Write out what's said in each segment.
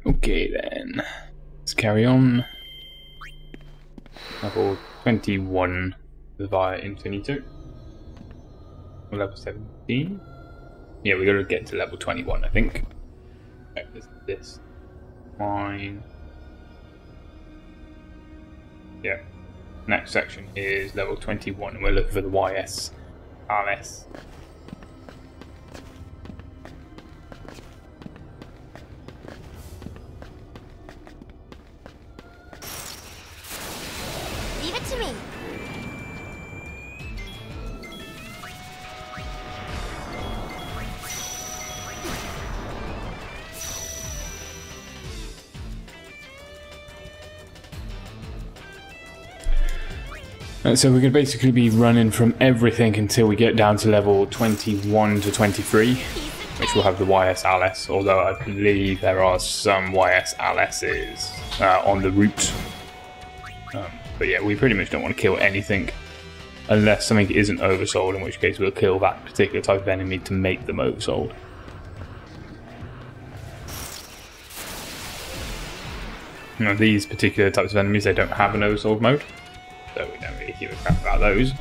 Okay then, let's carry on. Level 21 via Infinito. Or level 17? Yeah, we gotta get to level 21, I think. Okay, this. Fine. Yeah. Next section is level 21, and we're looking for the YS RS. Leave it to me. So we're going to basically be running from everything until we get down to level 21 to 23, which will have the YS LS, although I believe there are some YS LSs on the route. But yeah, we pretty much don't want to kill anything unless something isn't oversold, in which case we'll kill that particular type of enemy to make them oversold. Now these particular types of enemies, they don't have an oversold mode, so we don't really give a crap about those.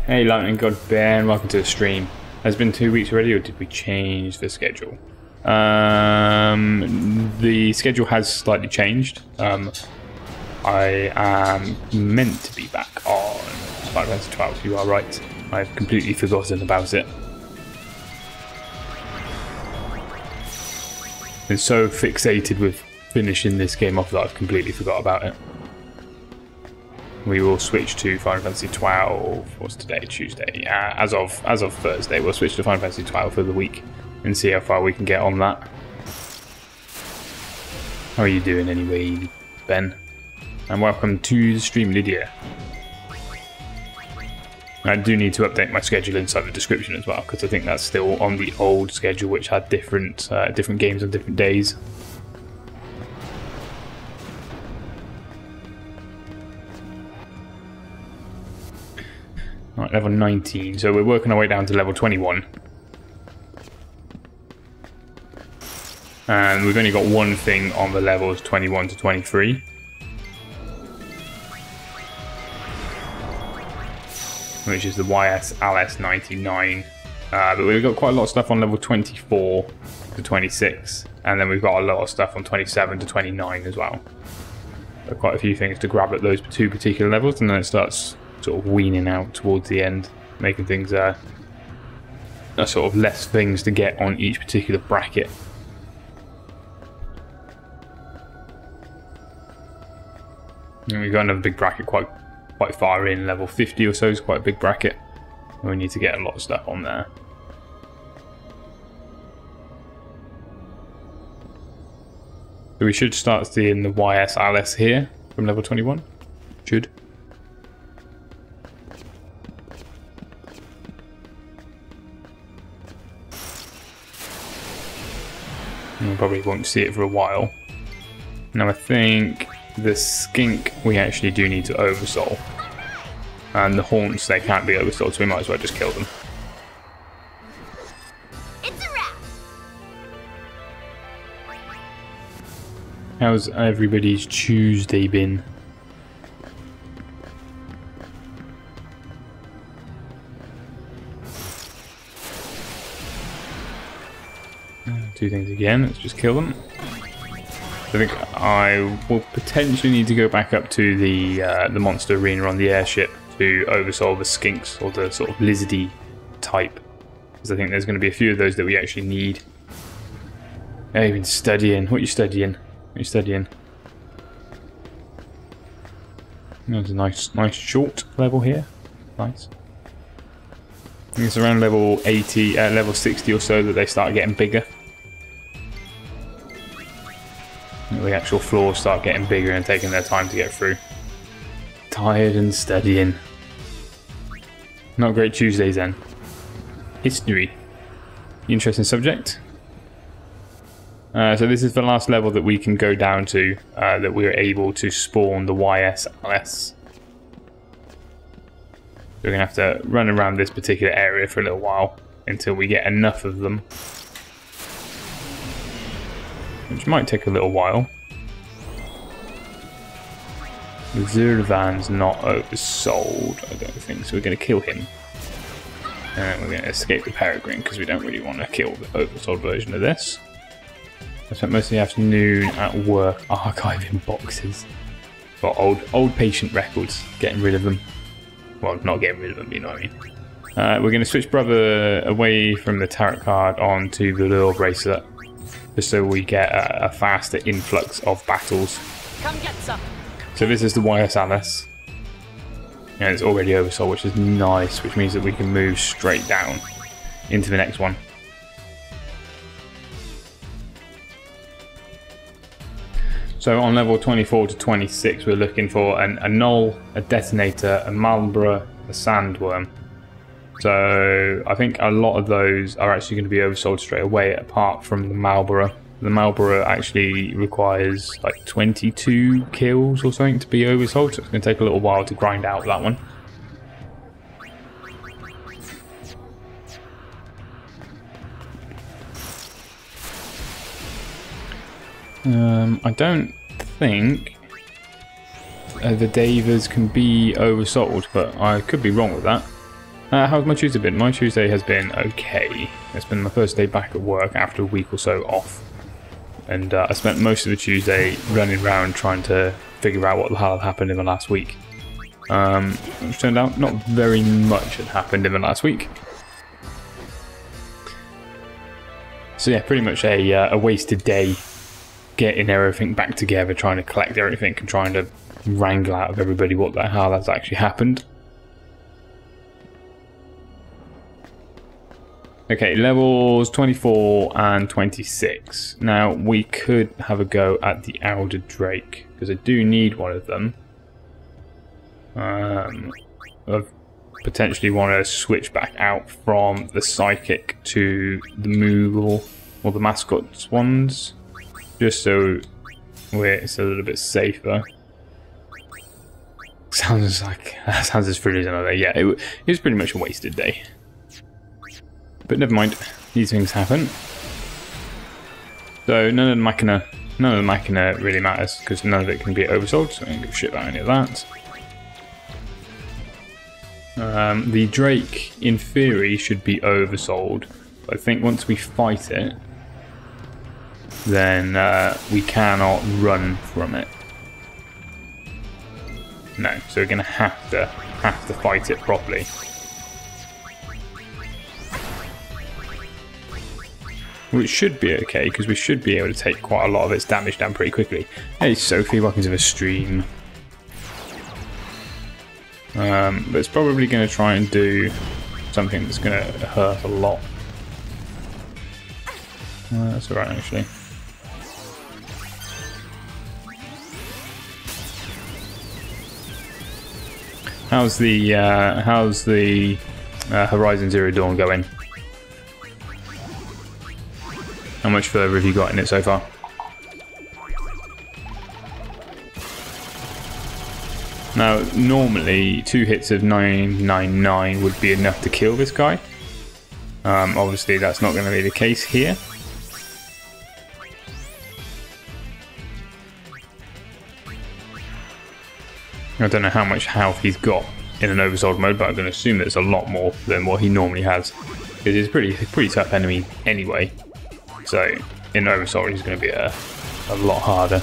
Hey Lightning God Ben, welcome to the stream. Has it been 2 weeks already, or did we change the schedule? The schedule has slightly changed. I am meant to be back on Final Fantasy 12, you are right. I've completely forgotten about it. Been so fixated with finishing this game off that I've completely forgot about it. We will switch to Final Fantasy 12. What's today? Tuesday. As of Thursday, we'll switch to Final Fantasy 12 for the week and see how far we can get on that. How are you doing anyway, Ben? And welcome to the stream, Lydia. I do need to update my schedule inside the description as well, because I think that's still on the old schedule, which had different games on different days. Right, level 19, so we're working our way down to level 21. And we've only got one thing on the levels 21 to 23. Which is the YS LS 99. But we've got quite a lot of stuff on level 24 to 26. And then we've got a lot of stuff on 27 to 29 as well. So quite a few things to grab at those two particular levels, and then it starts sort of weaning out towards the end, making things sort of less things to get on each particular bracket. And we've got another big bracket quite far in, level 50 or so is quite a big bracket. We need to get a lot of stuff on there. So we should start seeing the YS LS here from level 21. Should. We probably won't see it for a while. Now I think the skink we actually do need to oversoul. And the haunts, they can't be oversold, so we might as well just kill them. It's a wrap. How's everybody's Tuesday been? Two things again, let's just kill them. I think I will potentially need to go back up to the monster arena on the airship to oversoul the skinks, or the sort of lizardy type, because I think there's going to be a few of those that we actually need. Oh, you've been studying. What are you studying? What are you studying? There's a nice short level here. Nice. I think it's around level 80, level 60 or so that they start getting bigger. The actual floors start getting bigger and taking their time to get through. Tired and studying. Not great Tuesdays then. History. Interesting subject. So this is the last level that we can go down to, that we're able to spawn the YSLS. We're going to have to run around this particular area for a little while until we get enough of them. Which might take a little while. The Zurvan's not oversold, I don't think, so we're going to kill him. And we're going to escape the Peregrine because we don't really want to kill the oversold version of this. I spent most of the afternoon at work archiving boxes. Got old patient records, getting rid of them. Well, not getting rid of them, you know what I mean. We're going to switch Brother away from the tarot card onto the Lure Bracelet, just so we get a faster influx of battles. Come get some. So this is the YSLS. And it's already oversold, which is nice, which means that we can move straight down into the next one. So on level 24 to 26, we're looking for a null, a detonator, a Marlborough, a sandworm. So I think a lot of those are actually going to be oversold straight away, apart from the Marlborough. The Marlborough actually requires like 22 kills or something to be oversold, so it's going to take a little while to grind out that one. I don't think the Davers can be oversold, but I could be wrong with that. How's my Tuesday been? My Tuesday has been okay. It's been my first day back at work after a week or so off. And I spent most of the Tuesday running around trying to figure out what the hell had happened in the last week. Which turned out not very much had happened in the last week. So yeah, pretty much a wasted day getting everything back together, trying to collect everything and trying to wrangle out of everybody what the hell has actually happened. Okay, levels 24 and 26. Now, we could have a go at the Elder Drake, because I do need one of them. I potentially want to switch back out from the Psychic to the Moogle, or the Mascot ones, just so it's a little bit safer. Sounds as free as another. Yeah, it was pretty much a wasted day. But never mind, these things happen. So none of the Machina really matters, because none of it can be oversold, so I don't give a shit about any of that. The Drake, in theory, should be oversold. But I think once we fight it, then we cannot run from it. No, so we're going to have to fight it properly. Which should be okay, because we should be able to take quite a lot of its damage down pretty quickly. Hey Sophie, welcome to the stream. But it's probably going to try and do something that's going to hurt a lot. That's alright actually. How's the Horizon Zero Dawn going? How much further have you got in it so far? Now, normally 2 hits of 999 would be enough to kill this guy. Obviously, that's not going to be the case here. I don't know how much health he's got in an oversold mode, but I'm going to assume that it's a lot more than what he normally has, because he's a pretty tough enemy anyway. So in oversold, he's going to be a lot harder.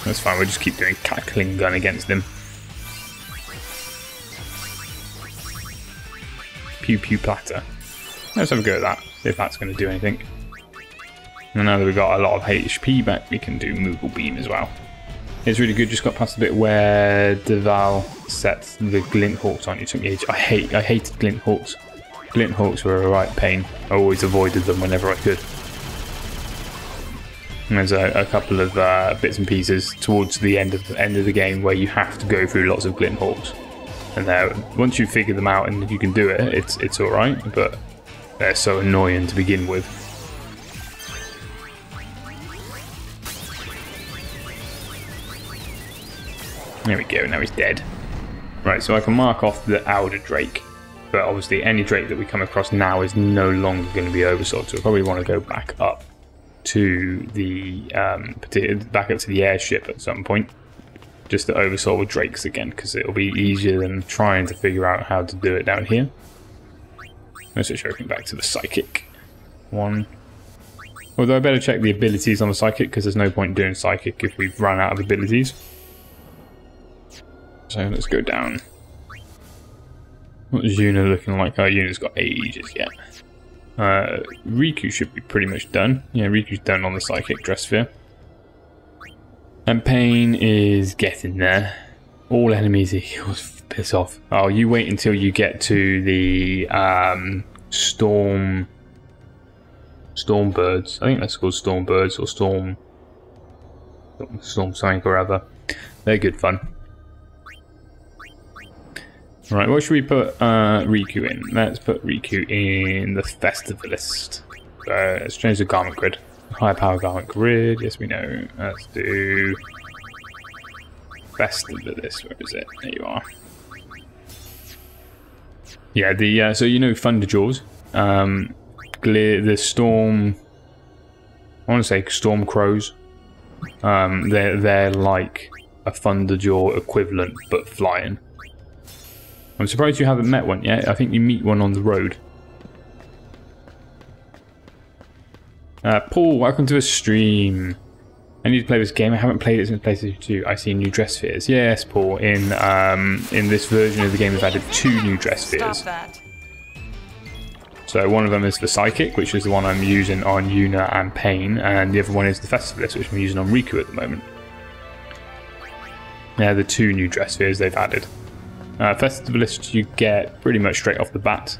That's fine. We'll just keep doing cackling gun against him. Pew pew platter. Let's have a go at that. See if that's going to do anything. And now that we've got a lot of HP back, we can do Moogle Beam as well. It's really good. Just got past the bit where Deval sets the Glint Hawks on. It took me ages. I hated Glint Hawks. Glint Hawks were a right pain. I always avoided them whenever I could. And there's a couple of bits and pieces towards the end of the game where you have to go through lots of Glint Hawks. And once you figure them out and you can do it, it's all right. But they're so annoying to begin with. There we go, now he's dead. Right, so I can mark off the outer Drake, but obviously any Drake that we come across now is no longer going to be oversold, so we probably want to go back up to the airship at some point, just to oversold with Drakes again, because it'll be easier than trying to figure out how to do it down here. Let's switch everything back to the Psychic one. Although I better check the abilities on the Psychic, because there's no point doing Psychic if we've run out of abilities. So let's go down. What is Yuna looking like? Oh, Yuna's got ages yet. Riku should be pretty much done. Yeah, Riku's done on the Psychic Dress Sphere. And Pain is getting there. All enemies are healed. Piss off. Oh, you wait until you get to the Storm Birds. I think that's called Storm Birds or Storm something or other. They're good fun. Right, what should we put Riku in? Let's put Riku in the Festivalist. Let's change the garment grid. High power garment grid, yes we know. Let's do Festivalist, where is it? There you are. Yeah, so you know Thunderjaws. The Storm... I want to say Storm Crows. They're like a Thunderjaw equivalent, but flying. I'm surprised you haven't met one yet. I think you meet one on the road. Paul, welcome to a stream. I need to play this game. I haven't played it since PlayStation 2. I see new dress spheres. Yes, Paul. In this version of the game, they've added 2 new dress spheres. So one of them is the Psychic, which is the one I'm using on Yuna and Pain, and the other one is the Festivalist, which I'm using on Riku at the moment. Yeah, the 2 new dress spheres they've added. Festivalist you get pretty much straight off the bat.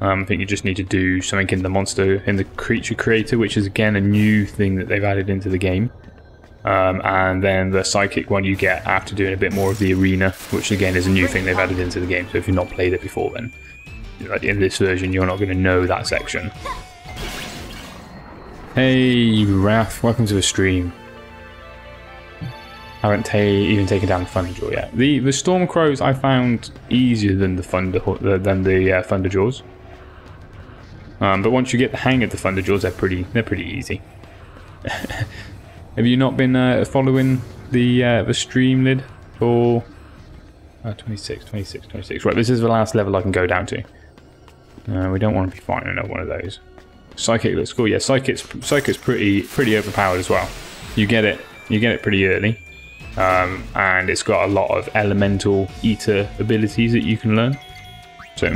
I think you just need to do something in the creature creator, which is again a new thing that they've added into the game. And then the Psychic one you get after doing a bit more of the arena, which again is a new thing they've added into the game. So if you've not played it before, then in this version you're not going to know that section. Hey Wrath, welcome to the stream. I haven't even taken down the Thunderjaw yet. The Storm Crows I found easier than the Thunderjaws. But once you get the hang of the Thunderjaws, they're pretty easy. Have you not been following the stream lid for 26? Right, this is the last level I can go down to. We don't want to be fighting another one of those. Psychic looks cool. Yeah, Psychic's pretty overpowered as well. You get it pretty early. And it's got a lot of elemental eater abilities that you can learn. So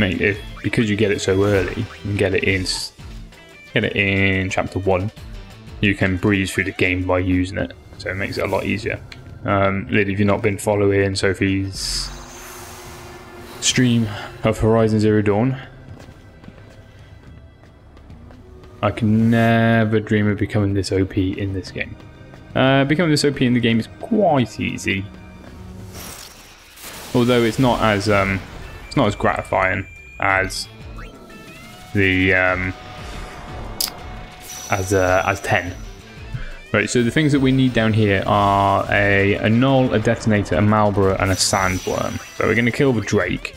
because you get it so early, you can get it in chapter 1. You can breeze through the game by using it, so it makes it a lot easier. Lid, if you've not been following Sophie's stream of Horizon Zero Dawn, I can never dream of becoming this OP in this game. Becoming this OP in the game is quite easy, although it's not as gratifying as the as 10. Right, so the things that we need down here are a null, a detonator, a Marlboro, and a sandworm. So we're going to kill the Drake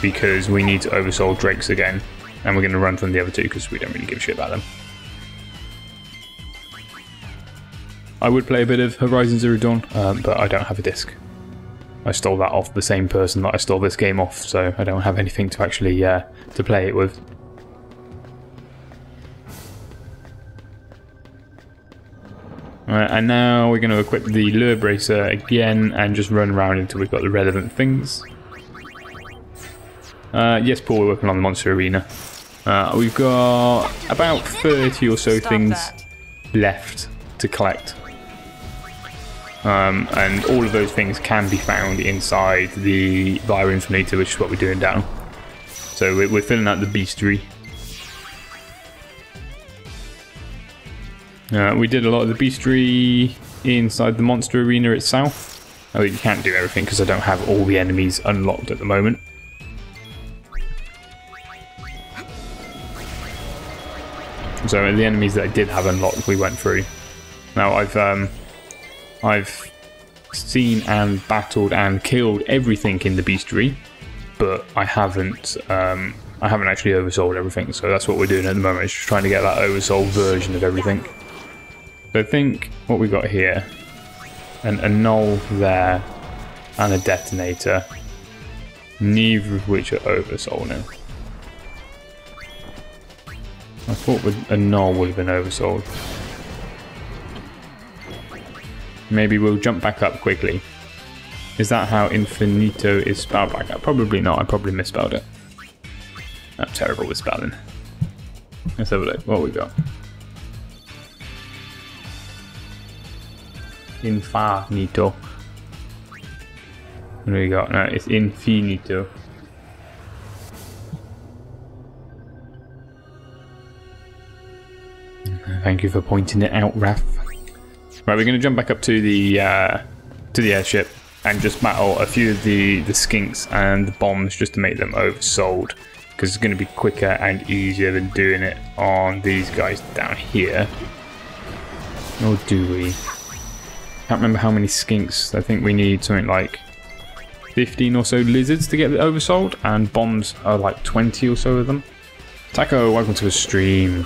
because we need to oversoul Drakes again, and we're going to run from the other 2 because we don't really give a shit about them. I would play a bit of Horizon Zero Dawn, but I don't have a disc. I stole that off the same person that I stole this game off, so I don't have anything to actually to play it with. Alright, and now we're going to equip the Lure Bracer again and just run around until we've got the relevant things. Yes, Paul, we're working on the Monster Arena. We've got about 30 or so things left to collect. And all of those things can be found inside the via Infinito, which is what we're doing down. So we're filling out the Bestiary. We did a lot of the Bestiary inside the monster arena itself. Oh, you can't do everything because I don't have all the enemies unlocked at the moment. So the enemies that I did have unlocked, we went through. Now I've seen and battled and killed everything in the Bestiary, but I haven't actually oversold everything. So that's what we're doing at the moment. Is just trying to get that oversold version of everything. So I think what we got here, a null there, and a detonator, neither of which are oversold now. I thought a null would have been oversold. Maybe we'll jump back up quickly. Is that how Infinito is spelled back up? Probably not, I probably misspelled it. I'm terrible with spelling. Let's have a look, what we got? Infinito. What do we got? No, it's Infinito. Thank you for pointing it out, Raph. Right, we're going to jump back up to the airship and just battle a few of the skinks and the bombs just to make them oversold, because it's going to be quicker and easier than doing it on these guys down here. Or do we? Can't remember how many skinks. I think we need something like 15 or so lizards to get it oversold, and bombs are like 20 or so of them. Taco, welcome to the stream.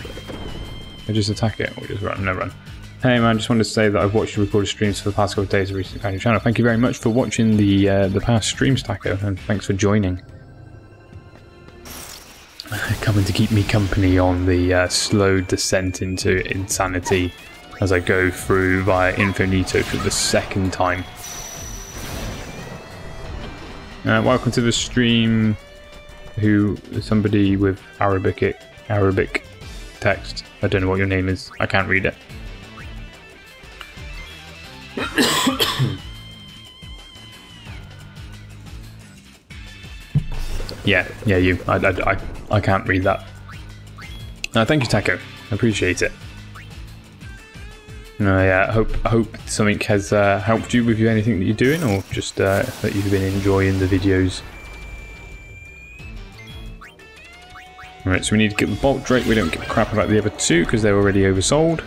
I just attack it or just run? No, run. Hey man, just wanted to say that I've watched your recorded streams for the past couple of days. Recently found your channel. Thank you very much for watching the past streams, Taco, and thanks for joining. Coming to keep me company on the slow descent into insanity as I go through via Infinito for the second time. Welcome to the stream. Somebody with Arabic text. I don't know what your name is. I can't read it. Yeah, you. I can't read that. Thank you, Taco. I appreciate it. Yeah, I hope something has helped you with anything that you're doing, or just that you've been enjoying the videos. Alright, so we need to get the Bolt Drake. We don't give a crap about the other two because they're already oversold.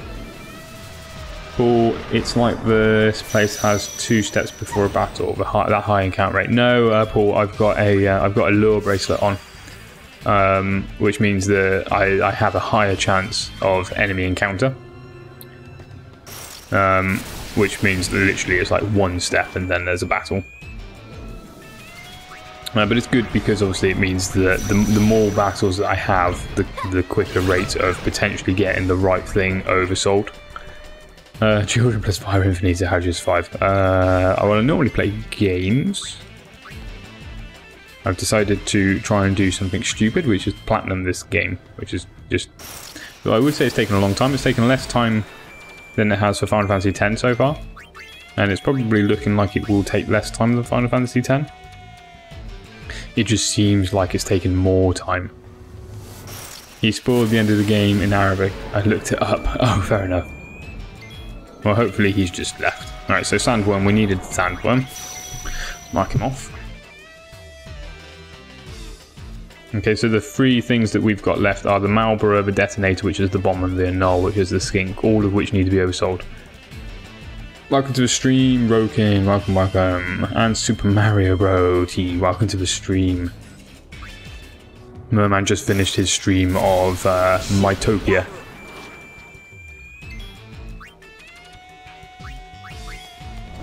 Paul, it's like this place has 2 steps before a battle. That high encounter rate. No, Paul, I've got a lure bracelet on, which means that I have a higher chance of enemy encounter. Which means that literally it's like 1 step and then there's a battle. But it's good because obviously it means that the more battles that I have, the quicker rate of potentially getting the right thing oversold. Children plus Fire Infinito, how just 5? I want to normally play games. I've decided to try and do something stupid, which is platinum this game, which is just... Well, I would say it's taken a long time. It's taken less time than it has for Final Fantasy X so far. And it's probably looking like it will take less time than Final Fantasy X. It just seems like it's taken more time. He spoiled the end of the game in Arabic. I looked it up. Oh, fair enough. Well, hopefully he's just left. Alright, so Sandworm. We needed Sandworm. Mark him off. Okay, so the 3 things that we've got left are the Marlborough, the Detonator, which is the bomb, and the Null, which is the skink, all of which need to be oversold. Welcome to the stream, Rokin, welcome. And Super Mario Bro T, welcome to the stream. Merman just finished his stream of Mytopia.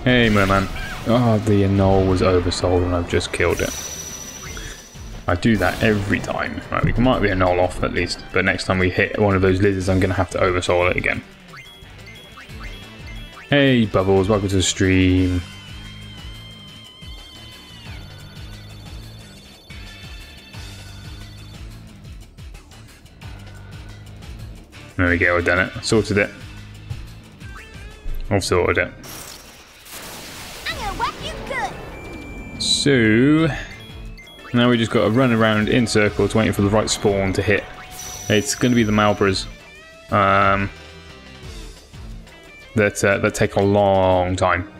Hey Merman. Oh, the Null was oversold and I've just killed it. I do that every time. Right, we might be a Null off at least, but next time we hit one of those lizards I'm going to have to oversold it again. Hey Bubbles, welcome to the stream. There we go, I've done it. Sorted it. I've sorted it. I'm gonna whack you good. So now we just got to run around in circles waiting for the right spawn to hit. It's going to be the Marlboroughs. That take a long time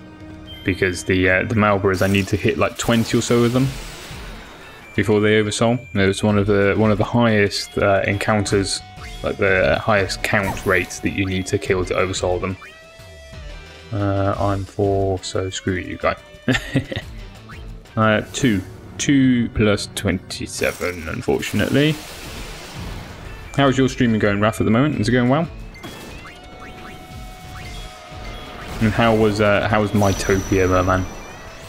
because the Marlboroughs, I need to hit like 20 or so of them before they oversold. It's one of the highest encounters like the highest count rates that you need to kill to oversoul them. I'm 4, so screw you, guy. 2 plus 27, unfortunately. How is your streaming going, Raph, at the moment? Is it going well? And how was Mytopia, merman?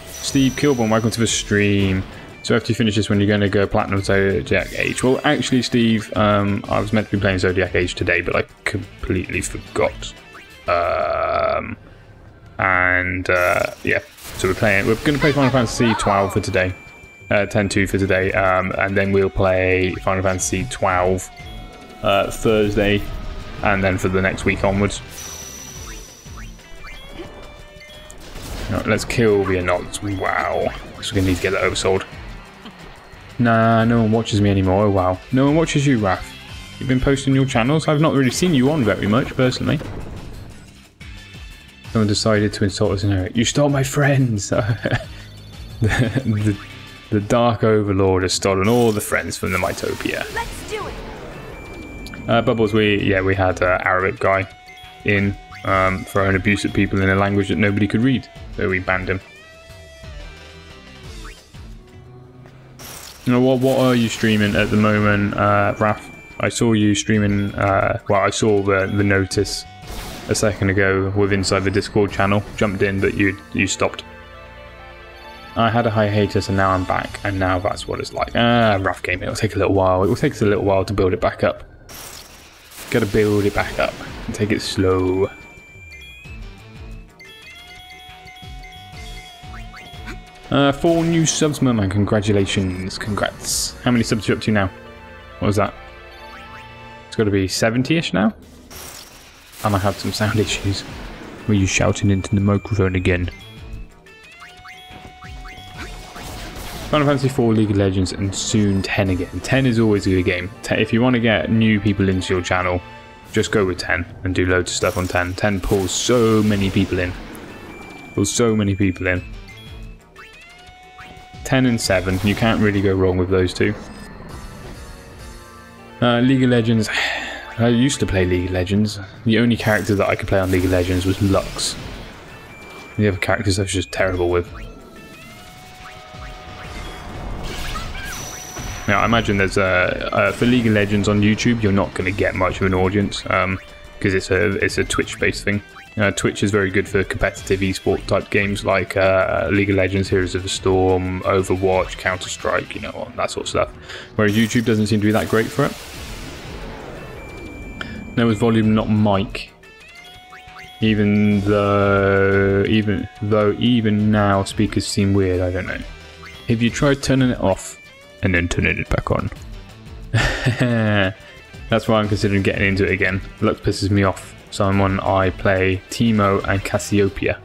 Steve Kilborn, welcome to the stream. So after you finish this one, you're going to go Platinum Zodiac Age. Well, actually, Steve, I was meant to be playing Zodiac Age today, but I completely forgot. Yeah, so we're going to play Final Fantasy 12 for today. 10-2 for today, and then we'll play Final Fantasy 12 Thursday, and then for the next week onwards. Right, let's kill the Anods. Wow. So we're going to need to get that oversold. Nah, no one watches me anymore. Oh, wow. No one watches you, Raph. You've been posting your channels. I've not really seen you on very much, personally. Someone decided to insult us in Eric. You stole my friends! the Dark Overlord has stolen all the friends from the Mytopia. Let's do it. Bubbles, we had an Arabic guy in throwing abuse at people in a language that nobody could read, so we banned him. You know, what are you streaming at the moment, Raph? I saw you streaming, well, I saw the notice a second ago with inside the Discord channel, jumped in, but you stopped. I had a hiatus and now I'm back, and now that's what it's like. Rough game, it'll take a little while. It will take us a little while to build it back up. Gotta build it back up and take it slow. 4 new subs, merman, congratulations, congrats. How many subs are you up to now? What was that? It's got to be 70-ish now? And I had some sound issues. Were you shouting into the microphone again? Final Fantasy 4, League of Legends, and soon 10 again. 10 is always a good game. If you want to get new people into your channel, just go with 10 and do loads of stuff on 10. 10 pulls so many people in. 10 and 7, you can't really go wrong with those two. League of Legends, I used to play League of Legends. The only character that I could play on League of Legends was Lux. The other characters I was just terrible with. Now, I imagine there's for League of Legends on YouTube, you're not going to get much of an audience because it's a Twitch-based thing. Twitch is very good for competitive esport type games like League of Legends, Heroes of the Storm, Overwatch, Counter-Strike, you know, that sort of stuff. Whereas YouTube doesn't seem to be that great for it. There was volume, not mic. Even now, speakers seem weird. I don't know. Have you tried turning it off and then turning it back on? That's why I'm considering getting into it again. Lux pisses me off. Someone I play Teemo and Cassiopeia.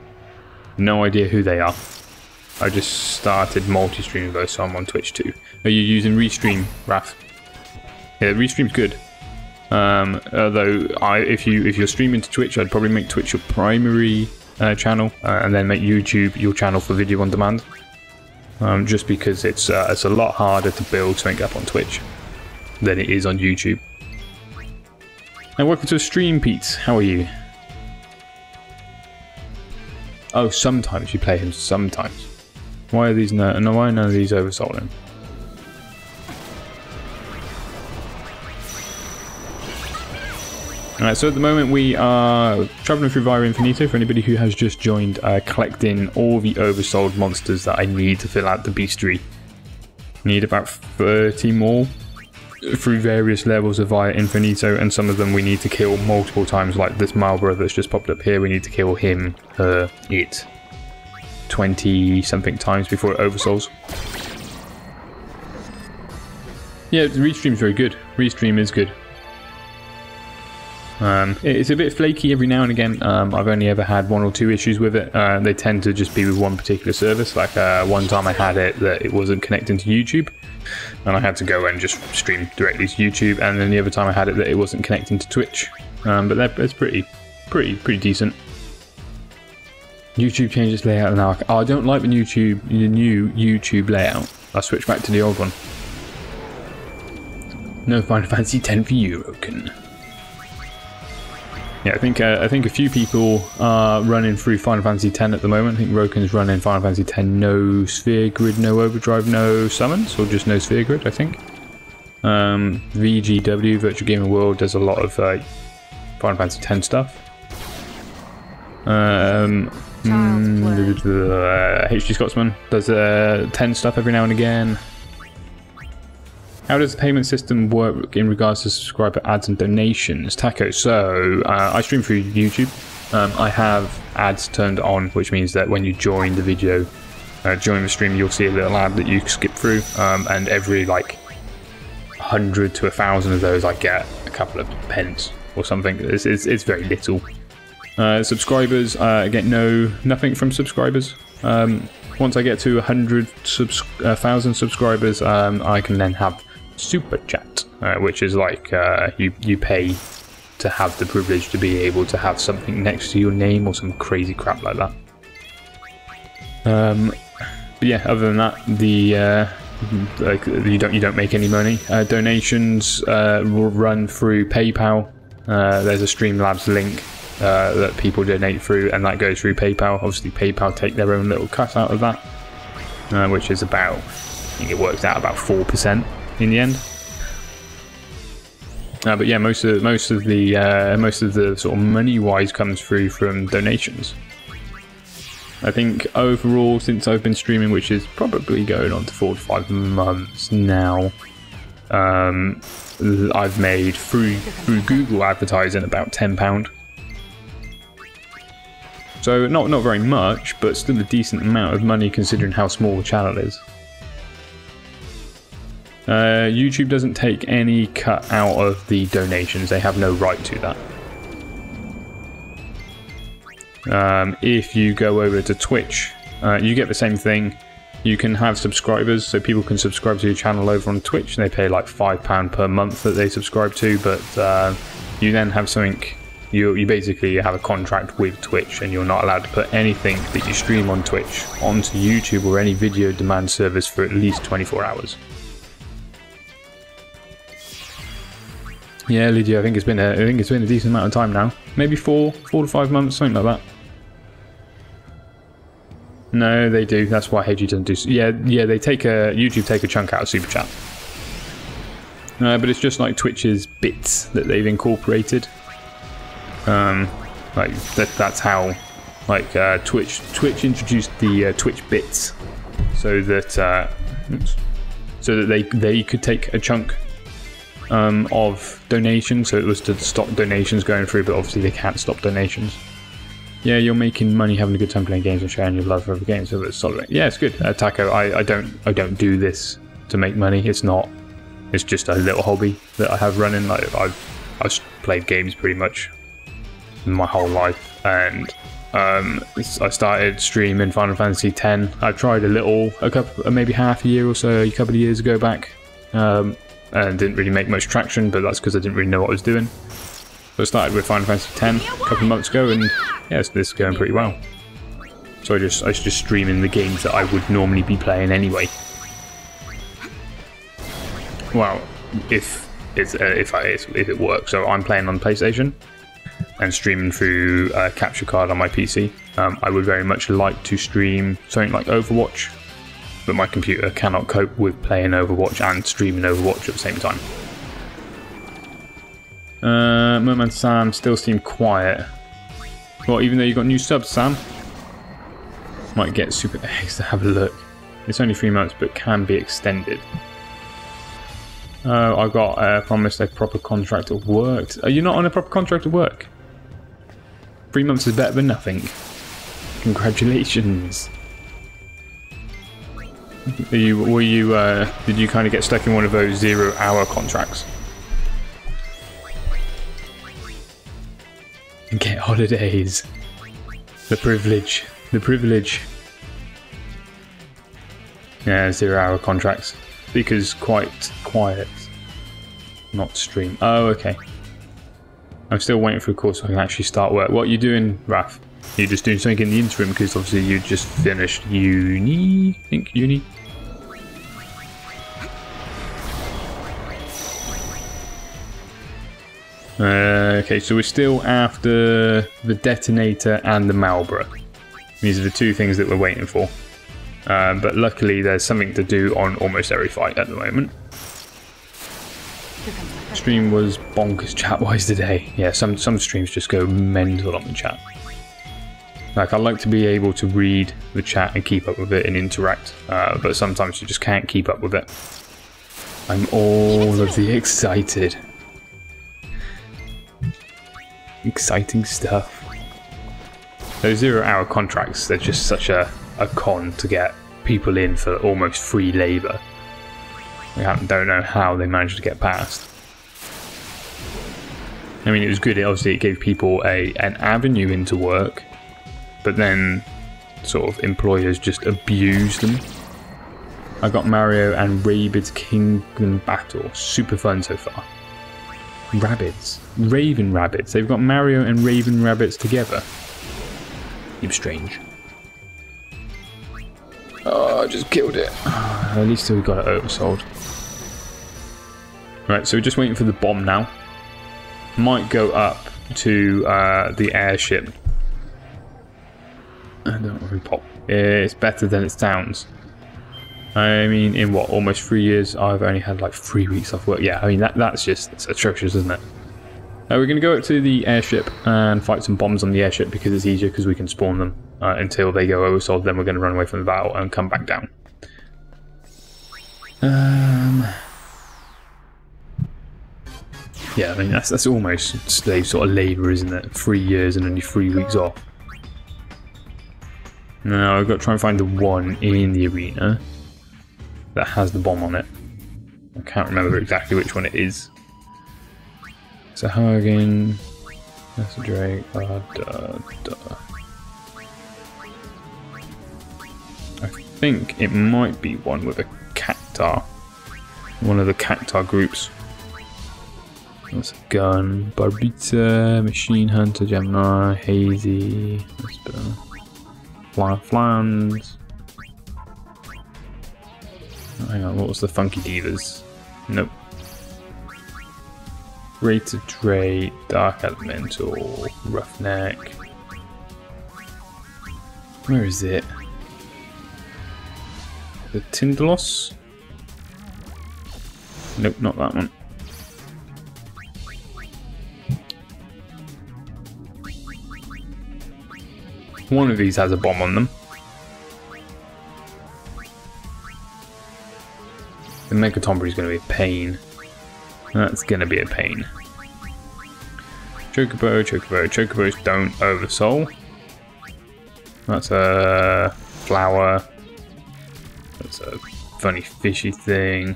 No idea who they are. I just started multi-streaming though, so I'm on Twitch too. Are you using Restream, Raph? Yeah, Restream's good. Although if you're streaming to Twitch, I'd probably make Twitch your primary channel, and then make YouTube your channel for video on demand. Just because it's a lot harder to build something up on Twitch than it is on YouTube. And welcome to the stream, Pete. How are you? Oh, sometimes you play him. Sometimes. Why are these why are none of these oversold him? Alright, so at the moment we are travelling through via Infinito. For anybody who has just joined, collecting all the oversold monsters that I need to fill out the Bestiary. Need about 30 more through various levels of via Infinito, and some of them we need to kill multiple times, like this Marlborough that's just popped up here. We need to kill him, her, it 20 something times before it oversouls. Yeah, the Restream's very good. Restream is good. It's a bit flaky every now and again. I've only ever had 1 or 2 issues with it. They tend to just be with one particular service. Like one time I had it that it wasn't connecting to YouTube, and I had to go and just stream directly to YouTube. And then the other time I had it that it wasn't connecting to Twitch. But it's pretty decent. YouTube changes layout now. Oh, I don't like the new YouTube layout. I'll switch back to the old one. No Final Fantasy X for you, Roken. Yeah, I think a few people are running through Final Fantasy X at the moment. I think Roken's running Final Fantasy X, no Sphere Grid, no Overdrive, no Summons, or just no Sphere Grid, I think. VGW, Virtual Gaming World, does a lot of Final Fantasy X stuff. HG Scotsman does 10 stuff every now and again. How does the payment system work in regards to subscriber ads and donations? Taco, so I stream through YouTube. I have ads turned on, which means that when you join the video, join the stream, you'll see a little ad that you skip through, and every like 100 to 1,000 of those I get a couple of pence or something. It's very little. Subscribers, I get nothing from subscribers. Once I get to 1,000 subscribers, I can then have Super Chat, which is like you pay to have the privilege to be able to have something next to your name or some crazy crap like that. But yeah, other than that, you don't make any money. Donations will run through PayPal. There's a Streamlabs link that people donate through, and that goes through PayPal. Obviously, PayPal take their own little cut out of that, which is about, I think it works out about 4% in the end. But yeah, most of the sort of money-wise comes through from donations. I think overall, since I've been streaming, which is probably going on to 4 to 5 months now, I've made through Google advertising about £10. So not very much, but still a decent amount of money considering how small the channel is. YouTube doesn't take any cut out of the donations. They have no right to that. If you go over to Twitch, you get the same thing. You can have subscribers, so people can subscribe to your channel over on Twitch. They pay like £5 per month that they subscribe to, but you then have something. You basically have a contract with Twitch, and you're not allowed to put anything that you stream on Twitch onto YouTube or any video demand service for at least 24 hours. Yeah, Lydia, I think it's been a decent amount of time now. Maybe 4 to 5 months, something like that. No, they do. That's why HG doesn't do. Yeah, they take YouTube take a chunk out of Super Chat. But it's just like Twitch's bits that they've incorporated. Like that's how, like Twitch introduced the Twitch bits, so that they could take a chunk of donations. So it was to stop donations going through, but obviously they can't stop donations. Yeah, you're making money having a good time playing games and sharing your love for every game, so it's solid. Yeah, it's good. Taco, I don't do this to make money. It's not. It's just a little hobby that I have running. Like I've played games pretty much my whole life, and I started streaming Final Fantasy X. I tried maybe half a year or so, a couple of years ago back, and didn't really make much traction, but that's because I didn't really know what I was doing. So I started with Final Fantasy X a couple of months ago, and yes, this is going pretty well. So I was just streaming the games that I would normally be playing anyway. Well, if it works. So I'm playing on PlayStation and streaming through Capture Card on my PC. I would very much like to stream something like Overwatch, but my computer cannot cope with playing Overwatch and streaming Overwatch at the same time. Merman Sam still seem quiet. Well, even though you got new subs, Sam. Might get Super X to have a look. It's only 3 months, but can be extended. I got promised a proper contract at work. Are you not on a proper contract at work? 3 months is better than nothing. Congratulations. Did you kind of get stuck in one of those 0-hour contracts? Get holidays. The privilege. The privilege. Yeah, 0-hour contracts. Because quite quiet. Not stream. Oh, okay. I'm still waiting for a course so I can actually start work. What are you doing, Raph? You're just doing something in the interim because obviously you just finished uni. I think uni. Okay, so we're still after the detonator and the Marlboro. These are the two things that we're waiting for. But luckily there's something to do on almost every fight at the moment. Stream was bonkers chat-wise today. Yeah, some streams just go mental on the chat. Like, I like to be able to read the chat and keep up with it and interact, but sometimes you just can't keep up with it. I'm all of the excited. Exciting stuff. Those 0-hour contracts, they're just such a con to get people in for almost free labour. I don't know how they managed to get past. I mean, it was good, obviously it gave people an avenue into work, but then sort of employers just abused them. I got Mario and Rabbids Kingdom Battle, super fun so far. Rabbids, Raven Rabbids, they've got Mario and Raven Rabbids together. Seems strange. Oh, I just killed it. At least we got it oversold. Right, so we're just waiting for the bomb now. Might go up to the airship. I don't really pop. It's better than it sounds. I mean, in what, almost 3 years, I've only had like 3 weeks off work. Yeah, I mean, that's just atrocious, isn't it? We're going to go up to the airship and fight some bombs on the airship because it's easier because we can spawn them until they go oversold. Then we're going to run away from the battle and come back down. Yeah, I mean, that's almost slave sort of labour, isn't it? 3 years and only 3 weeks off. Now, I've got to try and find the one in the arena that has the bomb on it. I can't remember exactly which one it is. It's a Hagen. That's a Drake. I think it might be one with a Cactar. One of the Cactar groups. That's a gun. Barbita, Machine Hunter, Gemini, Hazy, Flans. Oh, hang on, what was the Funky Divas? Nope. Rated Drake, Dark Elemental, Roughneck. Where is it? The Tindalos? Nope, not that one. One of these has a bomb on them. The Megatomber is going to be a pain. That's going to be a pain. Chocobo, Chocobo, Chocobos don't oversoul. That's a flower. That's a funny fishy thing.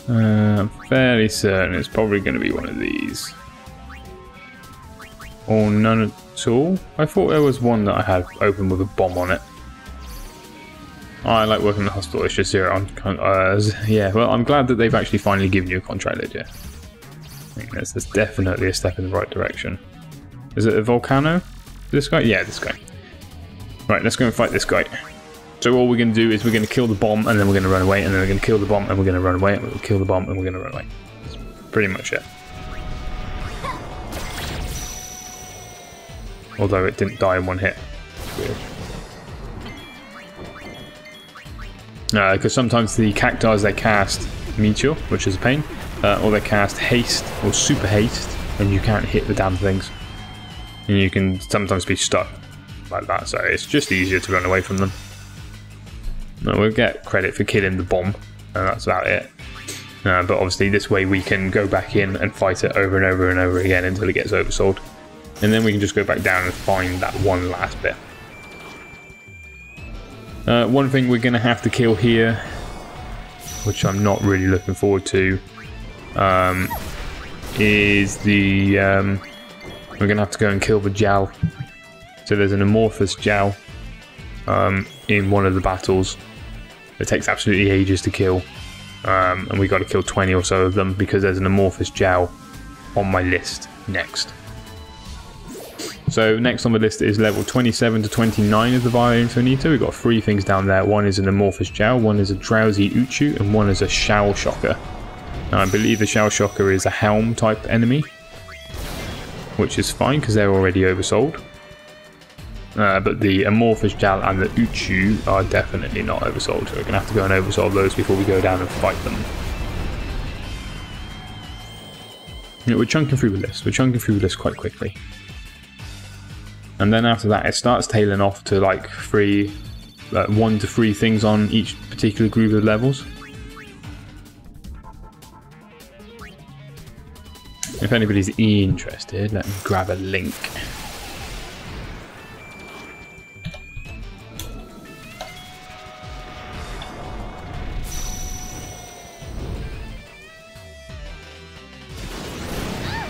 I'm fairly certain it's probably going to be one of these. Or none at all. I thought there was one that I had open with a bomb on it. I like working in the hospital, it's just zero on. Yeah, well, I'm glad that they've actually finally given you a contract legit. I think that's definitely a step in the right direction. Is it a Volcano? This guy? Yeah, this guy. Right, let's go and fight this guy. So all we're going to do is we're going to kill the bomb and then we're going to run away, and then we're going to kill the bomb and we're going to run away, and we're going to kill the bomb and we're going to run away. That's pretty much it. Although it didn't die in one hit. Weird. Because sometimes the Cactars, they cast Meteor, which is a pain, or they cast Haste or Super Haste, and you can't hit the damn things. And you can sometimes be stuck like that, so it's just easier to run away from them. We'll get credit for killing the bomb, and that's about it. But obviously this way we can go back in and fight it over and over and over again until it gets oversold. And then we can just go back down and find that one last bit. One thing we're going to have to kill here, which I'm not really looking forward to, is the... we're going to have to go and kill the Jal. So there's an amorphous Jal in one of the battles. It takes absolutely ages to kill. And we got to kill 20 or so of them because there's an amorphous Jal on my list next. So next on the list is level 27 to 29 of the Via Infinito. We've got 3 things down there. One is an amorphous gel, one is a drowsy Uchu, and one is a shell shocker. Now I believe the shell shocker is a helm type enemy, which is fine because they're already oversold. But the amorphous gel and the Uchu are definitely not oversold, so we're going to have to go and oversold those before we go down and fight them. Yeah, we're chunking through the list. We're chunking through the list quite quickly. And then after that, it starts tailing off to like 1 to 3 things on each particular group of levels. If anybody's interested, let me grab a link.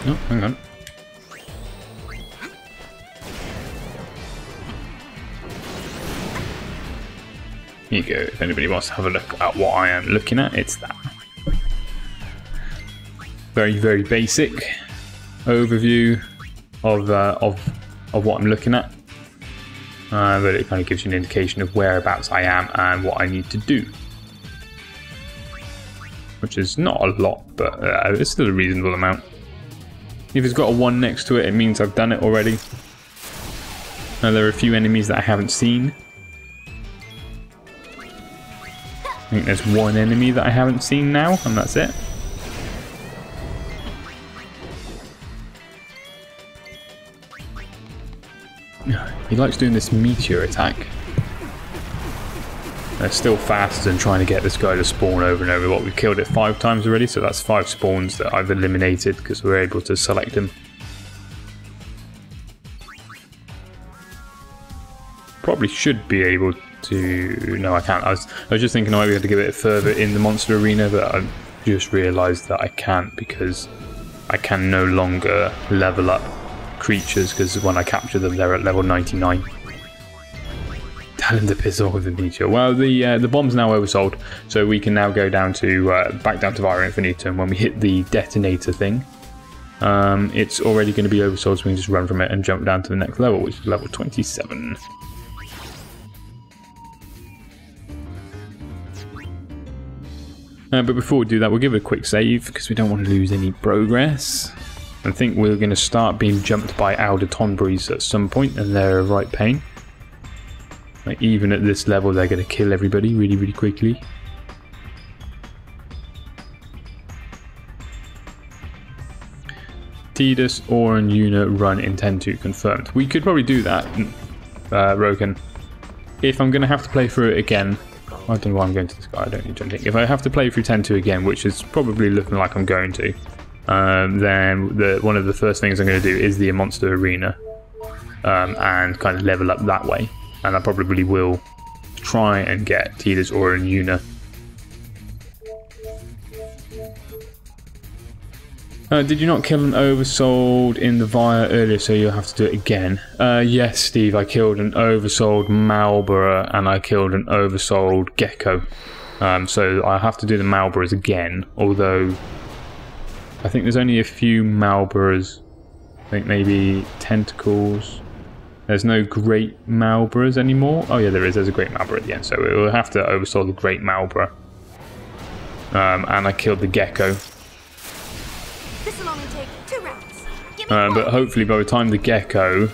Oh, hang on. Here you go, if anybody wants to have a look at what I am looking at, it's that. Very, very basic overview of what I'm looking at. But it kind of gives you an indication of whereabouts I am and what I need to do. Which is not a lot, but it's still a reasonable amount. If it's got a 1 next to it, it means I've done it already. Now there are a few enemies that I haven't seen. I think there's 1 enemy that I haven't seen now, and that's it. He likes doing this meteor attack. They're still faster than trying to get this guy to spawn over and over. What, we've killed it 5 times already, so that's 5 spawns that I've eliminated because we're able to select him. Probably should be able to... No, I can't. I was just thinking I might be able to get it further in the monster arena, but I just realised that I can't because I can no longer level up creatures because when I capture them, they're at level 99. Tell him to piss off with the meteor. Well, the bomb's now oversold, so we can now go down to back down to Via Infinito, and when we hit the detonator thing, it's already going to be oversold, so we can just run from it and jump down to the next level, which is level 27. But before we do that, we'll give it a quick save because we don't want to lose any progress. I think we're going to start being jumped by Alder Tonberries at some point, and they're a right pain. Like, even at this level, they're going to kill everybody really, really quickly. Tidus, Or, and Yuna run intend to confirmed. We could probably do that, Rogan. If I'm going to have to play through it again, I don't know why I'm going to this guy, I don't need to think. If I have to play through 10-2 again, which is probably looking like I'm going to, then one of the first things I'm going to do is the monster arena and kind of level up that way. And I probably will try and get Tidus, Or, and Yuna. Did you not kill an oversold in the Via earlier, so you'll have to do it again? Yes, Steve, I killed an oversold Malbora and I killed an oversold Gecko. So I have to do the Malboras again, although I think there's only a few Malboras. I think maybe Tentacles. There's no Great Malboras anymore. Oh yeah, there is. There's a Great Malbora at the end, so we'll have to oversold the Great Malbora. And I killed the Gecko. This'll only take 2 rounds. But hopefully by the time the Gecko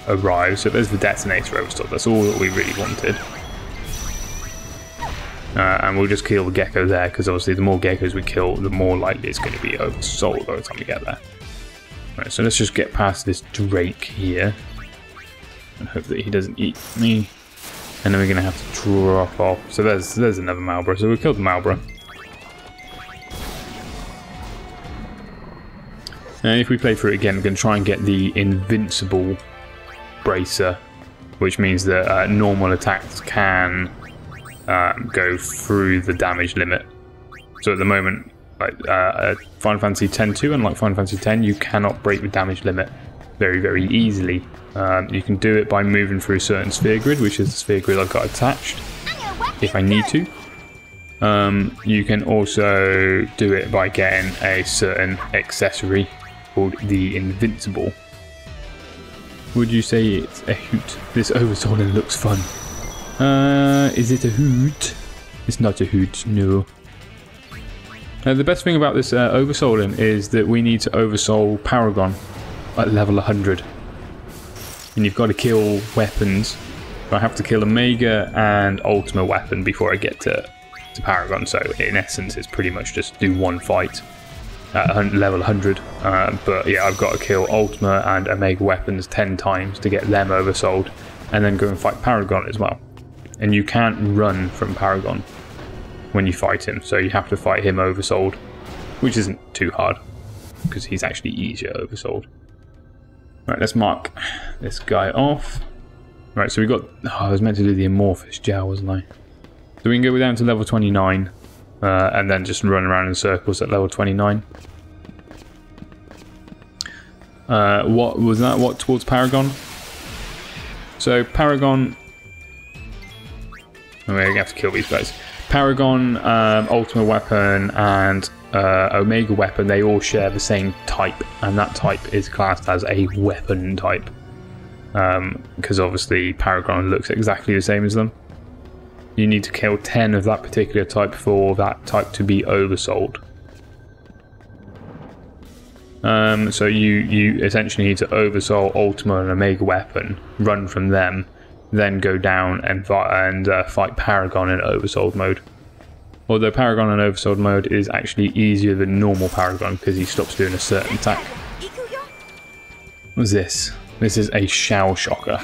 arrives, so there's the detonator oversold. That's all that we really wanted. And we'll just kill the Gecko there, because obviously the more Geckos we kill, the more likely it's going to be oversold by the time we get there. Right, so let's just get past this Drake here. And hope that he doesn't eat me. And then we're going to have to drop off. So there's another Malbora. So we killed the Malbora. And if we play through it again, we're going to try and get the Invincible Bracer, which means that normal attacks can go through the damage limit. So at the moment, like Final Fantasy X-2, unlike Final Fantasy X, you cannot break the damage limit very, very easily. You can do it by moving through a certain sphere grid, which is the sphere grid I've got attached, if I need to. You can also do it by getting a certain accessory called the Invincible. Would you say it's a hoot? This oversoling looks fun. Is it a hoot? It's not a hoot, no. The best thing about this oversoling is that we need to oversoul Paragon at level 100. And you've got to kill weapons. So I have to kill Omega and Ultima weapon before I get to Paragon. So in essence, it's pretty much just do one fight at level 100. But yeah, I've got to kill Ultima and Omega weapons 10 times to get them oversold. And then go and fight Paragon as well. And you can't run from Paragon when you fight him. So you have to fight him oversold. Which isn't too hard. Because he's actually easier oversold. Right, let's mark this guy off. Right, so we got... Oh, I was meant to do the amorphous gel, wasn't I? So we can go down to level 29. And then just run around in circles at level 29. What was that? What towards Paragon? So Paragon... Oh, we're going to have to kill these guys. Paragon, Ultimate Weapon, and Omega Weapon, they all share the same type. And that type is classed as a weapon type. Because obviously Paragon looks exactly the same as them. You need to kill 10 of that particular type for that type to be oversold. So you essentially need to oversoul Ultima and Omega Weapon, run from them, then go down and fight Paragon in oversold mode. Although Paragon in oversold mode is actually easier than normal Paragon because he stops doing a certain attack. What's this? This is a Shell Shocker.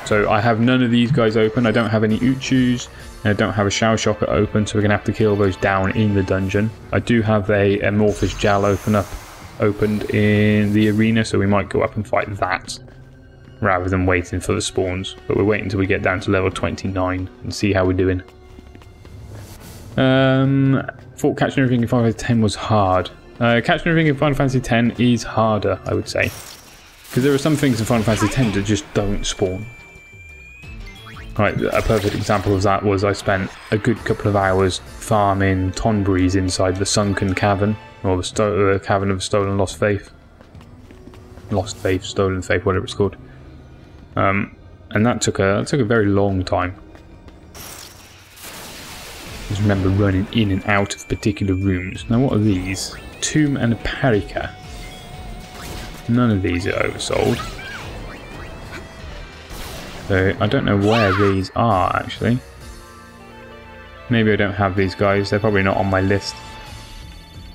So I have none of these guys open. I don't have any Uchus, and I don't have a Shell Shocker open, so we're going to have to kill those down in the dungeon. I do have a Amorphous Gel opened in the arena, so we might go up and fight that rather than waiting for the spawns. But we're waiting until we get down to level 29 and see how we're doing. Thought catching everything in Final Fantasy X was hard. Catching everything in Final Fantasy X is harder, I would say. Because there are some things in Final Fantasy X that just don't spawn. Right, a perfect example of that was I spent a good couple of hours farming Tonbreeze inside the Sunken Cavern, or the Cavern of Stolen Lost Faith. Lost Faith, Stolen Faith, whatever it's called. And that took a very long time. Just remember running in and out of particular rooms. Now what are these? Tomb and a Parika. None of these are oversold. So I don't know where these are actually. Maybe I don't have these guys. They're probably not on my list.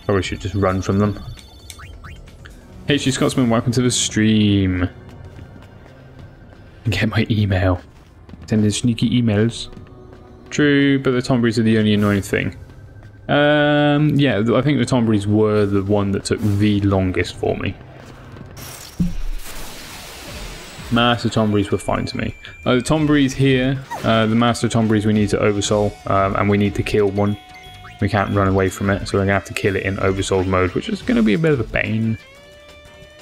Probably should just run from them. HG Scotsman, welcome to the stream. Get my email. Send in sneaky emails. True, but the Tonbreeze are the only annoying thing. Yeah, I think the Tonbreeze were the one that took the longest for me. Master Tonbreeze were fine to me. The Tonbreeze here, the Master Tonbreeze we need to oversoul, and we need to kill one. We can't run away from it, so we're going to have to kill it in oversold mode, which is going to be a bit of a pain.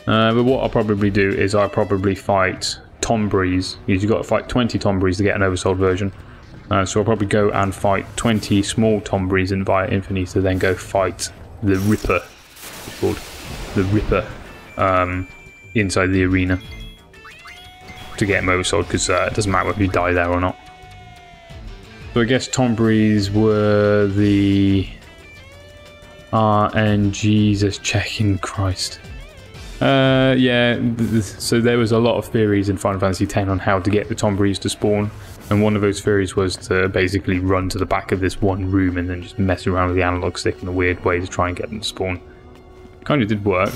But what I'll probably do is I'll probably fight Tonbreeze. You've got to fight 20 Tonbreeze to get an oversold version. So I'll probably go and fight 20 small Tonbreeze and via Infinito, then go fight the Ripper. It's called the Ripper inside the arena to get him oversold, because it doesn't matter if you die there or not. So I guess Tonbreeze were the RNGs checking Christ. Yeah, so there was a lot of theories in Final Fantasy X on how to get the Tonbreeze to spawn, and one of those theories was to basically run to the back of this one room and then just mess around with the analog stick in a weird way to try and get them to spawn. Kind of did work.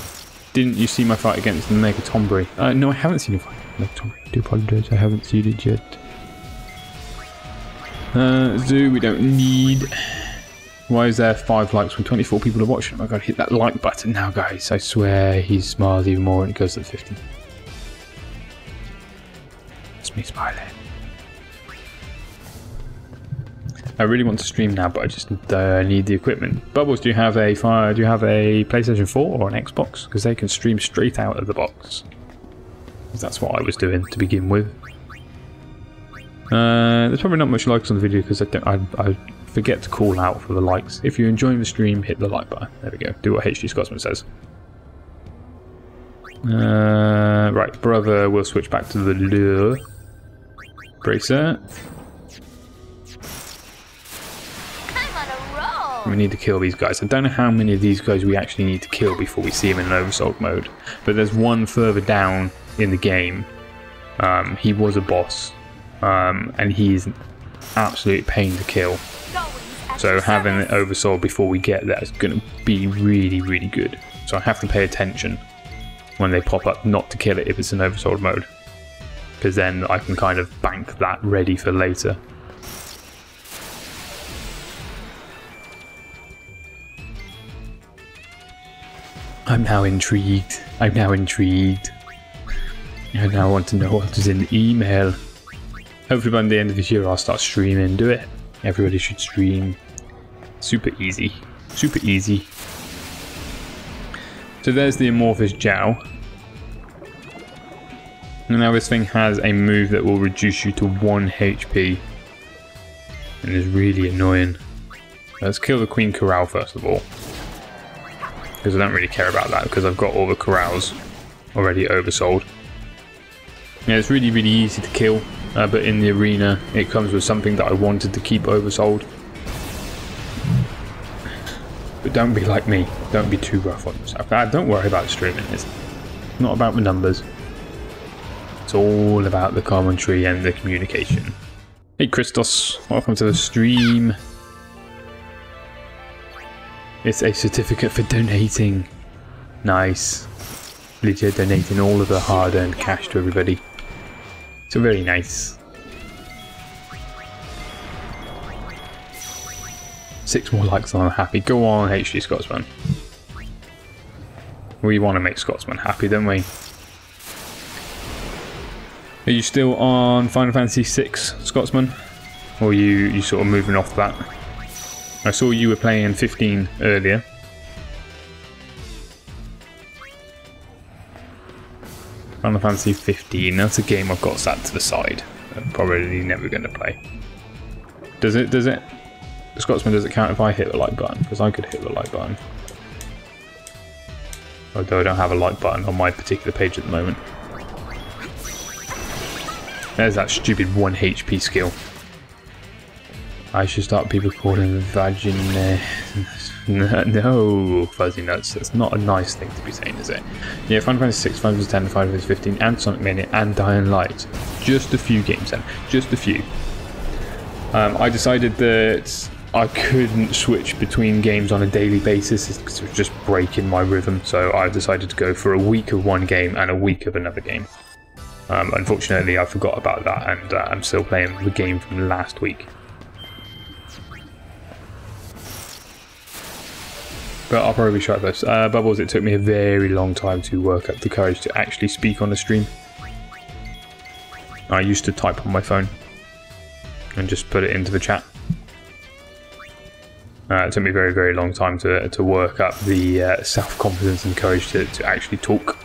Didn't you see my fight against the Mega Tonbreeze? No, I haven't seen a fight against the Mega Tonbreeze. I do apologise, I haven't seen it yet. Zoo, we don't need. Why is there 5 likes when 24 people are watching? Oh my god, hit that like button now, guys. I swear he smiles even more when it goes to 50. It's me smiling. I really want to stream now, but I just need the equipment. Bubbles, do you have a PlayStation 4 or an Xbox? Because they can stream straight out of the box. That's what I was doing to begin with. There's probably not much likes on the video because I forget to call out for the likes. If you're enjoying the stream, hit the like button. There we go. Do what HG Scotsman says. Right, brother, we'll switch back to the lure. Bracer. I'm on a roll. We need to kill these guys. I don't know how many of these guys we actually need to kill before we see him in an oversold mode. But there's one further down in the game. He was a boss. And he's an absolute pain to kill. So having it oversold before we get there is going to be really, really good. So I have to pay attention when they pop up not to kill it if it's an oversold mode. Because then I can kind of bank that ready for later. I'm now intrigued. I now want to know what is in the email. Hopefully by the end of this year I'll start streaming. Do it. Everybody should stream. Super easy. Super easy. So there's the amorphous Jow. And now this thing has a move that will reduce you to 1 HP. And is really annoying. Let's kill the Queen Corral first of all. Because I don't really care about that because I've got all the corrals already oversold. Yeah, it's really, really easy to kill. But in the arena, it comes with something that I wanted to keep oversold. But don't be like me. Don't be too rough on yourself. Don't worry about streaming. It's not about the numbers. It's all about the commentary and the communication. Hey Christos, welcome to the stream. It's a certificate for donating. Nice. Lydia donating all of her hard-earned cash to everybody. So very nice. 6 more likes and I'm happy. Go on, HD Scotsman. We want to make Scotsman happy, don't we? Are you still on Final Fantasy VI, Scotsman? Or are you sort of moving off that? I saw you were playing 15 earlier. Final Fantasy 15, that's a game I've got sat to the side. I'm probably never going to play. Does it, Scotsman, does it count if I hit the like button? Because I could hit the like button. Although I don't have a like button on my particular page at the moment. There's that stupid 1 HP skill. I should start people calling vagina. No, fuzzy nuts. That's not a nice thing to be saying, is it? Yeah, Final Fantasy 6, Final Fantasy 10, Final Fantasy 15, and Sonic Mania, and Dying Light. Just a few games then. Just a few. I decided that I couldn't switch between games on a daily basis because it was just breaking my rhythm. So I decided to go for a week of one game and a week of another game. Unfortunately, I forgot about that, and I'm still playing the game from last week. But I'll probably try this. Bubbles, it took me a very long time to work up the courage to actually speak on the stream. I used to type on my phone and just put it into the chat. It took me a very, very long time to work up the self-confidence and courage to actually talk.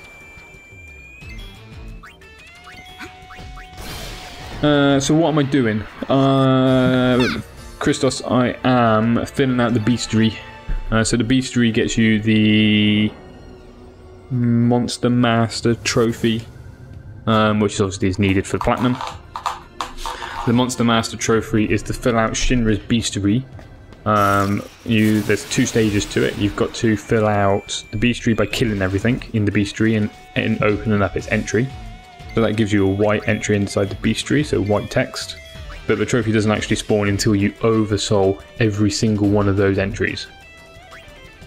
So what am I doing? Christos, I am filling out the Bestiary. So the Bestiary gets you the Monster Master trophy, which obviously is needed for Platinum. The Monster Master trophy is to fill out Shinra's Bestiary. There's 2 stages to it. You've got to fill out the Bestiary by killing everything in the Bestiary and opening up its entry. So that gives you a white entry inside the Bestiary, so white text. But the trophy doesn't actually spawn until you oversoul every single one of those entries.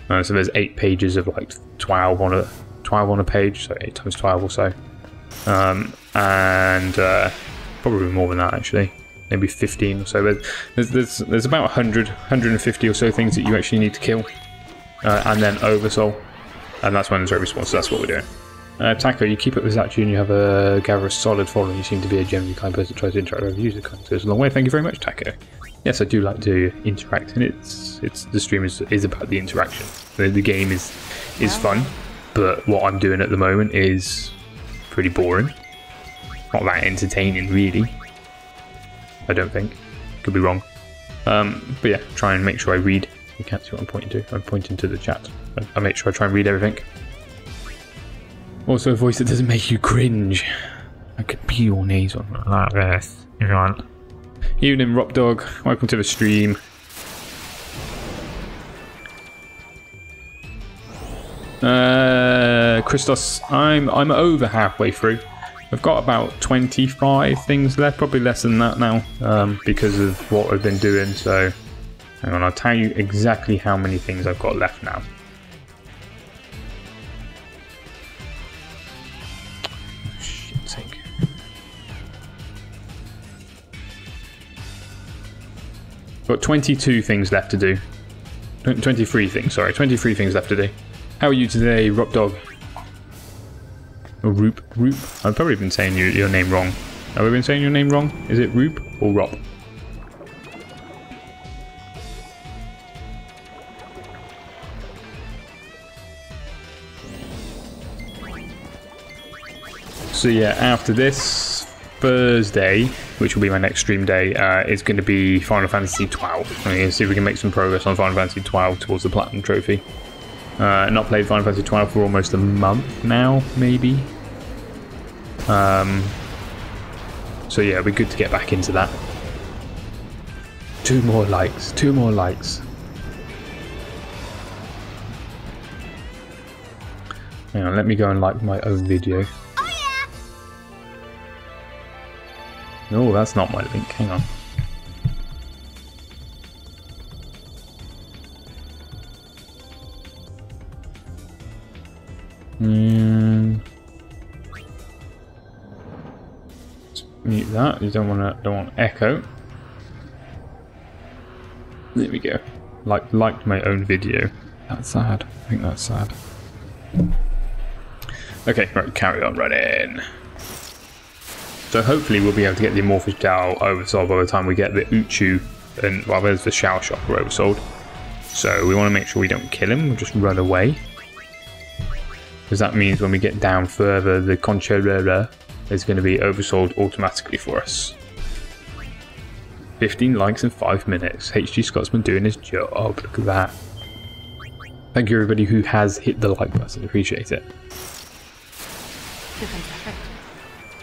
So there's 8 pages of like 12 on a page, so 8 times 12 or so. And probably more than that actually, maybe 15 or so. There's about 150 or so things that you actually need to kill, and then oversoul, and that's when the trophy spawns. So that's what we're doing. Taco, you keep up this attitude and you have gather a solid following. You seem to be a genuinely kind person that tries to interact with users. It goes a long way. Thank you very much, Taco. Yes, I do like to interact, and the stream is about the interaction. The game is fun, but what I'm doing at the moment is pretty boring. Not that entertaining, really. I don't think. Could be wrong. But yeah, try and make sure I read. You can't see what I'm pointing to. I'm pointing to the chat. I make sure I try and read everything. Also a voice that doesn't make you cringe. I could be your knees on like this if you want. Evening, Rob Dog. Welcome to the stream. Christos, I'm over halfway through. I've got about 25 things left, probably less than that now, because of what I've been doing. So, hang on, I'll tell you exactly how many things I've got left now. Oh, shit's sake. Got 22 things left to do. 23 things, sorry, 23 things left to do. How are you today, Rob Dog? Or Roop? I've probably been saying your name wrong. Have I been saying your name wrong? Is it Roop or Rob? So yeah, after this Thursday, which will be my next stream day, is going to be Final Fantasy 12. I'm going to see if we can make some progress on Final Fantasy 12 towards the Platinum Trophy. Not played Final Fantasy 12 for almost a month now, maybe. So yeah, it'll be good to get back into that. 2 more likes, 2 more likes. Hang on, let me go and like my own video. Oh yeah! Oh, that's not my link, hang on. Let's mute that. You don't want echo. There we go. Liked my own video. That's sad. I think that's sad. Okay, right, carry on running. So hopefully we'll be able to get the Amorphous Dao oversold by the time we get the Uchu and well, there's the Shower Shocker oversold. So we want to make sure we don't kill him. We'll just run away. Because that means when we get down further, the Concherera is going to be oversold automatically for us. 15 likes in 5 minutes. HG Scotsman doing his job. Look at that. Thank you everybody who has hit the like button. Appreciate it. So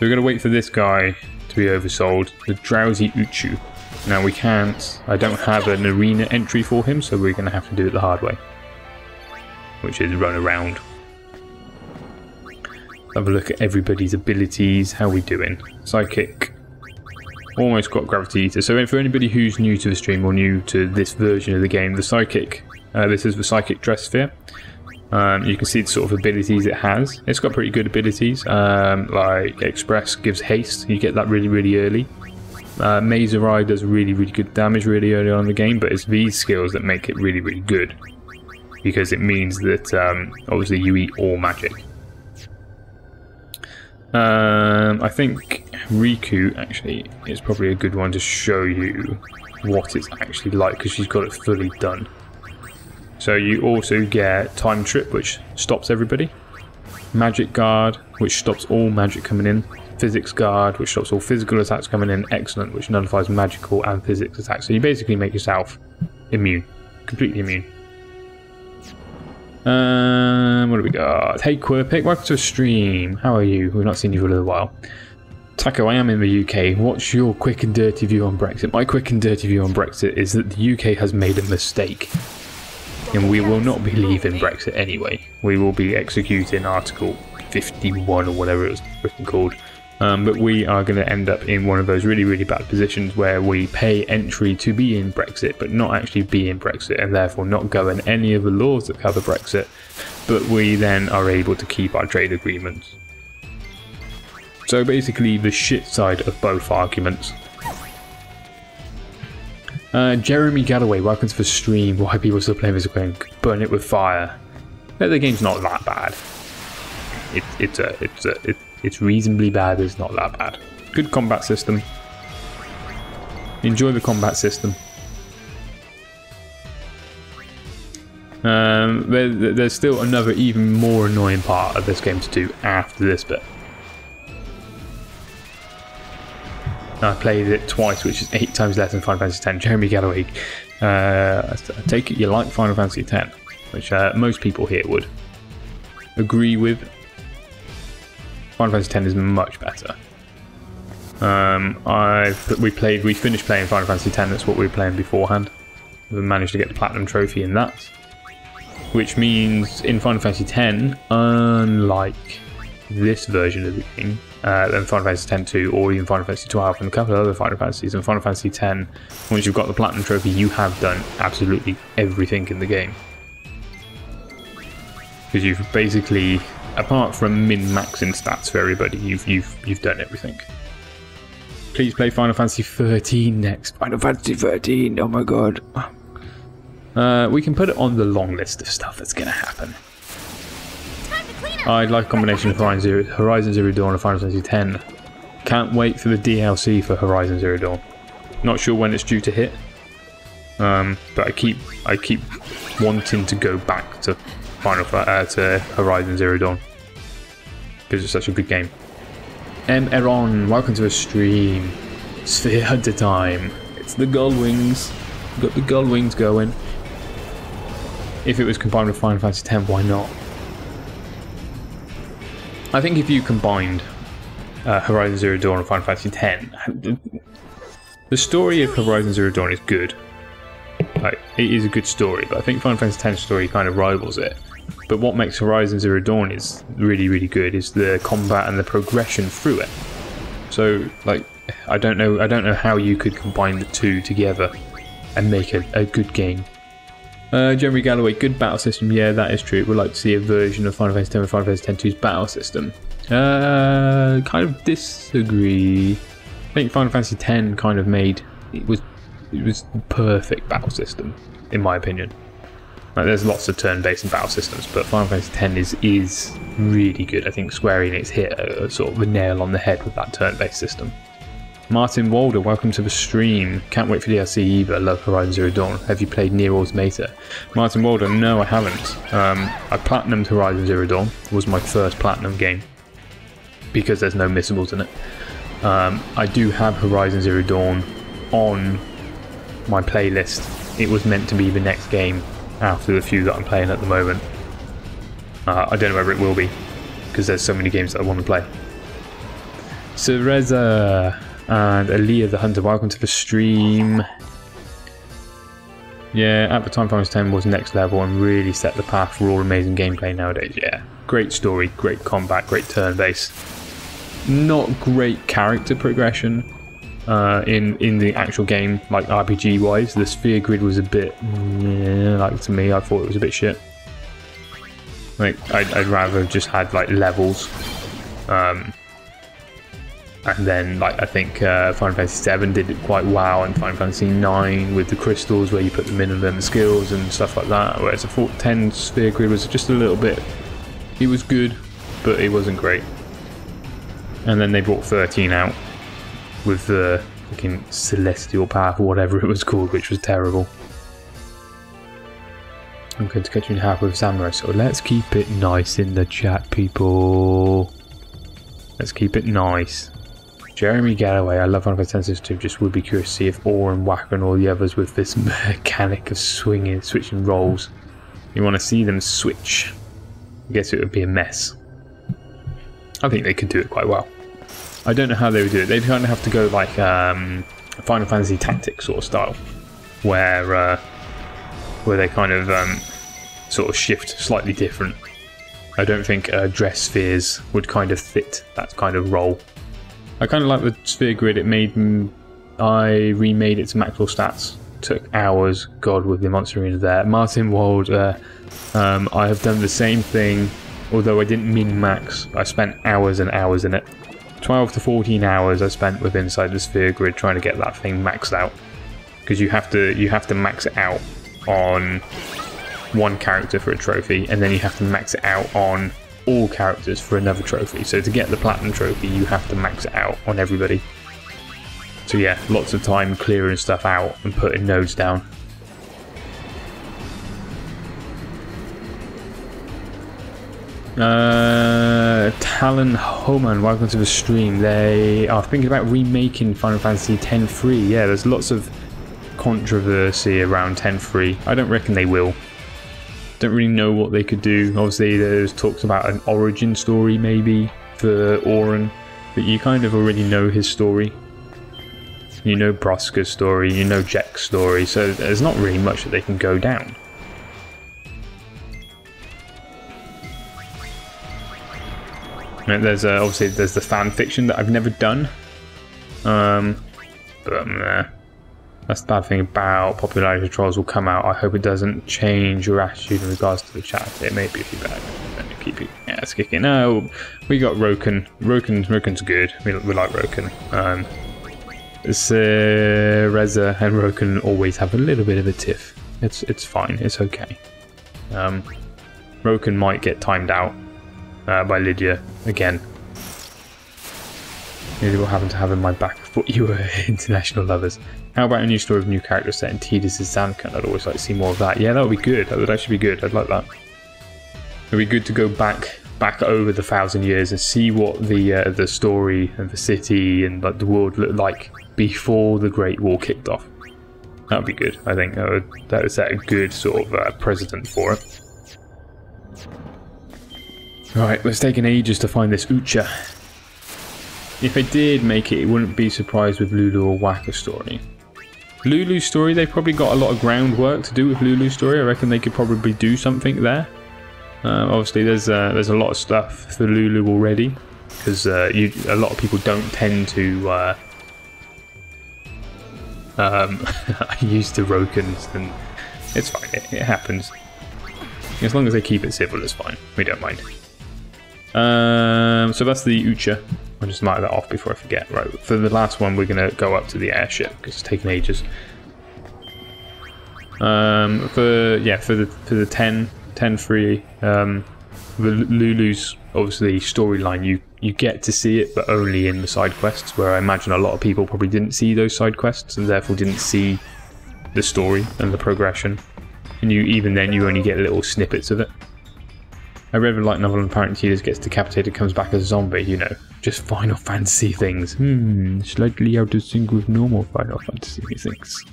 we're going to wait for this guy to be oversold. The Drowsy Uchu. Now we can't. I don't have an arena entry for him, so we're going to have to do it the hard way. Which is run around. Have a look at everybody's abilities. How are we doing? Psychic. Almost got Gravity Eater. So for anybody who's new to the stream or new to this version of the game, the Psychic, this is the Psychic Dress Sphere. You can see the sort of abilities it has. It's got pretty good abilities. Like Express gives haste. You get that really, really early. Mazerai does really, really good damage really early on in the game, but it's these skills that make it really, really good. Because it means that obviously you eat all magic. I think Riku actually is probably a good one to show you what it's actually like because she's got it fully done. So you also get Time Trip, which stops everybody. Magic Guard, which stops all magic coming in. Physics Guard, which stops all physical attacks coming in. Excellent, which nullifies magical and physics attacks. So you basically make yourself immune, completely immune. What do we got? Hey Quirpic, welcome to a stream. How are you? We've not seen you for a little while. Taco, I am in the UK. What's your quick and dirty view on Brexit? My quick and dirty view on Brexit is that the UK has made a mistake. And we will not be leaving Brexit anyway. We will be executing Article 51 or whatever it was freaking called. But we are going to end up in one of those really, really bad positions where we pay entry to be in Brexit, but not actually be in Brexit, and therefore not govern any of the laws that cover Brexit. But we then are able to keep our trade agreements. So basically the shit side of both arguments. Jeremy Galloway, welcome to the stream. Why people still playing this game? Burn it with fire. The game's not that bad. It's reasonably bad, but it's not that bad. Good combat system. Enjoy the combat system. There's still another even more annoying part of this game to do after this bit. I played it twice, which is 8 times less than Final Fantasy X. Jeremy Galloway, I take it you like Final Fantasy X, which most people here would agree with. Final Fantasy X is much better. We finished playing Final Fantasy X. That's what we were playing beforehand. We managed to get the platinum trophy in that, which means in Final Fantasy X, unlike this version of the game, than Final Fantasy X-2 or even Final Fantasy 12 and a couple of other Final Fantasies, in Final Fantasy X, once you've got the platinum trophy, you have done absolutely everything in the game. Because you've basically, apart from min-maxing stats for everybody, you've done everything. Please play Final Fantasy 13 next. Final Fantasy 13, oh my god. We can put it on the long list of stuff that's going to happen. I'd like a combination of Horizon Zero Dawn and Final Fantasy X. Can't wait for the DLC for Horizon Zero Dawn. Not sure when it's due to hit, but I keep wanting to go back to to Horizon Zero Dawn because it's such a good game. Eron, welcome to a stream. Sphere Hunter time. It's the Gull Wings. Got the Gull Wings going. If it was combined with Final Fantasy X, why not? I think if you combined Horizon Zero Dawn and Final Fantasy X, the story of Horizon Zero Dawn is good. Like, it is a good story, but I think Final Fantasy X story kind of rivals it. But what makes Horizon Zero Dawn is really, really good is the combat and the progression through it. So, like, I don't know how you could combine the two together and make a good game. Jeremy Galloway, good battle system. Yeah, that is true. We'd like to see a version of Final Fantasy X and Final Fantasy X-2's battle system. Kind of disagree. I think Final Fantasy X kind of made it was the perfect battle system, in my opinion. Like, there's lots of turn-based and battle systems, but Final Fantasy X is really good. I think Square Enix hit a sort of a nail on the head with that turn-based system. Martin Walder, welcome to the stream. Can't wait for DLC either. Love Horizon Zero Dawn. Have you played Nier Automata? Martin Walder, no, I haven't. I platinumed Horizon Zero Dawn. It was my first platinum game because there's no missables in it. I do have Horizon Zero Dawn on my playlist. It was meant to be the next game after the few that I'm playing at the moment. I don't know whether it will be because there's so many games that I want to play. Cereza and Aaliyah the Hunter, welcome to the stream. Yeah, at the time Final Fantasy X was next level and really set the path for all amazing gameplay nowadays. Yeah, great story, great combat, great turn base. Not great character progression in the actual game, like RPG wise. The sphere grid was a bit, like, to me, I thought it was a bit shit. Like, I'd rather have just had like levels. And then, like, I think Final Fantasy VII did it quite well, and Final Fantasy IX with the crystals where you put them in and then the skills and stuff like that. Whereas I thought 10 sphere grid was just a little bit. It was good, but it wasn't great. And then they brought 13 out with the fucking Celestial Path or whatever it was called, which was terrible. I'm going to cut you in half with Samurai, so let's keep it nice in the chat, people. Let's keep it nice. Jeremy Galloway, I love Final Fantasy X, just would be curious to see if Orr and Wacker and all the others with this mechanic of switching roles. You want to see them switch. I guess it would be a mess. I think they could do it quite well. I don't know how they would do it. They'd kind of have to go like Final Fantasy Tactics sort of style, where they kind of sort of shift slightly different. I don't think dress spheres would kind of fit that kind of role. I kind of like the sphere grid. I remade it to maximal stats. Took hours. God, with the monster arena there. Martin Wald, I have done the same thing. Although I didn't min-max, I spent hours and hours in it. 12 to 14 hours I spent with inside the sphere grid trying to get that thing maxed out. Because you have to max it out on one character for a trophy, and then you have to max it out on all characters for another trophy. So to get the platinum trophy, you have to max it out on everybody. So yeah, lots of time clearing stuff out and putting nodes down. Talon Homan, welcome to the stream. They are thinking about remaking Final Fantasy X-3. Yeah, there's lots of controversy around X-3. I don't reckon they will. Don't really know what they could do. Obviously, there's talks about an origin story maybe for Auron, but you kind of already know his story. You know Broska's story, you know Jack's story, so there's not really much that they can go down. And there's obviously there's the fan fiction that I've never done, but that's the bad thing about popularity controls will come out. I hope it doesn't change your attitude in regards to the chat. It may be bad. Let me keep it. Yeah, it's kicking. No, we got Roken. Roken's good. We like Roken. Reza and Roken always have a little bit of a tiff. It's fine. It's okay. Roken might get timed out by Lydia again. Nearly what happened to having my back. I thought you were international lovers. How about a new story of a new character set in Tidus' Zankan? I'd always like to see more of that. Yeah, that would be good. That would actually be good. I'd like that. It'd be good to go back over the 1,000 years and see what the story and the city and like the world looked like before the Great War kicked off. That would be good. I think that would set a good sort of precedent for it. Right, it's taken ages to find this Ucha. If they did make it, wouldn't be surprised with Lulu or Waka's story. Lulu's story, they've probably got a lot of groundwork to do with Lulu's story. I reckon they could probably do something there. Obviously, there's a lot of stuff for Lulu already, because a lot of people don't tend to. I used to Rokens, and it's fine. It happens. As long as they keep it civil, it's fine. We don't mind. So that's the Ucha. I'll just mark that off before I forget. Right, for the last one, we're gonna go up to the airship because it's taken ages. For the 10-3, Lulu's obviously storyline. You get to see it, but only in the side quests. Where I imagine a lot of people probably didn't see those side quests and therefore didn't see the story and the progression. And even then, you only get little snippets of it. I read a light novel and apparently Tidus gets decapitated, comes back as a zombie, you know. Just Final Fantasy things. Slightly out of sync with normal Final Fantasy things.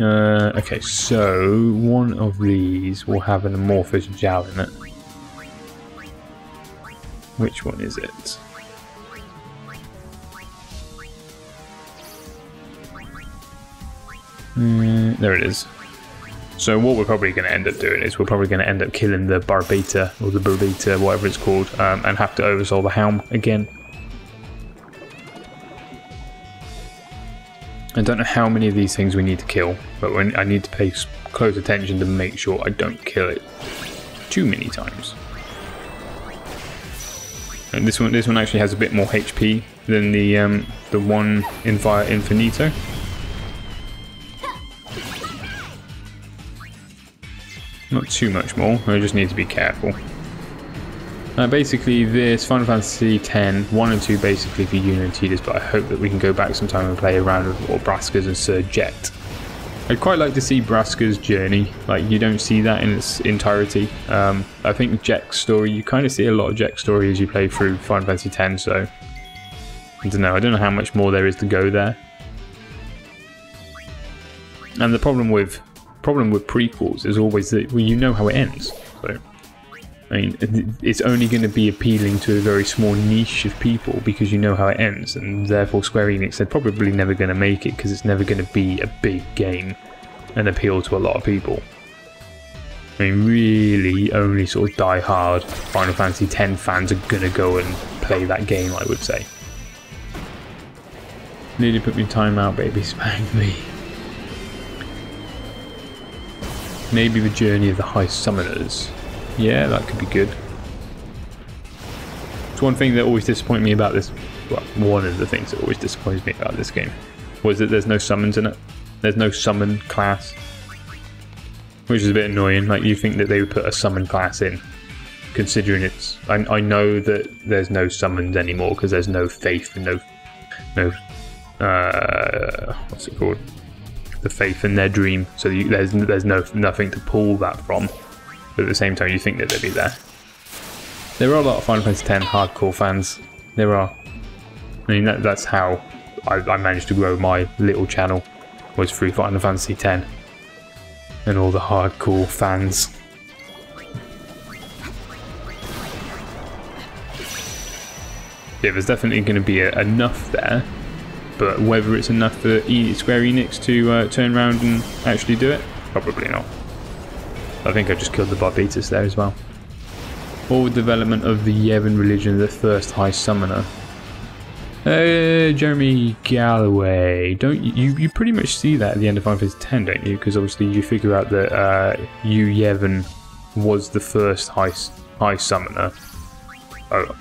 Okay, so one of these will have an amorphous Jowl in it. Which one is it? There it is. So what we're probably going to end up doing is we're probably going to end up killing the Barbata, or the Barbata, whatever it's called, and have to oversoul the Helm again. I don't know how many of these things we need to kill, but I need to pay close attention to make sure I don't kill it too many times. And this one actually has a bit more HP than the one in Via Infinito. Not too much more, I just need to be careful. Basically this Final Fantasy X, 1 and 2 basically for Yuna and Tidus, but I hope that we can go back sometime and play around with Braska's and Sir Jet. I'd quite like to see Braska's journey, like you don't see that in its entirety. I think Jet's story, you kind of see a lot of Jet's story as you play through Final Fantasy X, so I don't know how much more there is to go there. And the problem with prequels is always that, well, you know how it ends. So, I mean, it's only going to be appealing to a very small niche of people because you know how it ends, and therefore Square Enix, they're probably never going to make it because it's never going to be a big game and appeal to a lot of people. I mean, really, only sort of die-hard Final Fantasy X fans are going to go and play that game, I would say. Nearly put me in timeout, baby, spank me. Maybe the journey of the High Summoners. Yeah, that could be good. It's one thing that always disappointed me about this. Well, one of the things that always disappoints me about this game was that there's no summons in it. There's no summon class, which is a bit annoying. Like, you think that they would put a summon class in, considering it's. I know that there's no summons anymore because there's no faith and no what's it called? The faith in their dream, so there's nothing to pull that from, but at the same time you think that they'd be there. There are a lot of Final Fantasy X hardcore fans. There are. I mean, that's how I managed to grow my little channel, was through Final Fantasy X and all the hardcore fans. Yeah, there's definitely going to be enough there, but whether it's enough for Square Enix to turn around and actually do it, probably not. I think I just killed the Barbatus there as well. Forward development of the Yevon religion, the first high summoner. Jeremy Galloway, don't you pretty much see that at the end of Final Fantasy X, don't you? Because obviously you figure out that Yevon was the first high summoner. Oh,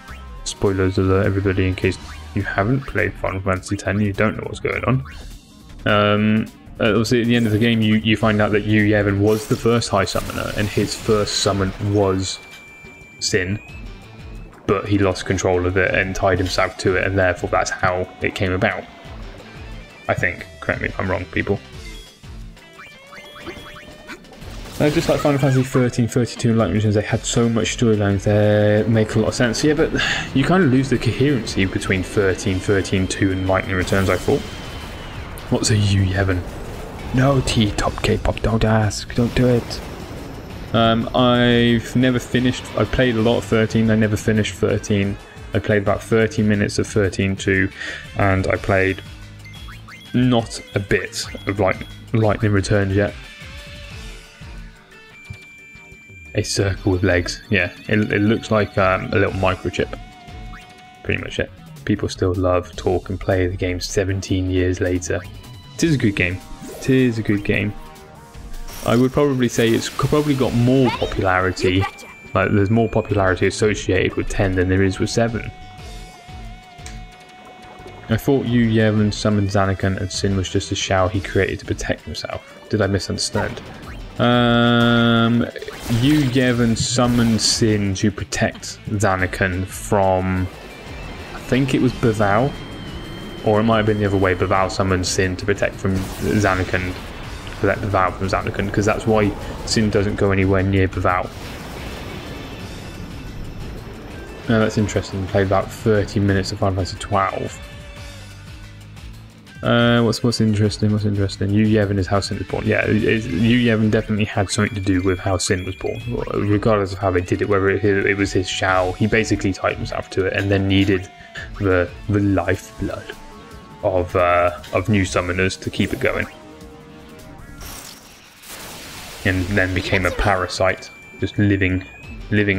spoilers alert, everybody, in case you haven't played Final Fantasy X and you don't know what's going on. Obviously at the end of the game you find out that Yevon was the first high summoner, and his first summon was Sin. But he lost control of it and tied himself to it, and therefore that's how it came about. I think. Correct me if I'm wrong, people. Just like Final Fantasy 13, 32 and Light Missions, they had so much storylines there, make a lot of sense. Yeah, but you kind of lose the coherency between 13, 13-2 and Lightning Returns, I thought. What's a Yevon? No, T-top K-pop, don't ask, don't do it. I've never finished. I played a lot of 13. I never finished 13. I played about 30 minutes of 13-2, and I played not a bit of Lightning Returns yet. A circle with legs. Yeah, it looks like a little microchip. Pretty much it. People still love, talk, and play the game 17 years later. It is a good game. It is a good game. I would probably say it's probably got more popularity, like there's more popularity associated with 10 than there is with 7. I thought Yevon summoned Zanarkand and Sin was just a shell he created to protect himself. Did I misunderstand? Yevon summoned Sin to protect Zanarkand from, I think it was Bavau, or it might have been the other way. Bavau summoned Sin to protect from Zanarkand. Protect Bavau from Zanarkand, because that's why Sin doesn't go anywhere near Bavau. Now that's interesting. We played about 30 minutes of Final Fantasy 12. What's interesting? What's interesting? Yevon is how Sin was born. Yeah, Yevon definitely had something to do with how Sin was born, regardless of how they did it. Whether it was his shell, he basically tied himself to it, and then needed the lifeblood of new summoners to keep it going. And then became a parasite, just living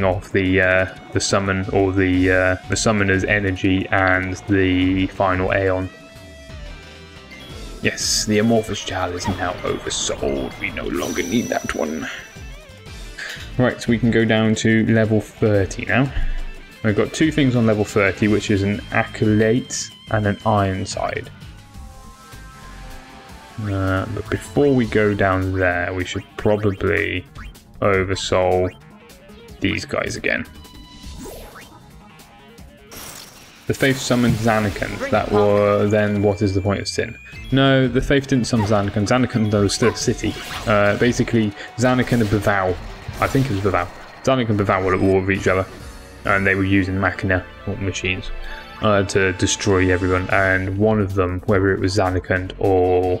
off the summon, or the summoner's energy and the final Aeon. Yes, the amorphous Jal is now oversold. We no longer need that one. Right, so we can go down to level 30 now. We've got two things on level 30, which is an Acolyte and an Ironside. But before we go down there, we should probably oversoul these guys again. The Faith summoned Zanarkand. That was then. What is the point of Sin? No, the Faith didn't summon Zanarkand. Zanarkand though was still a city. Basically, Zanarkand and Bavau. I think it was Bavau. Zanarkand and Bavau were at war with each other, and they were using machina, or machines, to destroy everyone. And one of them, whether it was Zanarkand or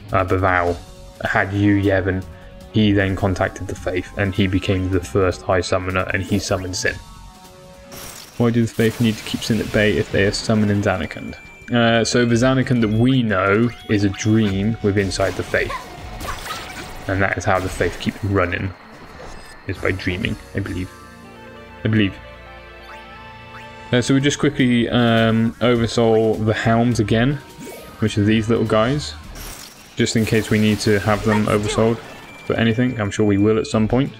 Bavau, had Yevon. He then contacted the Faith, and he became the first High Summoner, and he summoned Sin. Why do the Faith need to keep Sin at bay if they are summoning Zanarkand? So the Zanarkand that we know is a dream within inside the Faith, and that is how the Faith keep running, is by dreaming, I believe. So we just quickly oversoul the Helms again, which are these little guys, just in case we need to have them oversold for anything. I'm sure we will at some point.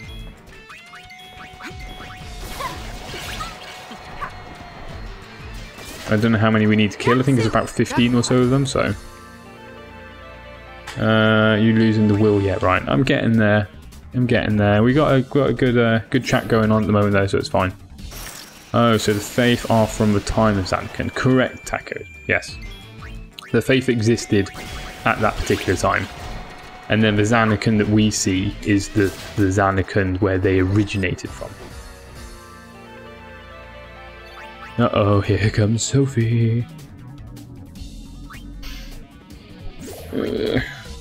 I don't know how many we need to kill. I think it's about 15 or so of them, so... you losing the will yet? Right, I'm getting there. We got a good chat going on at the moment though, so it's fine. Oh, so the Faith are from the time of Zanarkand. Correct, Taco. Yes. The Faith existed at that particular time. And then the Zanarkand that we see is the Zanarkand where they originated from. Uh-oh, here comes Sophie.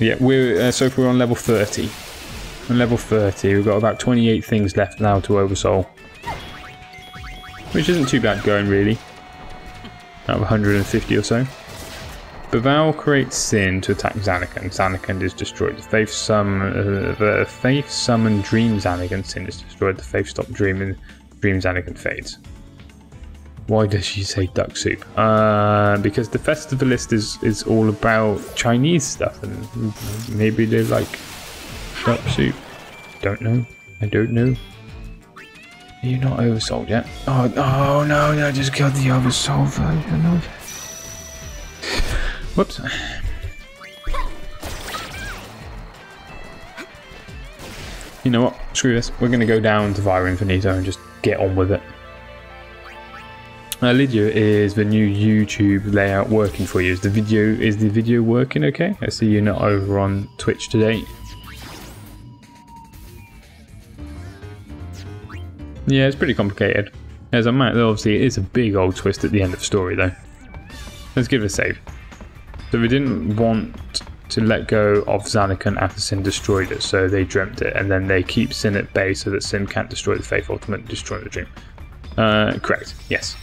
Yeah, so we're on level 30. On level 30, we've got about 28 things left now to oversoul. Which isn't too bad going, really. out of 150 or so. Baval creates Sin to attack Zanakan. Zanakan is destroyed. The Faith summon Dream Zanakan. Sin is destroyed. The Faith stop dreaming. Dream Zanakan fades. Why does she say duck soup? Because the festivalist is all about Chinese stuff, and maybe they like duck soup. Don't know. I don't know. Are you not oversold yet? Oh no! I just killed the oversold version. Whoops. You know what? Screw this. We're going to go down to Via Infinito and just get on with it. Lydia, is the new YouTube layout working for you? Is the video working okay? I see you're not over on Twitch today. Yeah, it's pretty complicated. As a matter, obviously, it is a big old twist at the end of the story, though. Let's give it a save. So we didn't want to let go of Zanakan after Sin destroyed it, so they dreamt it, and then they keep Sin at bay so that Sin can't destroy the Faith, ultimately destroy the dream. Correct, yes.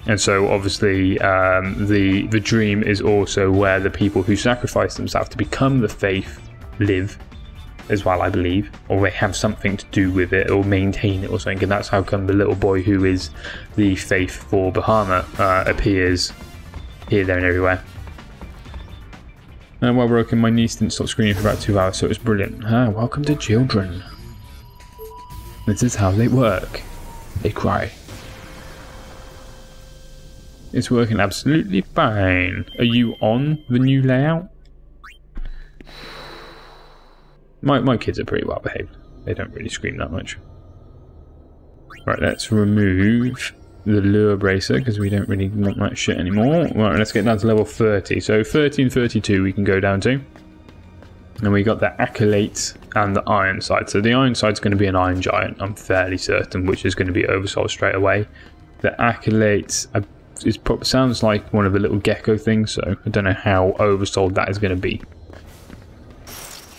And so obviously the dream is also where the people who sacrifice themselves to become the Faith live as well, I believe, or they have something to do with it or maintain it or something, and that's how come the little boy who is the Faith for Bahama appears here, there and everywhere. And while working, my niece didn't stop screaming for about 2 hours, so it was brilliant. Welcome to children. This is how they work. They cry. It's working absolutely fine. Are you on the new layout? My kids are pretty well behaved. They don't really scream that much. Right, let's remove the lure bracer because we don't really want that shit anymore. Right, let's get down to level 30. So 30 and 32 we can go down to. And we got the Acolyte and the Iron Side. So the Iron Side's going to be an Iron Giant, I'm fairly certain, which is going to be oversold straight away. The Acolyte sounds like one of the little gecko things, so I don't know how oversold that is going to be.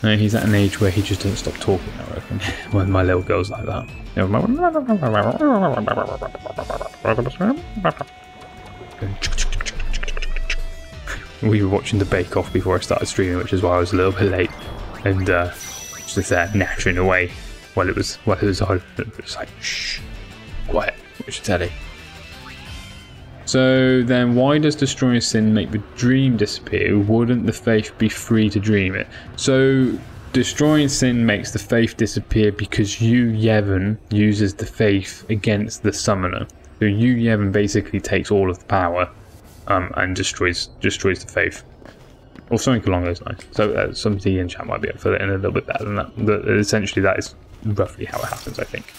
He's at an age where he just doesn't stop talking, I reckon. When my little girl's like that. We were watching the Bake Off before I started streaming, which is why I was a little bit late, and just there nattering away while it was on. It was like, shh, quiet, watch the telly. So then, why does destroying Sin make the dream disappear? Wouldn't the Faith be free to dream it? So destroying Sin makes the Faith disappear because Yu Yevon uses the Faith against the Summoner. So Yu Yevon basically takes all of the power and destroys the Faith, or something along those lines. So somebody in chat might be able to fill it in a little bit better than that. But essentially, that is roughly how it happens, I think.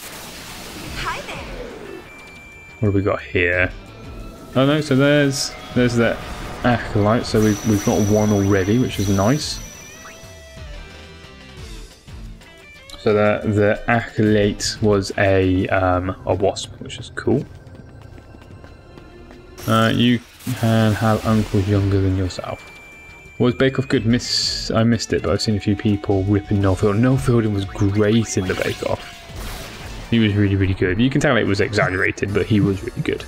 Hi there. What have we got here? Oh no, so there's that Acolyte, so we've got one already, which is nice. So the Acolyte was a wasp, which is cool. You can have uncles younger than yourself. Was Bake Off good? I missed it, but I've seen a few people ripping Noel Fielding. Noel Fielding was great in the Bake Off. He was really, really good. You can tell it was exaggerated, but he was really good.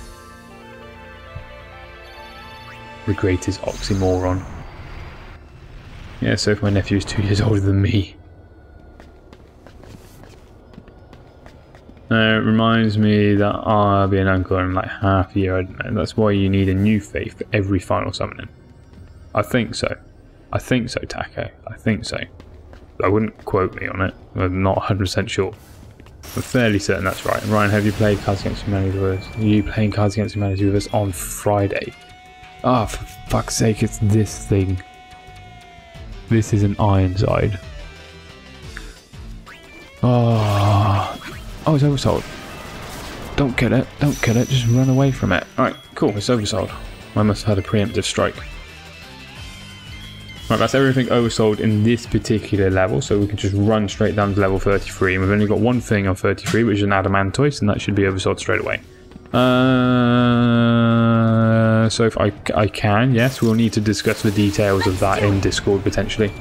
The greatest oxymoron. Yeah, so if my nephew is 2 years older than me. It reminds me that I'll be an uncle in like half a year. I don't know. That's why you need a new Faith for every final summoning. I think so. I think so, Taco. I think so. I wouldn't quote me on it. I'm not 100% sure. I'm fairly certain that's right. Ryan, have you played Cards Against Humanity with us? Are you playing Cards Against Humanity with us on Friday? Ah, for fuck's sake, it's this thing. This is an Ironside. Oh, it's oversold. Don't kill it, just run away from it. Alright, cool, it's oversold. I must have had a preemptive strike. Right, that's everything oversold in this particular level, so we can just run straight down to level 33. And we've only got one thing on 33, which is an Adamantoise, and that should be oversold straight away. So if I can, yes, we'll need to discuss the details of that in Discord potentially,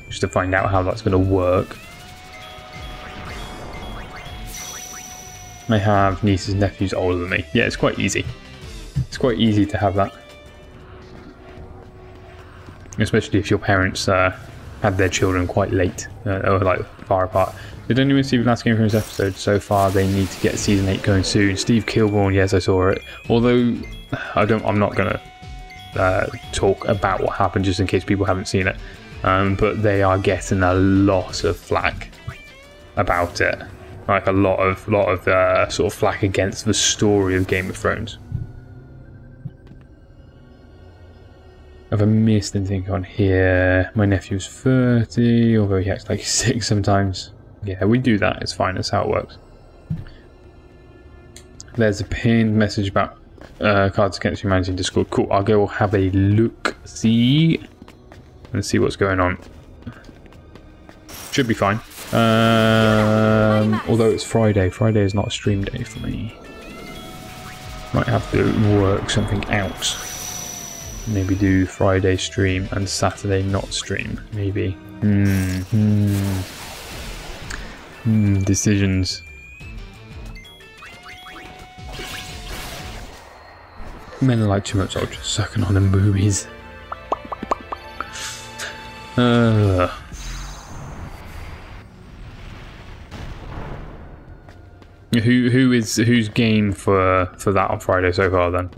just to find out how that's going to work. I have nieces and nephews older than me. Yeah, it's quite easy. It's quite easy to have that. Especially if your parents had their children quite late, or like far apart. Did anyone see the last game from this episode? So far, they need to get Season 8 going soon. Steve Kilborn, yes, I saw it. Although, I'm not going to talk about what happened just in case people haven't seen it. But they are getting a lot of flack about it. Like a lot of sort of flack against the story of Game of Thrones. Have I missed anything on here? My nephew's 30, although he acts like he's 6 sometimes. Yeah, we do that. It's fine. That's how it works. There's a pinned message about Cards Against Humanity in Discord. Cool. I'll go have a look. See. And see what's going on. Should be fine. Although it's Friday. Friday is not a stream day for me. Might have to work something out. Maybe do Friday stream and Saturday not stream. Maybe. Decisions. Men are like too much ultra sucking on the movies. Who's game for that on Friday so far then?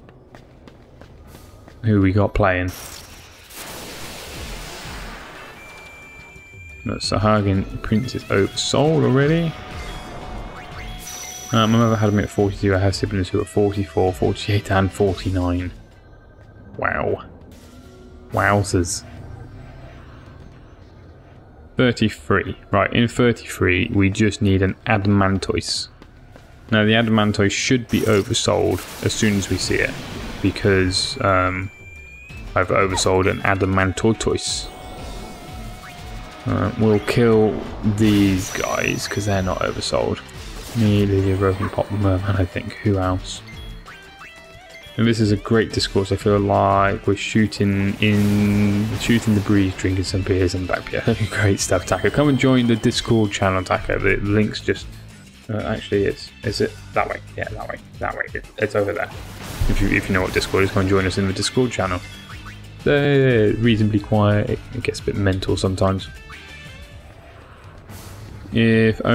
Who we got playing? No, Sahagin Prince is oversold already. My mother had me at 42. I have siblings who are 44, 48 and 49. Wow. Wowzers. 33. Right, in 33 we just need an Adamantoise. Now the Adamantoise should be oversold as soon as we see it. Because I've oversold an Adamantoise. We'll kill these guys because they're not oversold. Me, Lydia, Broken Pop, Merman, I think. Who else? And this is a great discourse. I feel like we're shooting the breeze, drinking some beers and back here. Great stuff, Taka. Come and join the Discord channel, Taka. The link's just actually is it that way? Yeah, that way. It's over there. If you know what Discord is, come and join us in the Discord channel. They're reasonably quiet. It gets a bit mental sometimes. If I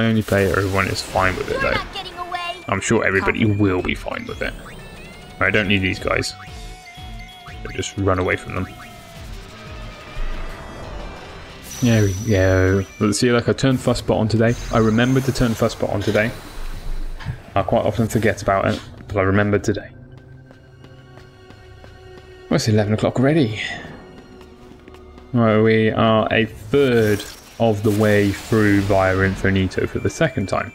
only play it, everyone is fine with it though. I'm sure everybody will be fine with it. I don't need these guys. So just run away from them. There we go. Let's see, like I turned fussbot on today. I remembered to turn fussbot on today. I quite often forget about it, but I remembered today. Well, it's 11 o'clock already. Right, we are a third of the way through via Infinito for the second time.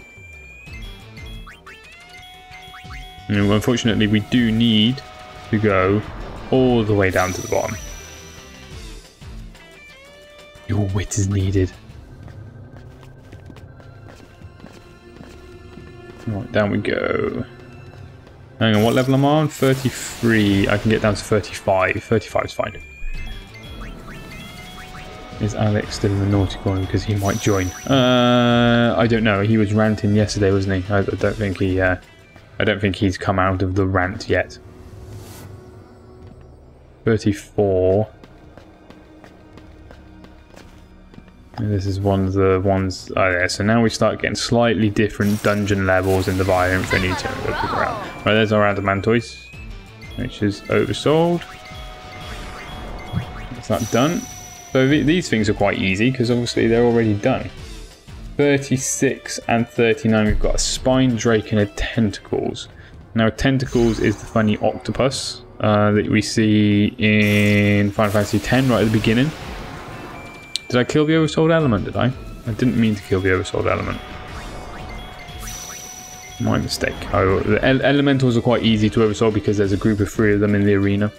And unfortunately, we do need to go all the way down to the bottom. Your wit is needed. Right, down we go. Hang on, what level am I on? 33. I can get down to 35. 35 is fine. Is Alex still in the naughty corner because he might join? I don't know. He was ranting yesterday, wasn't he? I don't think he. I don't think he's come out of the rant yet. 34. And this is one of the ones. Oh yeah. So now we start getting slightly different dungeon levels in the Via Infinito. Right, there's our Adamantoise, which is oversold. Is that done? So these things are quite easy because obviously they're already done. 36 and 39, we've got a Spine Drake and a Tentacles. Now Tentacles is the funny octopus that we see in Final Fantasy X right at the beginning. Did I kill the oversold element, did I? I didn't mean to kill the oversold element. My mistake. Oh, the elementals are quite easy to oversold because there's a group of 3 of them in the arena.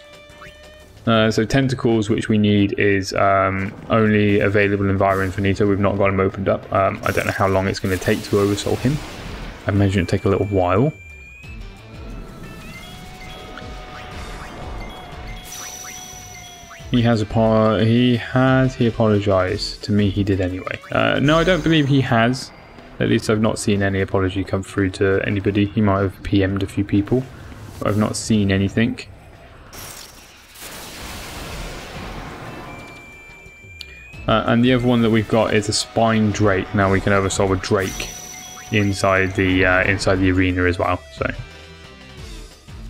So Tentacles, which we need, is only available in Via Infinito. We've not got him opened up. I don't know how long it's going to take to oversoul him. I imagine it'll take a little while. He apologized. To me, he did anyway. No, I don't believe he has. At least I've not seen any apology come through to anybody. He might have PM'd a few people, but I've not seen anything. And the other one that we've got is a spine Drake. Now we can oversoul a Drake inside the arena as well. So,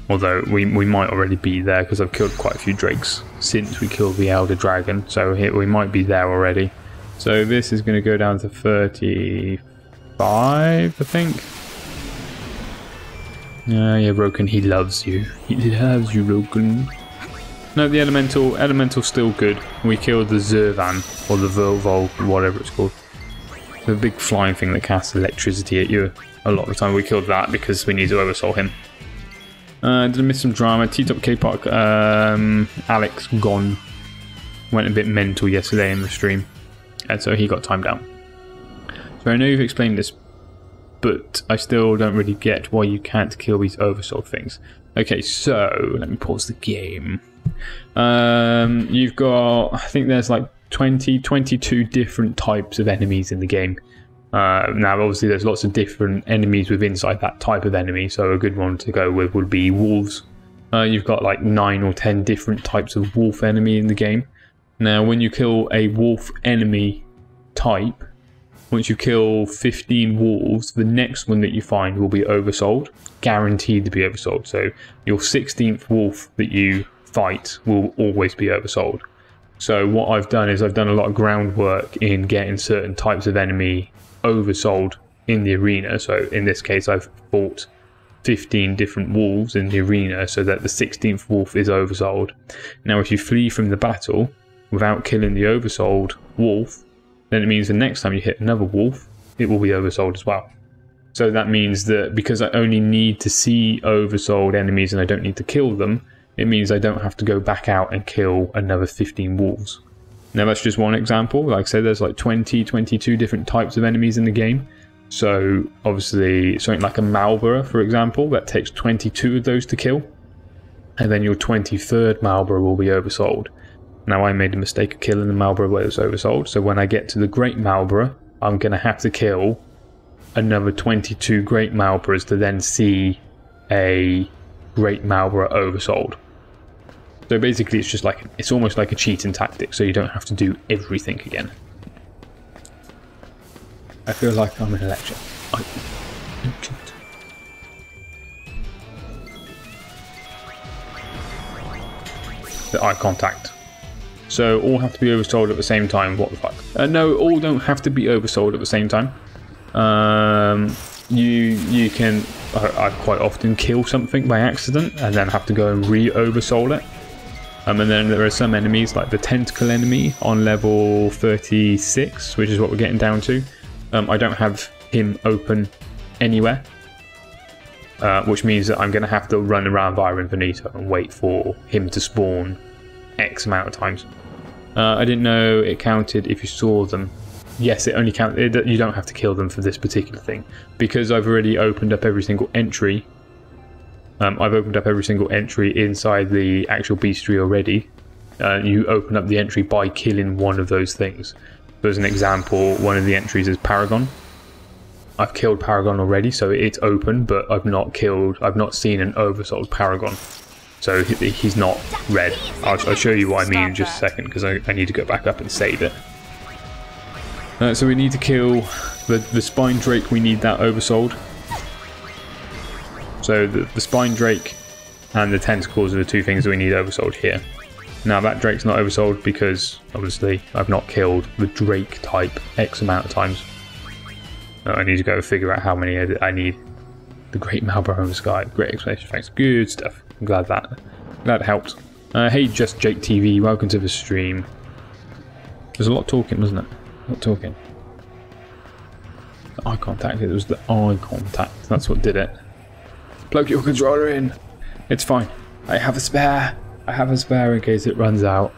although we might already be there because I've killed quite a few Drakes since we killed the Elder Dragon. So here we might be there already. So this is going to go down to 35, I think. Yeah, Roken, he loves you. He loves you, Roken. No, the elemental's still good. We killed the Zervan, or the Volvol, whatever it's called. The big flying thing that casts electricity at you. A lot of the time we killed that because we need to oversoul him. Did I miss some drama? T-Top K-Park, Alex gone. Went a bit mental yesterday in the stream. And so he got timed out. So I know you've explained this, but I still don't really get why you can't kill these oversold things. Okay, so let me pause the game. You've got, I think there's like 22 different types of enemies in the game. Now obviously there's lots of different enemies within inside that type of enemy, so a good one to go with would be wolves. You've got like 9 or 10 different types of wolf enemy in the game. Now when you kill a wolf enemy type, once you kill 15 wolves, the next one that you find will be oversold, guaranteed to be oversold. So your 16th wolf that you fight will always be oversold. So what I've done is I've done a lot of groundwork in getting certain types of enemy oversold in the arena. So in this case I've fought 15 different wolves in the arena so that the 16th wolf is oversold. Now if you flee from the battle without killing the oversold wolf, then it means the next time you hit another wolf, it will be oversold as well. So that means that because I only need to see oversold enemies and I don't need to kill them, it means I don't have to go back out and kill another 15 wolves. Now that's just one example. Like I said, there's like 22 different types of enemies in the game. So obviously something like a Malborough, for example, that takes 22 of those to kill. And then your 23rd Malborough will be oversold. Now I made the mistake of killing the Malborough where it was oversold. So when I get to the Great Malborough, I'm going to have to kill another 22 Great Malboroughs to then see a Great Malborough oversold. So basically it's just like, it's almost like a cheating tactic, so you don't have to do everything again. I feel like I'm in a lecture. The eye contact. So all have to be oversold at the same time, what the fuck? No, all don't have to be oversold at the same time. You can, I quite often kill something by accident and then have to go and re-oversoul it. And then there are some enemies like the tentacle enemy on level 36, which is what we're getting down to. I don't have him open anywhere, which means that I'm going to have to run around via Infinito and wait for him to spawn X amount of times. I didn't know it counted if you saw them. Yes, it only counts. You don't have to kill them for this particular thing. Because I've already opened up every single entry. I've opened up every single entry inside the actual bestiary already. You open up the entry by killing one of those things. So as an example, one of the entries is Paragon. I've killed Paragon already, so it's open, but I've not seen an oversold Paragon. So he's not red. I'll show you what I mean in just a second, because I need to go back up and save it. So we need to kill the Spine Drake, we need that oversold. So the Spine Drake and the Tentacles are the two things that we need oversold here. Now that Drake's not oversold because, obviously, I've not killed the Drake type X amount of times. I need to go figure out how many I need. The Great Malborough in the Sky, great explanation, thanks. Good stuff. I'm glad that helped. Hey, Just Jake TV, welcome to the stream. There's a lot of talking, wasn't it? A lot of talking. The eye contact, it was the eye contact. That's what did it. Plug your controller in. It's fine. I have a spare. I have a spare in case it runs out.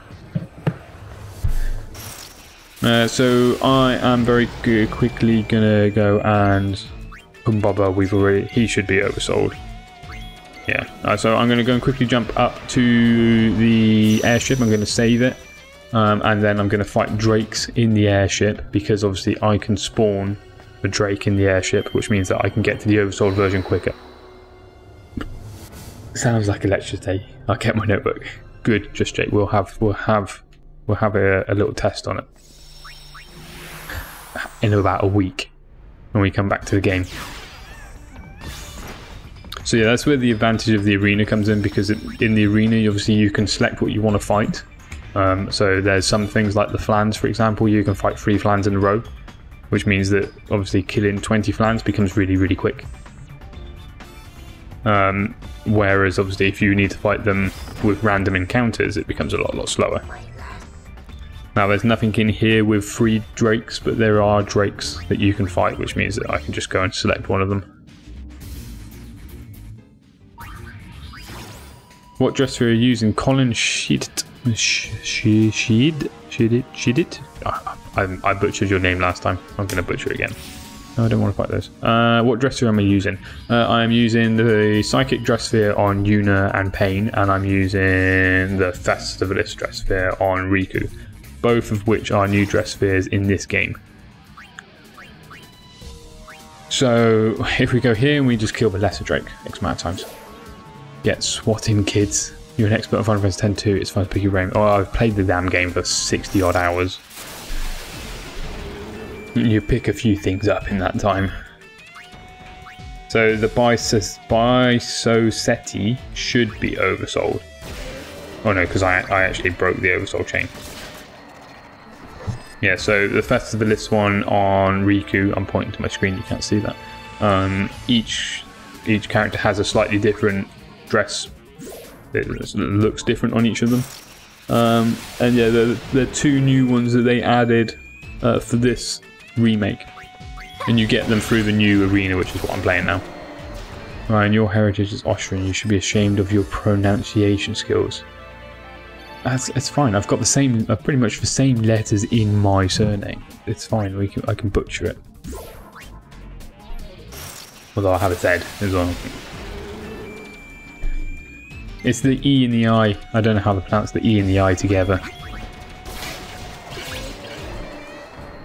So I am very quickly gonna go and Humbaba. He should be oversold. Yeah. So I'm gonna go and quickly jump up to the airship. I'm gonna save it, and then I'm gonna fight Drakes in the airship because obviously I can spawn a Drake in the airship, which means that I can get to the oversold version quicker. Sounds like electricity. I'll get my notebook. Good, just Jake. We'll have a little test on it in about a week when we come back to the game. So yeah, that's where the advantage of the arena comes in, because in the arena, obviously, you can select what you want to fight. So there's some things like the flans, for example. You can fight 3 flans in a row, which means that obviously killing 20 flans becomes really, really quick. Whereas obviously if you need to fight them with random encounters, it becomes a lot slower. Now there's nothing in here with 3 drakes, but there are drakes that you can fight, which means that I can just go and select one of them. What dress are you using? Colin Sheedit? I butchered your name last time. I'm going to butcher it again. No, I don't want to fight those. What dresser am I using? I am using the Psychic Dress Sphere on Yuna and Pain, and I'm using the Festivalist Dress Sphere on Riku. Both of which are new dress spheres in this game. So, if we go here and we just kill the Lesser Drake X amount of times. Get swatting, kids. You're an expert on Final Fantasy X-2. It's fun to pick your brain. Oh, I've played the damn game for 60 odd hours. You pick a few things up in that time. So the Bisoseti should be oversold. Oh no, because I actually broke the oversold chain. Yeah, so the Festivalist one on Riku, I'm pointing to my screen, you can't see that. Each character has a slightly different dress. It looks different on each of them. And yeah, the 2 new ones that they added for this remake, and you get them through the new arena, which is what I'm playing now. Ryan, your heritage is Austrian. You should be ashamed of your pronunciation skills. It's fine. I've got the same, pretty much the same letters in my surname. It's fine. I can butcher it. Although I have a Z as well. It's the E and the I. I don't know how to pronounce the E and the I together.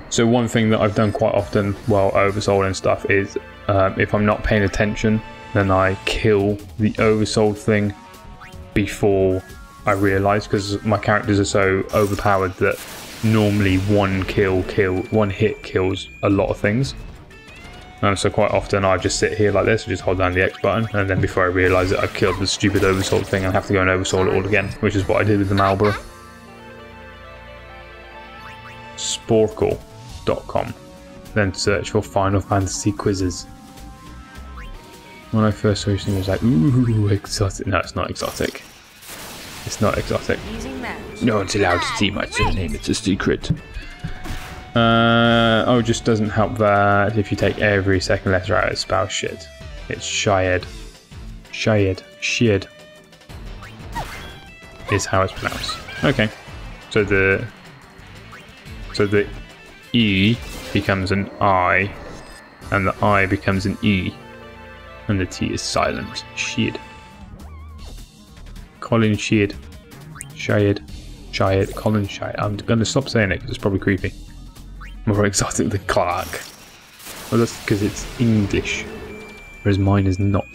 So one thing that I've done quite often while oversold and stuff is if I'm not paying attention, then I kill the oversold thing before I realise, because my characters are so overpowered that normally one hit kills a lot of things. So quite often I just sit here like this, just hold down the X button, and then before I realise it, I've killed the stupid oversold thing and I have to go and oversold it all again, which is what I did with the Marlborough. Sporkle.com. Then search for Final Fantasy quizzes. When I first saw this thing, I was like, ooh, exotic. No, it's not exotic. It's not exotic. No one's allowed to see my surname, it's a secret. Oh, just doesn't help that if you take every second letter out, it's spelled shit. It's Shayed. Shayed is how it's pronounced. Okay. So the E becomes an I, and the I becomes an E, and the T is silent. Shayed. Colin Shayed. Colin Shayed. I'm gonna stop saying it because it's probably creepy. More exotic than Clark. Well, that's because it's English, whereas mine is not.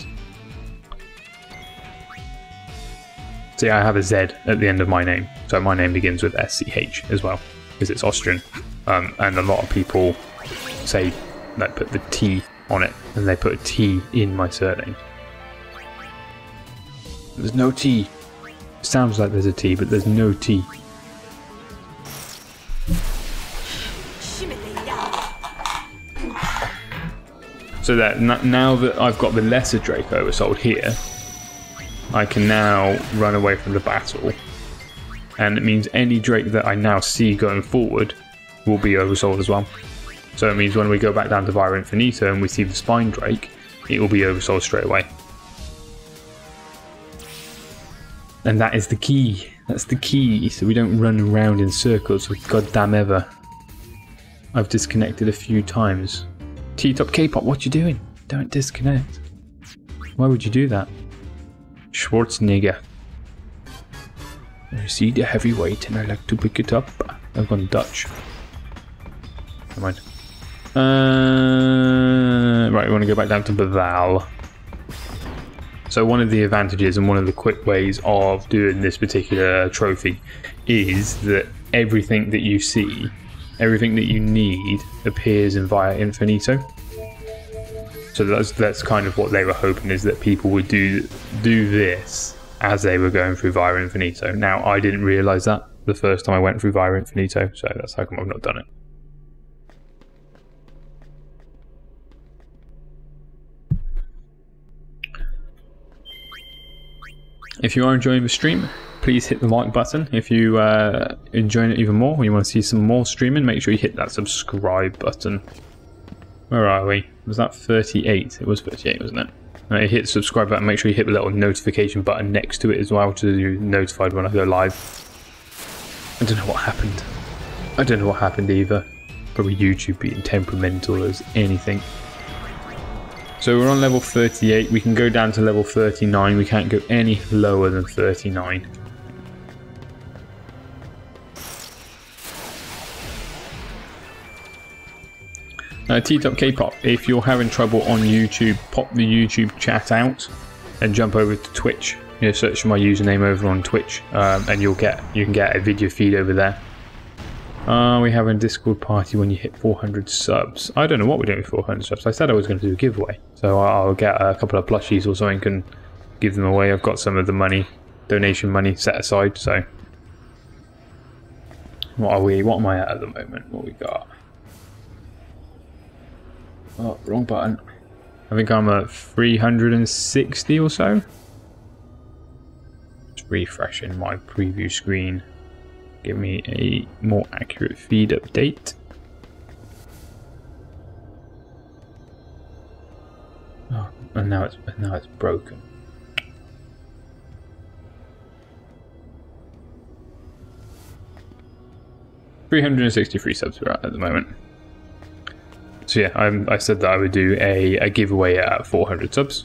See, I have a Z at the end of my name, so my name begins with SCH as well, because it's Austrian. And a lot of people say, like, put the T on it, and they put a T in my surname. There's no T. It sounds like there's a T, but there's no T. So that now that I've got the lesser Drake oversold here, I can now run away from the battle, and it means any Drake that I now see going forward will be oversold as well. So it means when we go back down to Vira Infinito and we see the Spine Drake, it will be oversold straight away. And that is the key. That's the key, so we don't run around in circles with goddamn ever. I've disconnected a few times. T-Top K-Pop, what you doing? Don't disconnect. Why would you do that? Schwarzenegger. I see the heavyweight and I like to pick it up. I've gone Dutch. Never mind. Right, we want to go back down to Baval. So one of the advantages and one of the quick ways of doing this particular trophy is that everything that you see, everything that you need, appears in Via Infinito. So that's kind of what they were hoping, is that people would do this as they were going through Via Infinito. Now, I didn't realise that the first time I went through Via Infinito, so that's how come I've not done it. If you are enjoying the stream, please hit the like button. If you enjoying it even more, or you want to see some more streaming, make sure you hit that subscribe button. Where are we? Was that 38? It was 38, wasn't it? Right, hit the subscribe button, make sure you hit the little notification button next to it as well to be notified when I go live. I don't know what happened. I don't know what happened either. Probably YouTube being temperamental as anything. So we're on level 38, we can go down to level 39, we can't go any lower than 39. T-Top K-Pop, if you're having trouble on YouTube, pop the YouTube chat out and jump over to Twitch. You know, search for my username over on Twitch, and you can get a video feed over there. We have a Discord party when you hit 400 subs. I don't know what we're doing with 400 subs. I said I was going to do a giveaway, so I'll get a couple of plushies or something and give them away. I've got some of the money, donation money set aside. So, what are we? What am I at the moment? What we got? Oh, wrong button. I think I'm at 360 or so. Just refreshing my preview screen. Give me a more accurate feed update. Oh, and now it's broken. $363 subs we're at the moment. So yeah, I said that I would do a giveaway at 400 subs.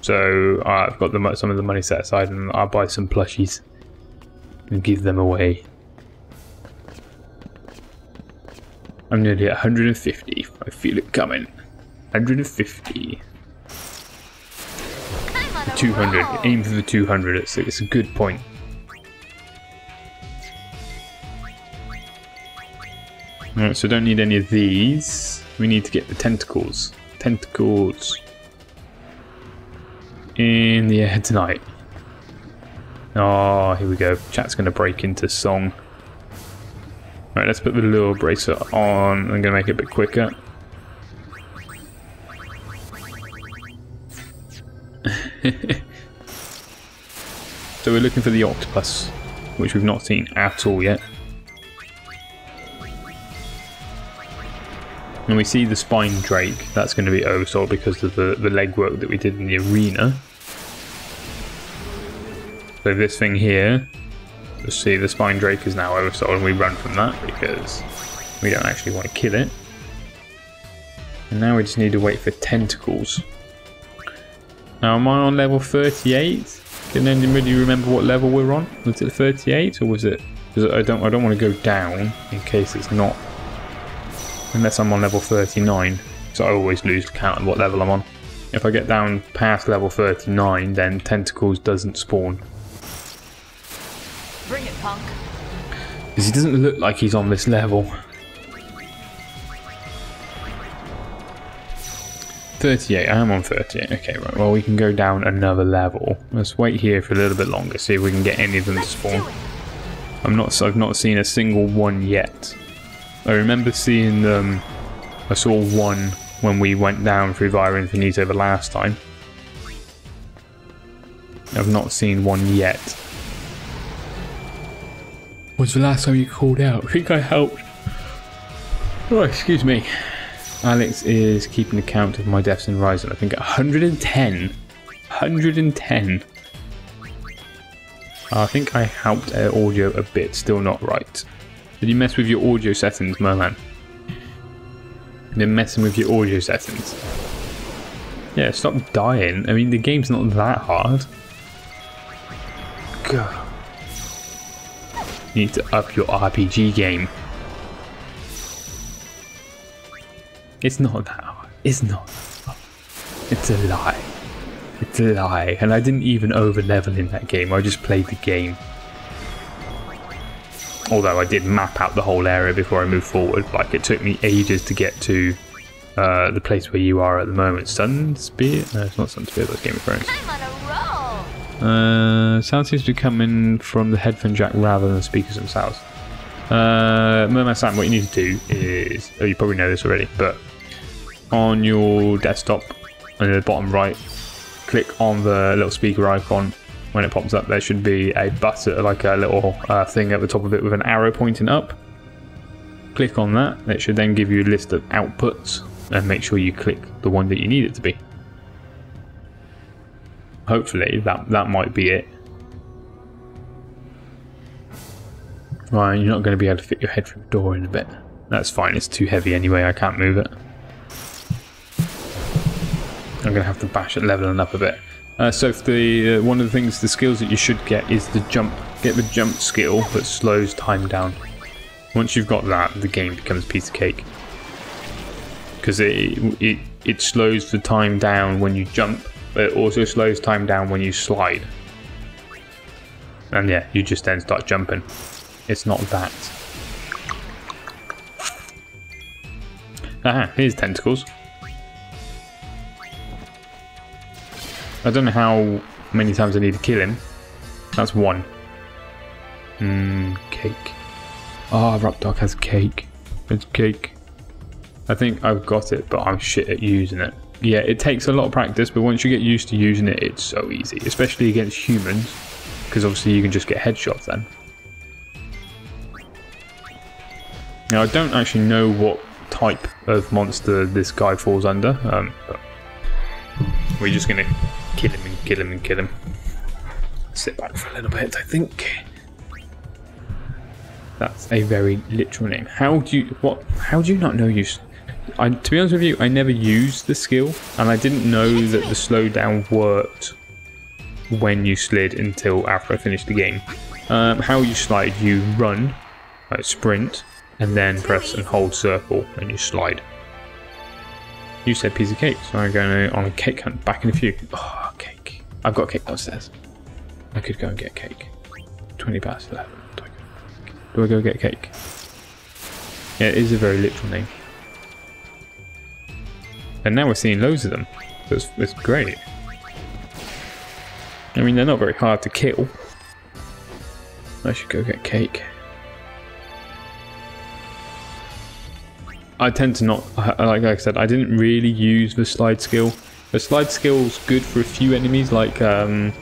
So I've got some of the money set aside, and I'll buy some plushies and give them away. I'm nearly at 150. I feel it coming. 150. 200. Aim for the 200. It's a good point. Alright, so don't need any of these. We need to get the tentacles. Tentacles. In the air tonight. Oh, here we go. Chat's going to break into song. Right, let's put the lure bracelet on. I'm going to make it a bit quicker. So we're looking for the octopus, which we've not seen at all yet. And we see the spine drake. That's going to be oversold because of the legwork that we did in the arena. So this thing here, let's see, the spine drake is now oversold, and we run from that because we don't actually want to kill it. And now we just need to wait for tentacles. Now am I on level 38? Can anybody remember what level we're on? Was it 38 or was it? Because I don't want to go down in case it's not. Unless I'm on level 39, so I always lose count of what level I'm on. If I get down past level 39, then tentacles doesn't spawn. Bring it, punk. Because he doesn't look like he's on this level. 38, I am on 38. Okay, right, well we can go down another level. Let's wait here for a little bit longer, see if we can get any of them to spawn. I've not seen a single one yet. I remember seeing them. I saw one when we went down through Via Infinito the last time. I've not seen one yet. What's the last time you called out? I think I helped. Oh, excuse me. Alex is keeping account of my deaths in Ryzen. I think 110. 110. I think I helped audio a bit. Still not right. Did you mess with your audio settings, Merman? You're messing with your audio settings. Yeah, stop dying. I mean, the game's not that hard. God. You need to up your RPG game. It's not that hard. It's not that hard. It's a lie. It's a lie. And I didn't even over-level in that game. I just played the game. Although I did map out the whole area before I moved forward. Like, it took me ages to get to the place where you are at the moment. Sunspear? No, it's not Sunspear, that's Game of Thrones. I'm on a roll. Sound seems to be coming from the headphone jack rather than the speakers themselves. Merman Sam, what you need to do is... Oh, you probably know this already, but on your desktop, on the bottom right, click on the little speaker icon. When it pops up, there should be a button, like a little thing at the top of it with an arrow pointing up. Click on that. It should then give you a list of outputs, and make sure you click the one that you need it to be. Hopefully, that might be it. Right, you're not going to be able to fit your head through the door in a bit. That's fine. It's too heavy anyway. I can't move it. I'm going to have to bash it leveling up a bit. So for the one of the things, the skills that you should get is the jump. Get the jump skill that slows time down. Once you've got that, the game becomes a piece of cake. Because it slows the time down when you jump, but it also slows time down when you slide. And yeah, you just then start jumping. It's not that. Aha, here's tentacles. I don't know how many times I need to kill him. That's one. Cake. Oh, Rockdog has cake. It's cake. I think I've got it, but I'm shit at using it. Yeah, it takes a lot of practice, but once you get used to using it, it's so easy. Especially against humans, because obviously you can just get headshots then. Now, I don't actually know what type of monster this guy falls under, but we're just going to kill him and kill him and kill him. Sit back for a little bit, I think. That's a very literal name. How do you not know you... to be honest with you, I never used the skill, and I didn't know that the slowdown worked when you slid until after I finished the game. How you slide, you run, like sprint, and then press and hold circle, and you slide. You said piece of cake, so I'm going on a cake hunt back in a few. Oh, cake. I've got cake downstairs. I could go and get cake. 20 past 11. Do I go get cake? Yeah, it is a very literal name. And now we're seeing loads of them. So it's great. I mean, they're not very hard to kill. I should go get cake. I tend to not, like I said, I didn't really use the slide skill. The slide skill's good for a few enemies, like the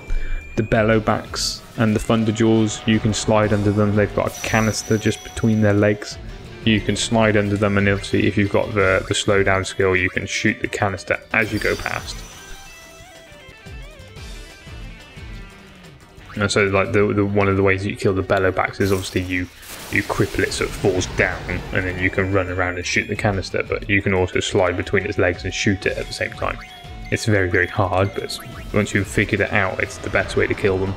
Bellowbacks and the Thunderjaws. You can slide under them. They've got a canister just between their legs. You can slide under them, and obviously if you've got the slowdown skill, you can shoot the canister as you go past. And so, like the one of the ways that you kill the Bellowbacks is obviously you cripple it so it falls down, and then you can run around and shoot the canister. But you can also slide between its legs and shoot it at the same time. It's very, very hard, but once you've figured it out, it's the best way to kill them.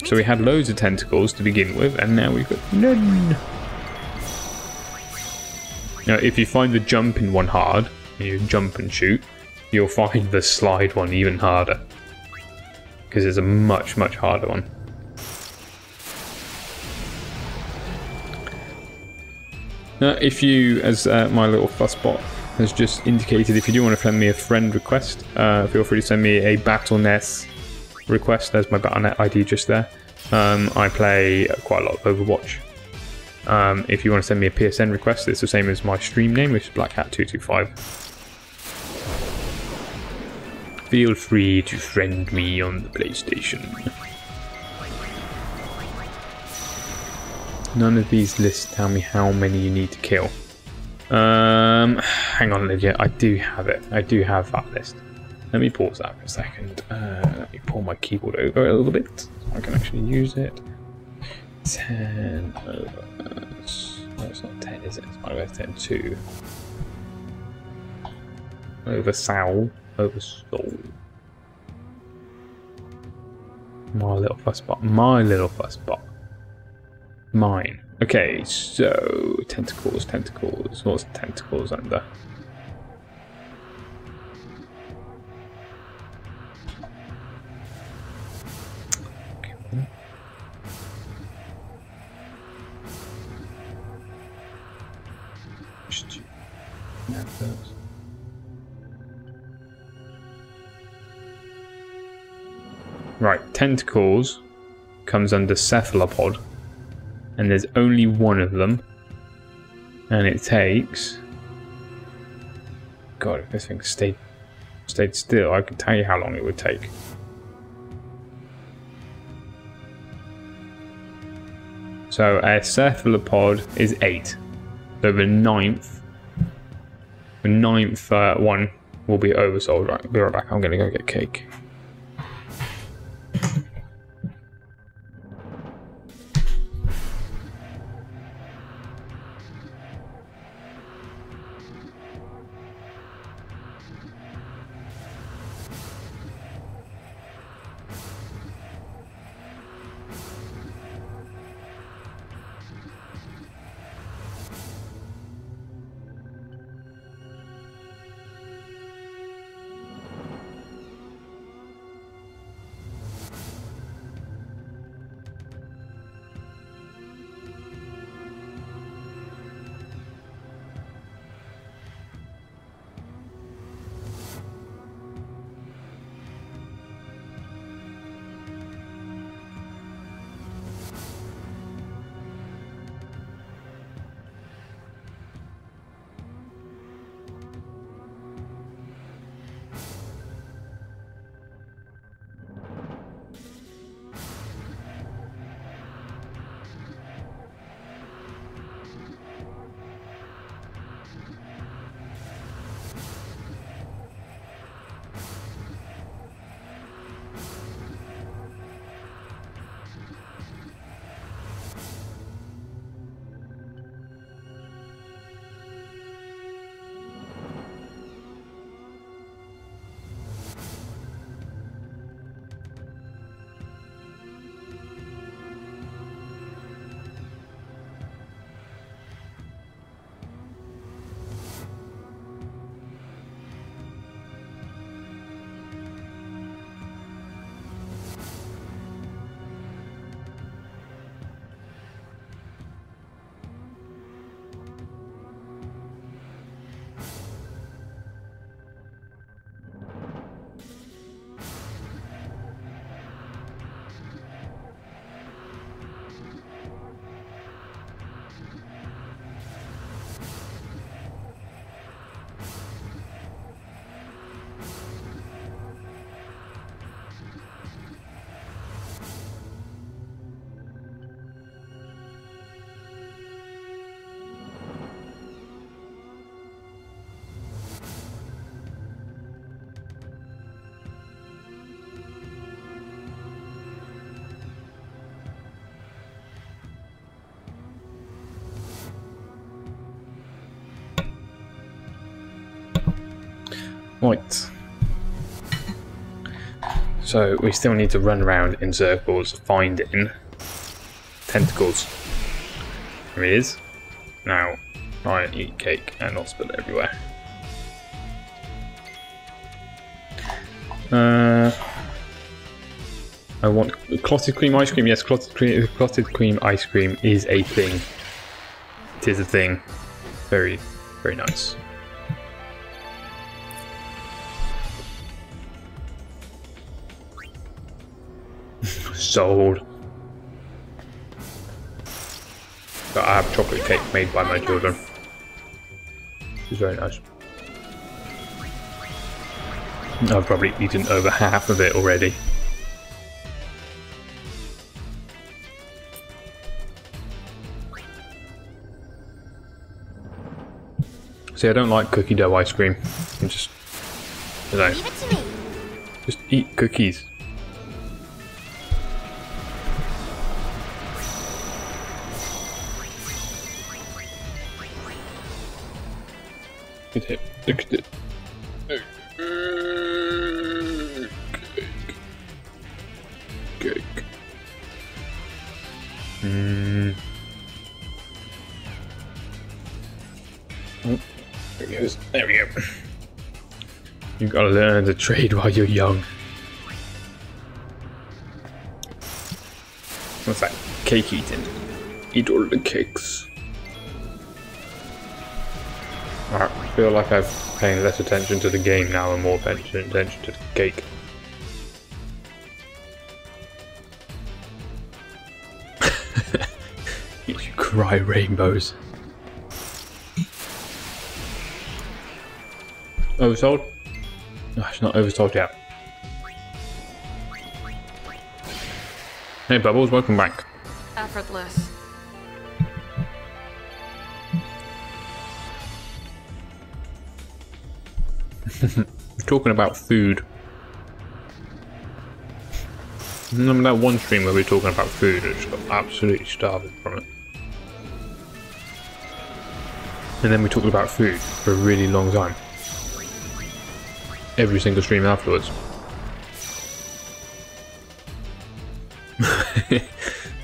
So we had loads of tentacles to begin with, and now we've got none. Now, if you find the jumping one hard, and you jump and shoot, you'll find the slide one even harder. Because it's a much, much harder one. Now, if you, as my little fussbot has just indicated, if you do want to send me a friend request, feel free to send me a Battle.net request. There's my Battle.net ID just there. I play quite a lot of Overwatch. If you want to send me a PSN request, it's the same as my stream name, which is BlackHat225. Feel free to friend me on the PlayStation. None of these lists tell me how many you need to kill. Hang on, Lydia, I do have it. I do have that list. Let me pause that for a second. Let me pull my keyboard over a little bit so I can actually use it. 10 over... No, it's not 10, is it? It's over 10-2. Over Soul. Over Soul. My little fussbot. My little fussbot. Mine. Okay, so tentacles, tentacles. What's tentacles under? Right, tentacles comes under cephalopod, and there's only one of them, and it takes. God, if this thing stayed still, I could tell you how long it would take. So a cephalopod is 8. So the ninth one will be oversold. Right, I'll be right back. I'm gonna go get cake. Right. So we still need to run around in circles finding tentacles. There he is. Now, try and eat cake and not spill it everywhere. I want clotted cream ice cream. Yes, clotted cream ice cream is a thing. It is a thing. Very, very nice. Sold. But I have chocolate cake made by my children. It's very nice. I've probably eaten over half of it already. See, I don't like cookie dough ice cream. I'm just, you know, just eat cookies. Look at it. Look at it. Cake. Oh, there he goes. There we go. You've got to learn to trade while you're young. What's that? Cake eating. Eat all the cakes. Alright, I feel like I'm paying less attention to the game now and more attention to the cake. You cry rainbows. Oversold? No, it's not oversold yet. Hey Bubbles, welcome back. Effortless. We're talking about food. Remember that one stream where we were talking about food and just got absolutely starving from it. And then we talked about food for a really long time. Every single stream afterwards.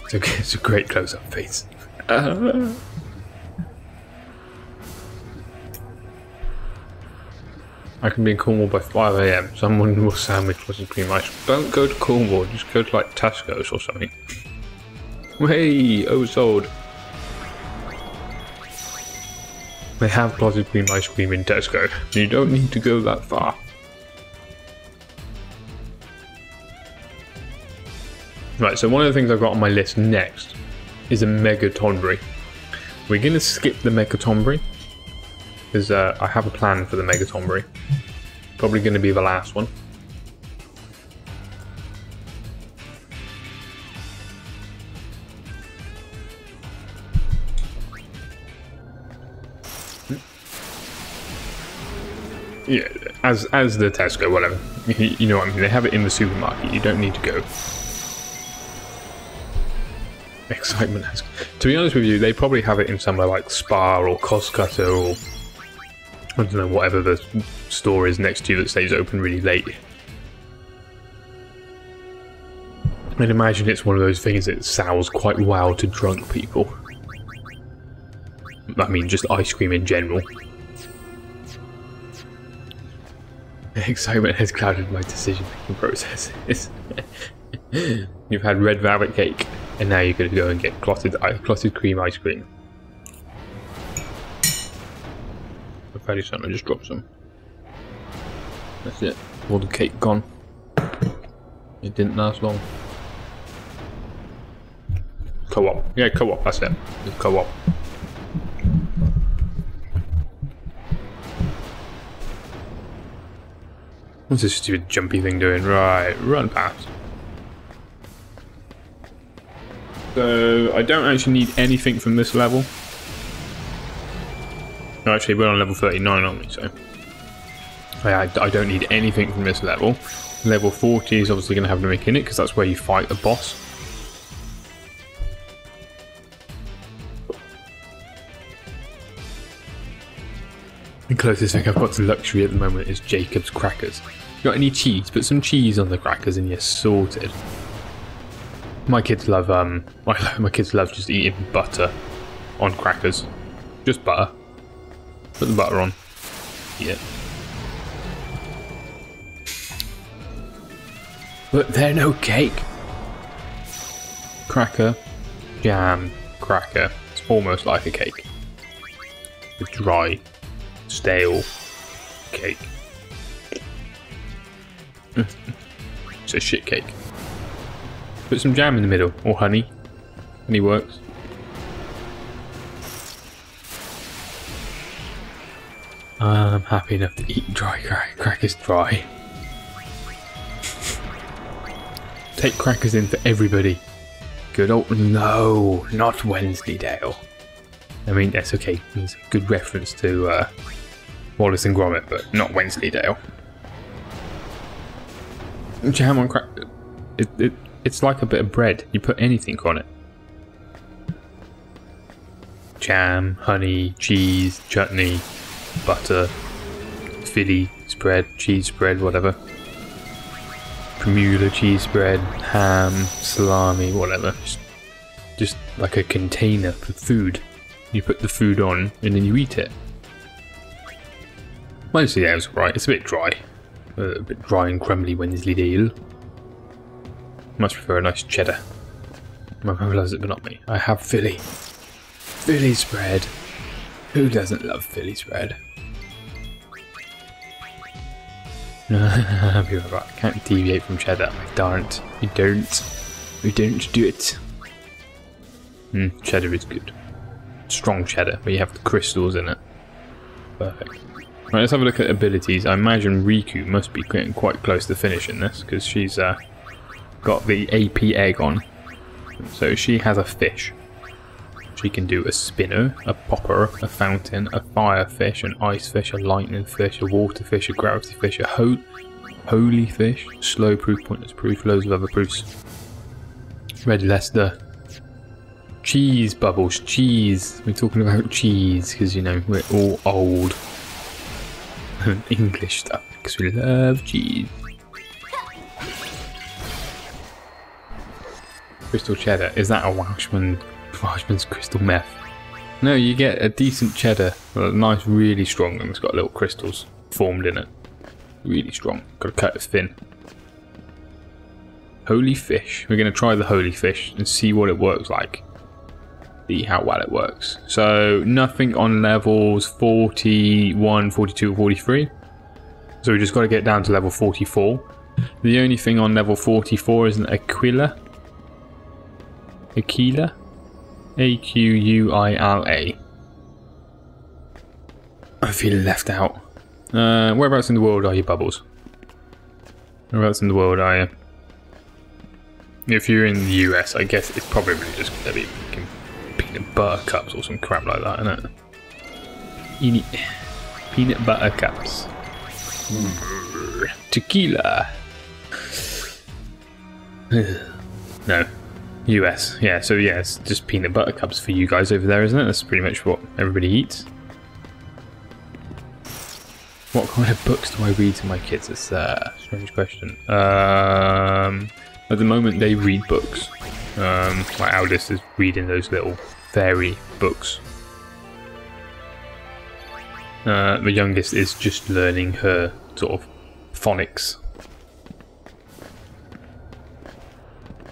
It's a great close-up face. I can be in Cornwall by 5 AM. Someone will sandwich clotted cream ice. Don't go to Cornwall, just go to like Tesco's or something. Hey, oversold. They have clotted cream ice cream in Tesco. You don't need to go that far. Right, so one of the things I've got on my list next is a Mega Tonberry. We're going to skip the Mega Tonberry because I have a plan for the Mega Tonberry. Probably going to be the last one. Yeah, as the Tesco, whatever. You know what I mean. They have it in the supermarket. You don't need to go. Excitement has. To be honest with you, they probably have it in somewhere like Spar or Costcutter or I don't know, whatever the store is next to you that stays open really late. I'd imagine it's one of those things that sells quite well to drunk people. I mean, just ice cream in general. Excitement has clouded my decision-making processes. You've had red velvet cake, and now you're going to go and get clotted cream ice cream. I'm fairly certain I just dropped some. That's it. All the cake gone. It didn't last long. Co-op. Yeah, co-op, that's it. It's co-op. What's this stupid jumpy thing doing? Right, run past. So, I don't actually need anything from this level. No, actually, we're on level 39, aren't we? So, I don't need anything from this level. Level 40 is obviously going to have the mechanic, because that's where you fight the boss. The closest thing I've got to luxury at the moment is Jacob's crackers. Got any cheese? Put some cheese on the crackers and you're sorted. My kids love my kids love just eating butter on crackers. Just butter. Put the butter on. Yeah. But they're no cake. Cracker, jam, cracker. It's almost like a cake. It's dry, stale cake. It's a shit cake. Put some jam in the middle, or honey. Honey works. I'm happy enough to eat dry crackers dry. Take crackers in for everybody. Good old... No, not Wensleydale. I mean, that's okay. It's a good reference to Wallace and Gromit, but not Wensleydale. Jam on crack... It's like a bit of bread. You put anything on it. Jam, honey, cheese, chutney, butter, Philly spread, cheese spread, whatever. Bermuda cheese spread, ham, salami, whatever. Just like a container for food. You put the food on and then you eat it. Mostly the ale's right. It's a bit dry. A bit dry and crumbly Wednesday ale. Much prefer a nice cheddar. My mum loves it, but not me. I have Philly. Philly spread. Who doesn't love Philly spread? I'll be right back. Can't deviate from cheddar. I don't. You don't. You don't do it. Cheddar is good. Strong cheddar, but you have the crystals in it. Perfect. Right, let's have a look at abilities. I imagine Riku must be getting quite close to finishing this, because she's got the AP egg on. So she has a fish. She can do a spinner, a popper, a fountain, a fire fish, an ice fish, a lightning fish, a water fish, a gravity fish, a holy fish, slow proof, pointless proof, loads of other proofs. Red Leicester. Cheese bubbles, cheese. We're talking about cheese because, you know, we're all old. English stuff because we love cheese. Crystal cheddar. Is that a Welshman's crystal meth? No, you get a decent cheddar. A nice, really strong one. It's got little crystals formed in it. Really strong. Got to cut it thin. Holy fish. We're going to try the holy fish and see what it works like. See how well it works. So nothing on levels 41, 42, 43. So we just got to get down to level 44. The only thing on level 44 is an Aquila. Aquila? A-Q-U-I-L-A. I feel left out. Whereabouts in the world are you, Bubbles? Whereabouts in the world are you? If you're in the US, I guess it's probably just going to be peanut butter cups or some crap like that, isn't it? Peanut butter cups. Tequila. No. US. Yeah, so yeah, it's just peanut butter cups for you guys over there, isn't it? That's pretty much what everybody eats. What kind of books do I read to my kids? It's a strange question. At the moment they read books. My eldest is reading those little fairy books. The youngest is just learning her sort of phonics.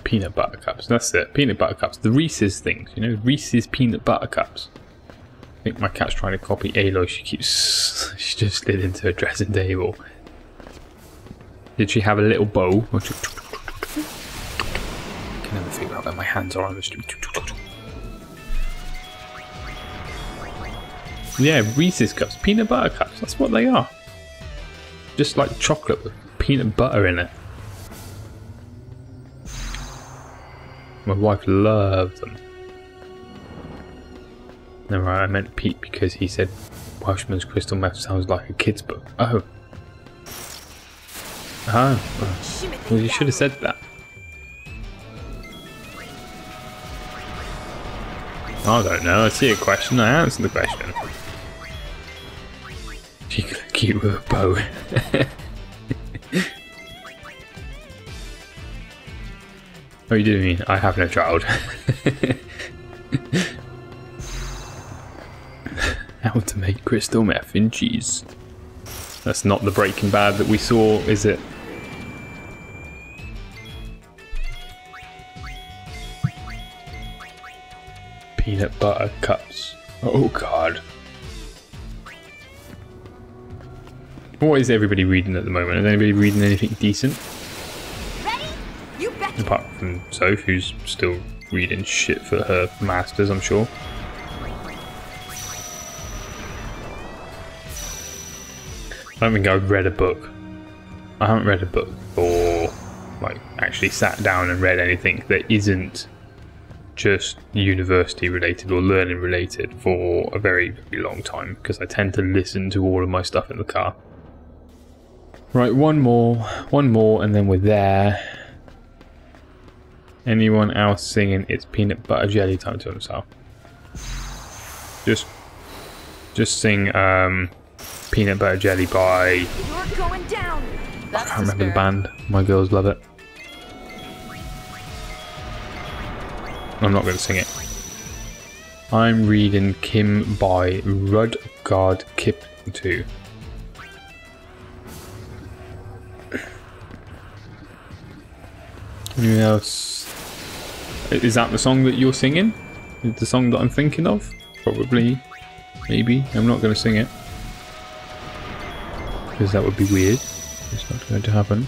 Peanut butter cups, that's it. Peanut butter cups. The Reese's things, you know, Reese's peanut butter cups. I think my cat's trying to copy Aloy. She just slid into her dressing table. Did she have a little bow? I can never figure out where my hands are on this. Yeah, Reese's cups, peanut butter cups, that's what they are. Just like chocolate with peanut butter in it. My wife loved them. No, right, I meant Pete because he said Welshman's Crystal Meth sounds like a kid's book. Oh. Oh. Well, you should have said that. I don't know, I see a question, I answered the question. She could look cute with a bow. Oh, you do mean I have no child. How to make crystal meth in cheese. That's not the Breaking Bad that we saw, is it? Peanut butter cups. Oh god. What is everybody reading at the moment? Is anybody reading anything decent? Apart from Soph, who's still reading shit for her masters, I'm sure. I don't think I've read a book. I haven't read a book or like actually sat down and read anything that isn't just university related or learning related for a very, very long time, because I tend to listen to all of my stuff in the car. Right, one more, and then we're there. Anyone else singing "It's Peanut Butter Jelly Time" to himself? Just sing "Peanut Butter Jelly" by. You're going down. I can't remember the band. My girls love it. I'm not going to sing it. I'm reading Kim by Rudyard Kipling 2. Anything else? Is that the song that you're singing? Is the song that I'm thinking of? Probably. Maybe. I'm not going to sing it. Because that would be weird. It's not going to happen.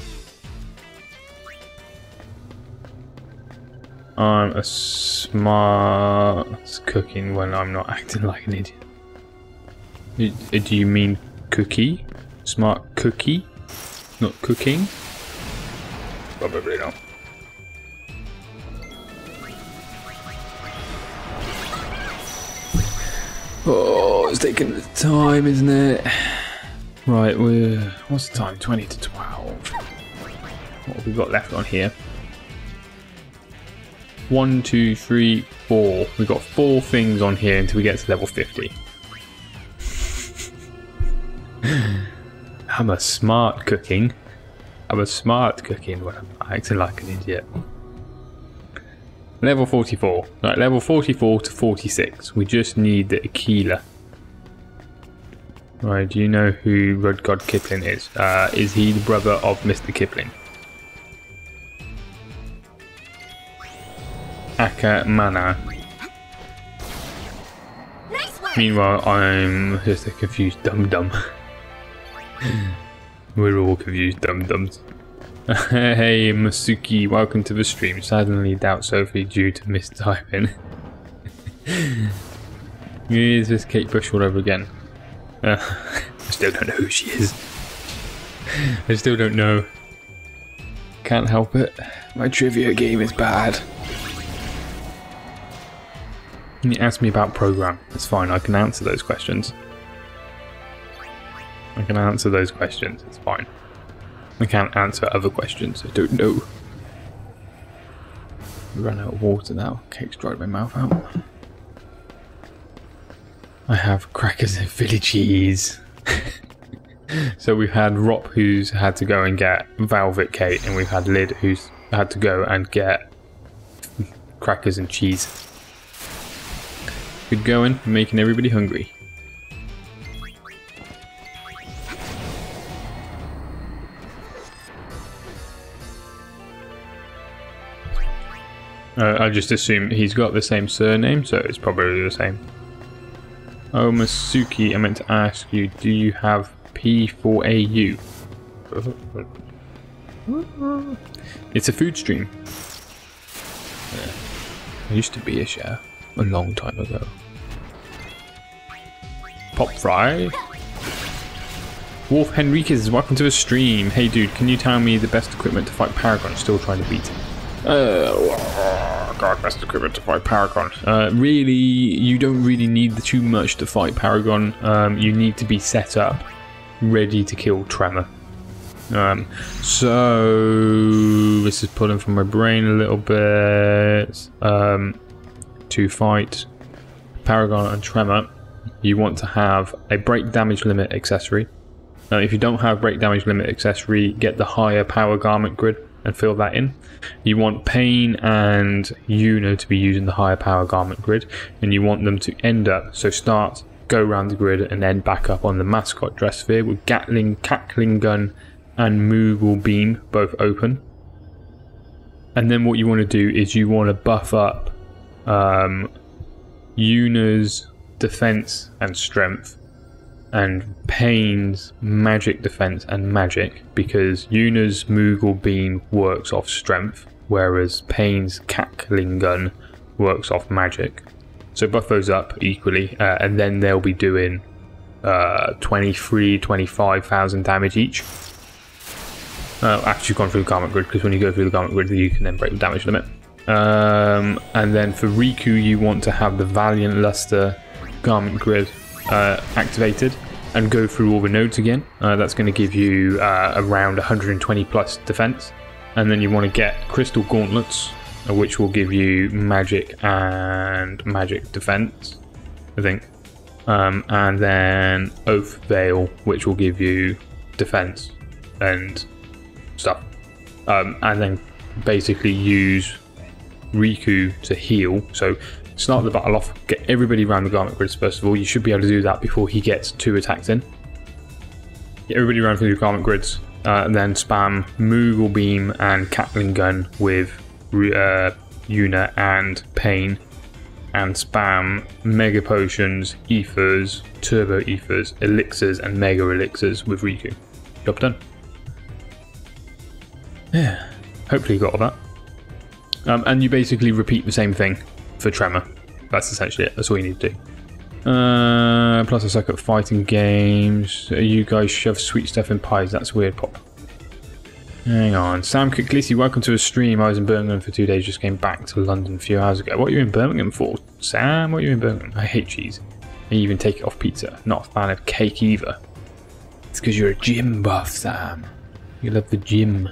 I'm a smart cooking when I'm not acting like an idiot. Do you mean cookie? Smart cookie? Not cooking? Probably not. Oh, it's taking the time, isn't it? Right, what's the time? 20 to 12. What have we got left on here? 1, 2, 3, 4. We've got 4 things on here until we get to level 50. I'm a smart cooking. I'm a smart cooking when I'm acting like an idiot. Level 44. Right, level 44 to 46. We just need the Aquila. Right, do you know who Rudyard Kipling is? Is he the brother of Mr. Kipling? Akamana. Nice work. Meanwhile, I'm just a confused dum-dum. We're all confused dum-dums. Hey Masuki, welcome to the stream. Suddenly doubt Sophie due to mistyping. Is this Kate Bush all over again? I still don't know who she is. I still don't know. Can't help it. My trivia game is bad. You ask me about program. It's fine, I can answer those questions. I can answer those questions, it's fine. I can't answer other questions, I don't know. I ran out of water now. Cake's dried my mouth out. I have crackers and Philly cheese. So we've had Rop who's had to go and get Velvet Cake, and we've had Lid who's had to go and get crackers and cheese. Good going, making everybody hungry. I just assume he's got the same surname, so it's probably the same. Oh, Masuki, I meant to ask you, do you have P4AU? It's a food stream. Yeah. There used to be a share a long time ago. Pop Fry. Wolf Henriquez, welcome to the stream. Hey dude, can you tell me the best equipment to fight Paragon? Still trying to beat him. God, best equipment to fight Paragon. Really, you don't really need too much to fight Paragon. You need to be set up, ready to kill Tremor. So this is pulling from my brain a little bit. To fight Paragon and Tremor, you want to have a break damage limit accessory. If you don't have break damage limit accessory, get the higher power garment grid and fill that in. You want Pain and Yuno to be using the higher power garment grid, and you want them to end up, so start, go around the grid and end back up on the mascot dress sphere with Gatling, Cackling Gun and Moogle Beam both open. And then what you want to do is you want to buff up Yuna's defense and strength, and Pain's magic defense and magic, because Yuna's Moogle Beam works off strength, whereas Pain's Cackling Gun works off magic. So buff those up equally, and then they'll be doing 25,000 damage each. After you've gone through the garment grid, because when you go through the garment grid, you can then break the damage limit. And then for Riku, you want to have the Valiant Luster garment grid activated and go through all the nodes again. That's going to give you around 120 plus defense, and then you want to get Crystal Gauntlets, which will give you magic and magic defense, I think, and then Oath Veil, which will give you defense and stuff, and then basically use Riku to heal. So start the battle off, get everybody around the garment grids first of all. You should be able to do that before he gets 2 attacks in. Get everybody around through the garment grids, then spam Moogle Beam and Catling Gun with Yuna and Pain, and spam Mega Potions, Ethers, Turbo Ethers, Elixirs, and Mega Elixirs with Riku. Job done. Yeah, hopefully you got all that. And you basically repeat the same thing for Tremor. That's essentially it. That's all you need to do. Plus I suck at fighting games. You guys shove sweet stuff in pies. That's weird, Pop. Hang on. Sam Kicklissy, welcome to a stream. I was in Birmingham for 2 days. Just came back to London a few hours ago. What are you in Birmingham for, Sam? What are you in Birmingham? I hate cheese. And you even take it off pizza. Not a fan of cake either. It's because you're a gym buff, Sam. You love the gym.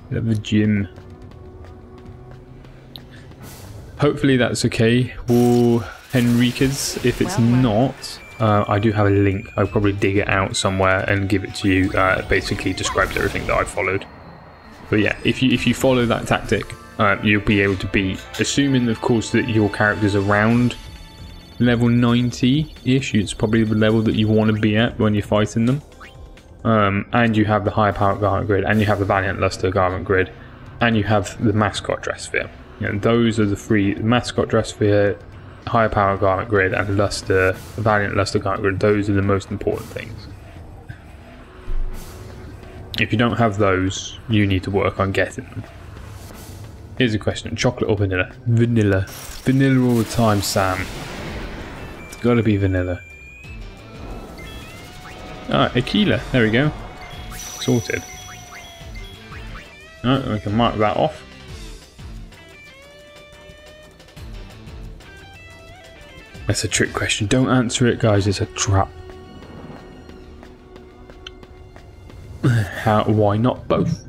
You love the gym. Hopefully that's okay. Or Henriquez. If it's not, I do have a link. I'll probably dig it out somewhere and give it to you. Basically describes everything that I've followed. But yeah, if you follow that tactic, you'll be able to beat, assuming of course that your character's around level 90-ish, it's probably the level that you want to be at when you're fighting them. And you have the higher power garment grid, and you have the Valiant Luster garment grid, and you have the mascot dress sphere. You know, those are the three: mascot dress sphere, higher power garment grid, and Luster, Valiant Luster garment grid. Those are the most important things. If you don't have those, you need to work on getting them. Here's a question: chocolate or vanilla? Vanilla. Vanilla all the time, Sam. It's gotta be vanilla. Ah, Aquila. There we go. Sorted. Alright, we can mark that off. That's a trick question. Don't answer it, guys. It's a trap. Why not both?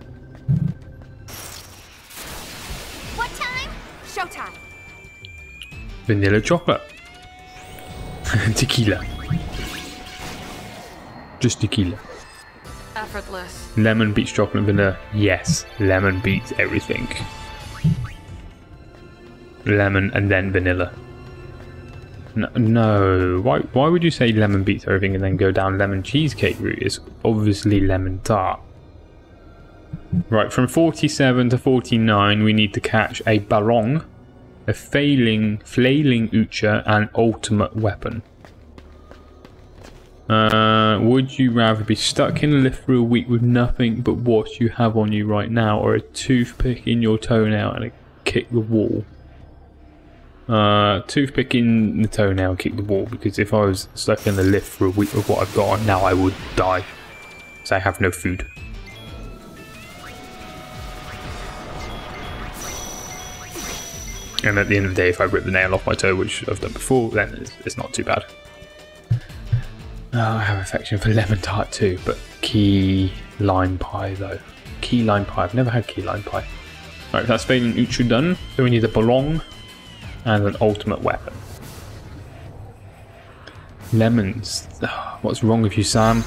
What time? Showtime. Vanilla chocolate. Tequila. Just tequila. Effortless. Lemon beats chocolate and vanilla. Yes, lemon beats everything. Lemon and then vanilla. No. Why would you say lemon beats everything and then go down lemon cheesecake route? It's obviously lemon tart. Right, from 47 to 49 we need to catch a Barong, a Flailing Ucha, and Ultimate Weapon. Would you rather be stuck in a lift for a week with nothing but what you have on you right now, or a toothpick in your toenail and a kick the wall? Toothpick in the toenail, kick the wall, because if I was stuck in the lift for a week with what I've got on now, I would die. So I have no food. And at the end of the day, if I rip the nail off my toe, which I've done before, then it's not too bad. Oh, I have affection for lemon tart too, but key lime pie though. Key lime pie. I've never had key lime pie. Right, that's Flailing Ucha done. So we need a Barong and an Ultimate Weapon. Lemons. Oh, what's wrong with you, Sam?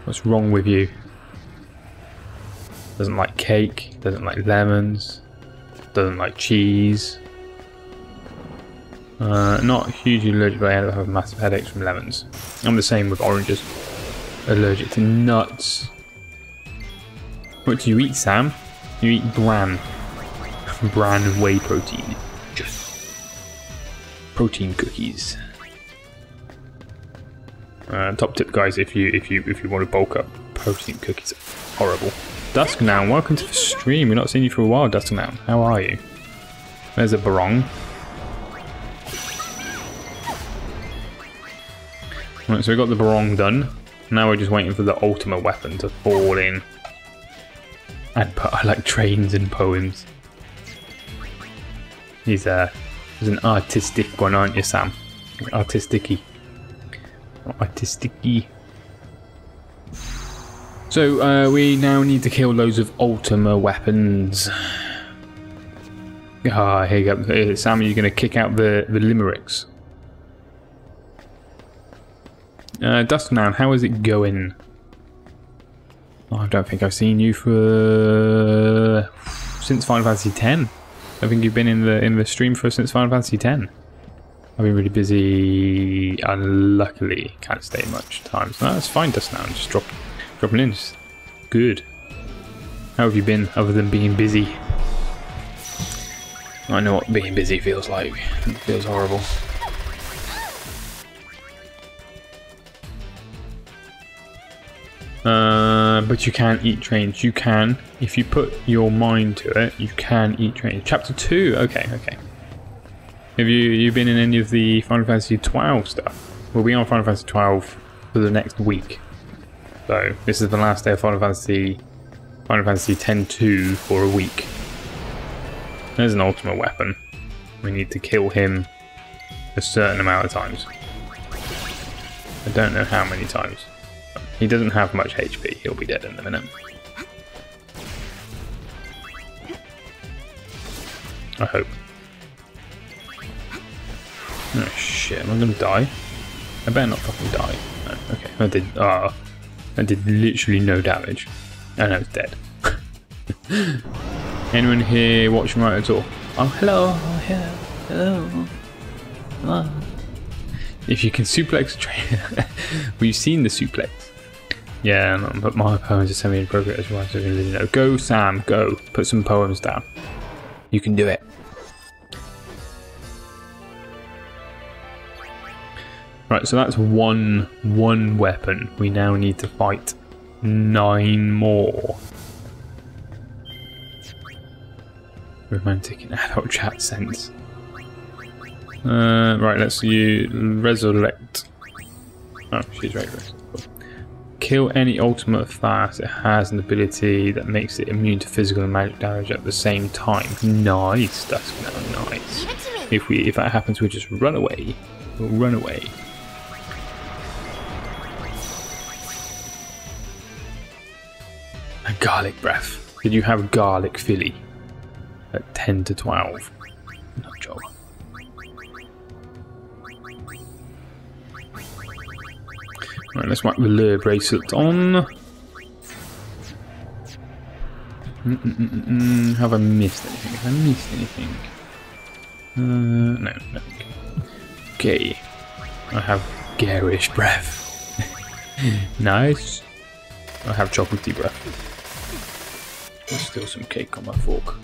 What's wrong with you? Doesn't like cake, doesn't like lemons, doesn't like cheese. Not hugely allergic, but I end up having massive headaches from lemons. I'm the same with oranges. Allergic to nuts. What do you eat, Sam? You eat bran. Bran whey protein. Just protein cookies. Top tip, guys, if you want to bulk up, protein cookies are horrible. Dusknown, welcome to the stream. We've not seen you for a while, Dusknown. How are you? There's a Barong. Right, so we got the Barong done. Now we're just waiting for the Ultimate Weapon to fall in. And I like trains and poems. He's an artistic one, aren't you, Sam? Artistic-y. Artistic-y. So we now need to kill loads of Ultima weapons. Ah, here you go. Sam, are you going to kick out the limericks? Dusknown, how is it going? Oh, I don't think I've seen you for since Final Fantasy X. I think you've been in the stream since Final Fantasy X. I've been really busy. Unluckily, can't stay much time. So that's fine, Dusknown. Just dropping in. Just Good. How have you been, other than being busy? I know what being busy feels like. It feels horrible. But you can eat trains. You can, if you put your mind to it, you can eat trains. Chapter 2. Okay, okay. Have you been in any of the Final Fantasy 12 stuff? We'll be on Final Fantasy 12 for the next week. So this is the last day of Final Fantasy X-2 for a week. There's an ultimate weapon. We need to kill him a certain amount of times. I don't know how many times. He doesn't have much HP. He'll be dead in a minute. I hope. Oh shit, am I gonna die? I better not fucking die. No, okay, I did literally no damage. And I was dead. Anyone here watching right at all? Oh, hello, hello. Oh. If you can suplex a train... Well, you've seen the suplex. Yeah, no, but my poems are semi-inappropriate as well, so you know. Go, Sam, go. Put some poems down. You can do it. Right, so that's one weapon. We now need to fight 9 more. Romantic and adult chat sense. Right, let's use resurrect. Oh, she's resurrect. Cool. Kill any ultimate fast. It has an ability that makes it immune to physical and magic damage at the same time. Nice, that's now nice. If that happens, we'll just run away. We'll run away. A garlic breath. Did you have garlic Philly at 10 to 12? No job. Right, let's whack the lure bracelet on. Have I missed anything? Have I missed anything? No, nothing. Okay. I have garish breath. Nice. I have chocolatey breath. There's still some cake on my fork.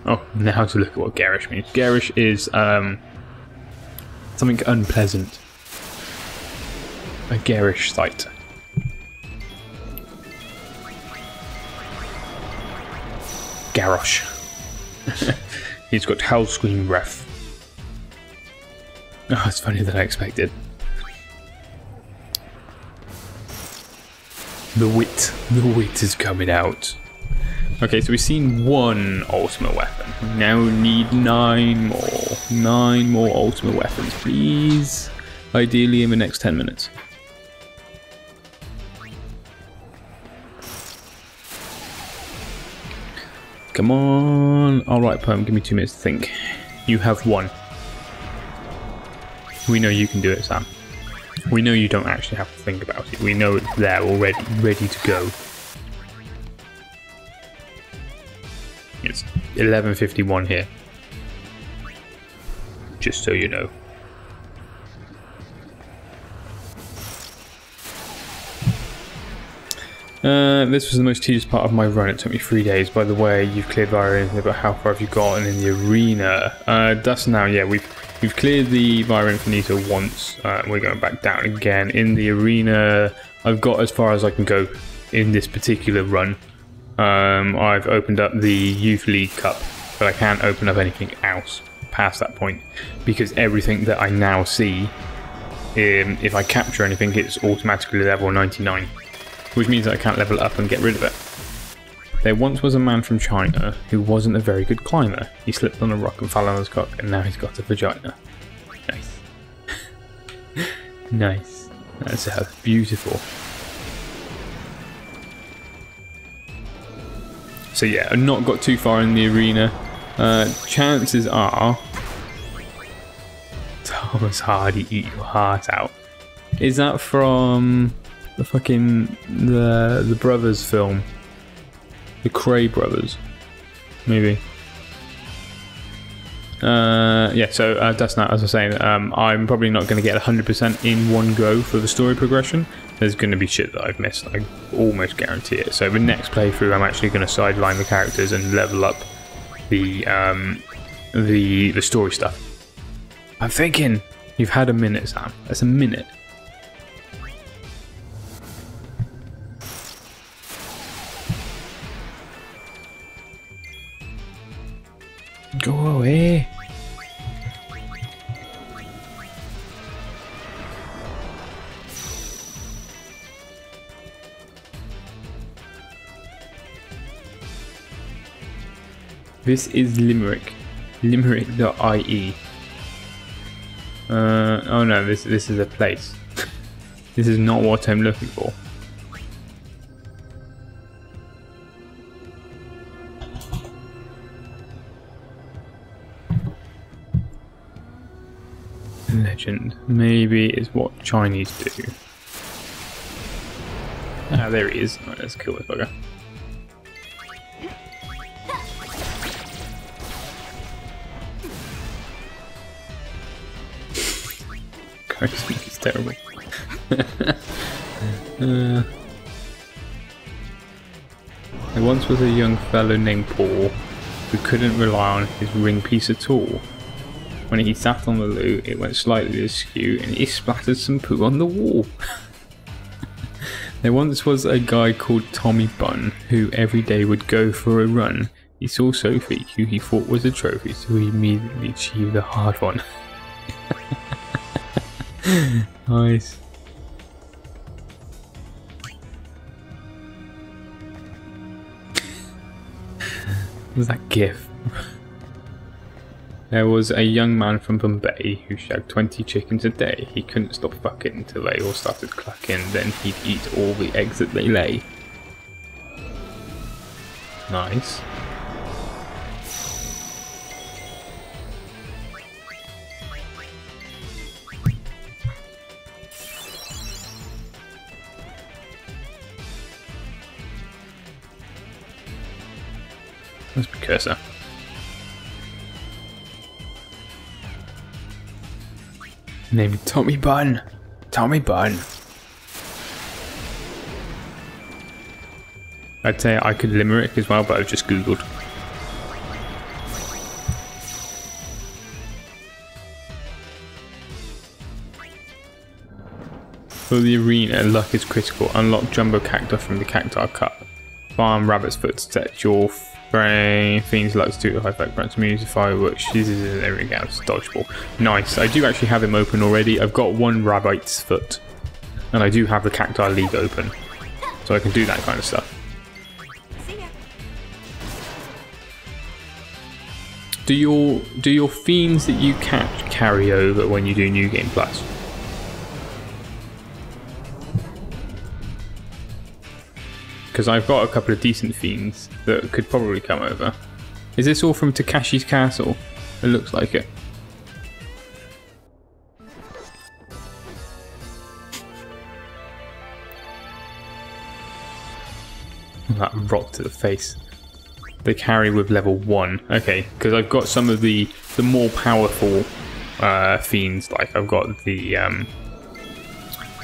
Oh, now to look at what garish means. Garish is something unpleasant. A garish sight. Garrosh. He's got hellscream breath. Oh, it's funnier than I expected. The wit is coming out. Okay, so we've seen 1 ultimate weapon. We now need 9 more. 9 more ultimate weapons, please. Ideally in the next 10 minutes. Come on. I'll write a poem. Give me 2 minutes to think. You have 1. We know you can do it, Sam. We know you don't actually have to think about it. We know it's there already, ready to go. It's 11:51 here. Just so you know. This was the most tedious part of my run. It took me 3 days. By the way, you've cleared Virus, but how far have you gotten in the arena? Dust now, yeah, we've cleared the Via Infinito once. We're going back down again. In the arena, I've got as far as I can go in this particular run. I've opened up the Youth League Cup, but I can't open up anything else past that point because everything that I now see, if I capture anything, it's automatically level 99, which means that I can't level up and get rid of it. There once was a man from China who wasn't a very good climber. He slipped on a rock and fell on his cock, and now he's got a vagina. Nice. Nice. That's beautiful. So yeah, I've not got too far in the arena. Chances are Thomas Hardy eat your heart out. Is that from the fucking the Brothers film? The Cray Brothers, maybe. Yeah, so that's not, as I was saying, I'm probably not going to get 100% in one go for the story progression. There's going to be shit that I've missed, I almost guarantee it. So the next playthrough, I'm actually going to sideline the characters and level up the story stuff. I'm thinking, you've had a minute, Sam. That's a minute. Go away. This is Limerick. Limerick.ie. Oh no, this is a place. This is not what I'm looking for. Legend. Maybe it's what Chinese do. Ah, there he is. Right, let's kill this bugger. It's terrible. There once was a young fellow named Paul who couldn't rely on his ring piece at all. When he sat on the loo, it went slightly askew and he splattered some poo on the wall. There once was a guy called Tommy Bunn who every day would go for a run. He saw Sophie, who he thought was a trophy, so he immediately achieved a hard one. Nice. What's that gif? There was a young man from Bombay who shagged 20 chickens a day. He couldn't stop fucking until they all started clucking, then he'd eat all the eggs that they lay. Nice. Must be cursor. Named Tommy Bunn. Tommy Bunn. I'd say I could limerick as well, but I've just googled. For the arena, luck is critical. Unlock Jumbo Cacti from the Cacti Cup. Farm Rabbit's Foot to set your brain. Fiends Lux to high fact branch music, fireworks, everything else. Dodgeball. Nice. I do actually have him open already. I've got one Rabbit's Foot. And I do have the Cacti League open. So I can do that kind of stuff. Do your fiends that you catch carry over when you do New Game Plus? Because I've got a couple of decent fiends that could probably come over. Is this all from Takashi's Castle? It looks like it. That rock to the face. They carry with level 1. Okay, because I've got some of the more powerful fiends. Like I've got the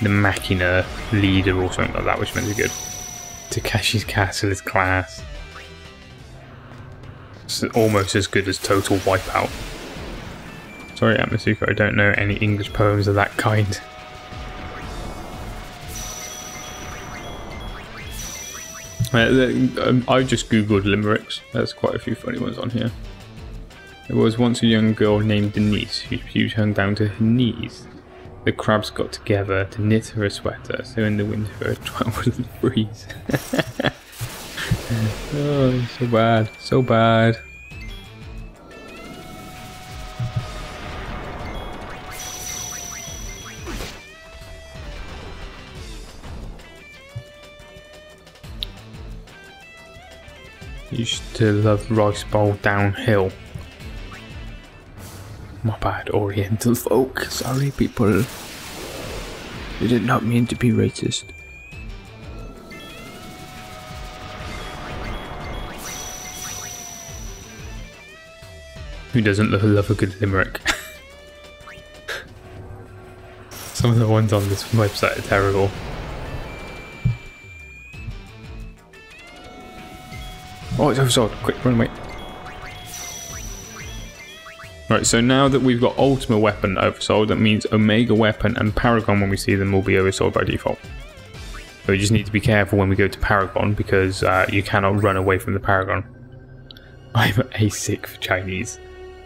Machina leader or something like that, which meant good. Takashi's Castle is class. It's almost as good as Total Wipeout. Sorry, Amasuka, I don't know any English poems of that kind. I just googled limericks. There's quite a few funny ones on here. There was once a young girl named Denise whose pubes hung down to her knees. The crabs got together to knit her a sweater, so in the winter her twat wouldn't freeze. Oh, so bad, so bad. Used to love rice bowl downhill. My bad, Oriental folk. Sorry, people. We did not mean to be racist. Who doesn't love a good limerick? Some of the ones on this website are terrible. Oh, it's oversold. Quick, run away. Right, so now that we've got Ultimate Weapon oversold, that means Omega Weapon and Paragon, when we see them, will be oversold by default. So we just need to be careful when we go to Paragon, because you cannot run away from the Paragon. I'm a sick for Chinese.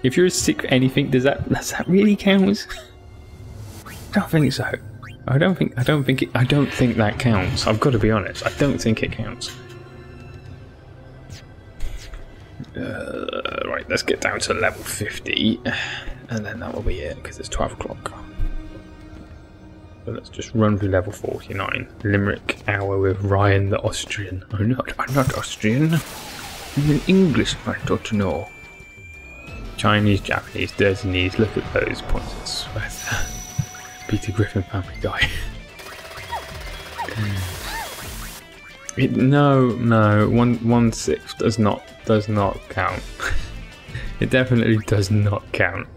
If you're a sick for anything, does that really count? I don't think so. I don't think that counts. I've got to be honest. I don't think it counts. Right, let's get down to level 50, and then that will be it, because it's 12 o'clock. So let's just run through level 49. Limerick hour with Ryan the Austrian. I'm not Austrian. I'm an Englishman, I don't know. Chinese, Japanese, dirty knees. Look at those points. Peter Griffin Family Guy. No, 1/6 does not count. It definitely does not count.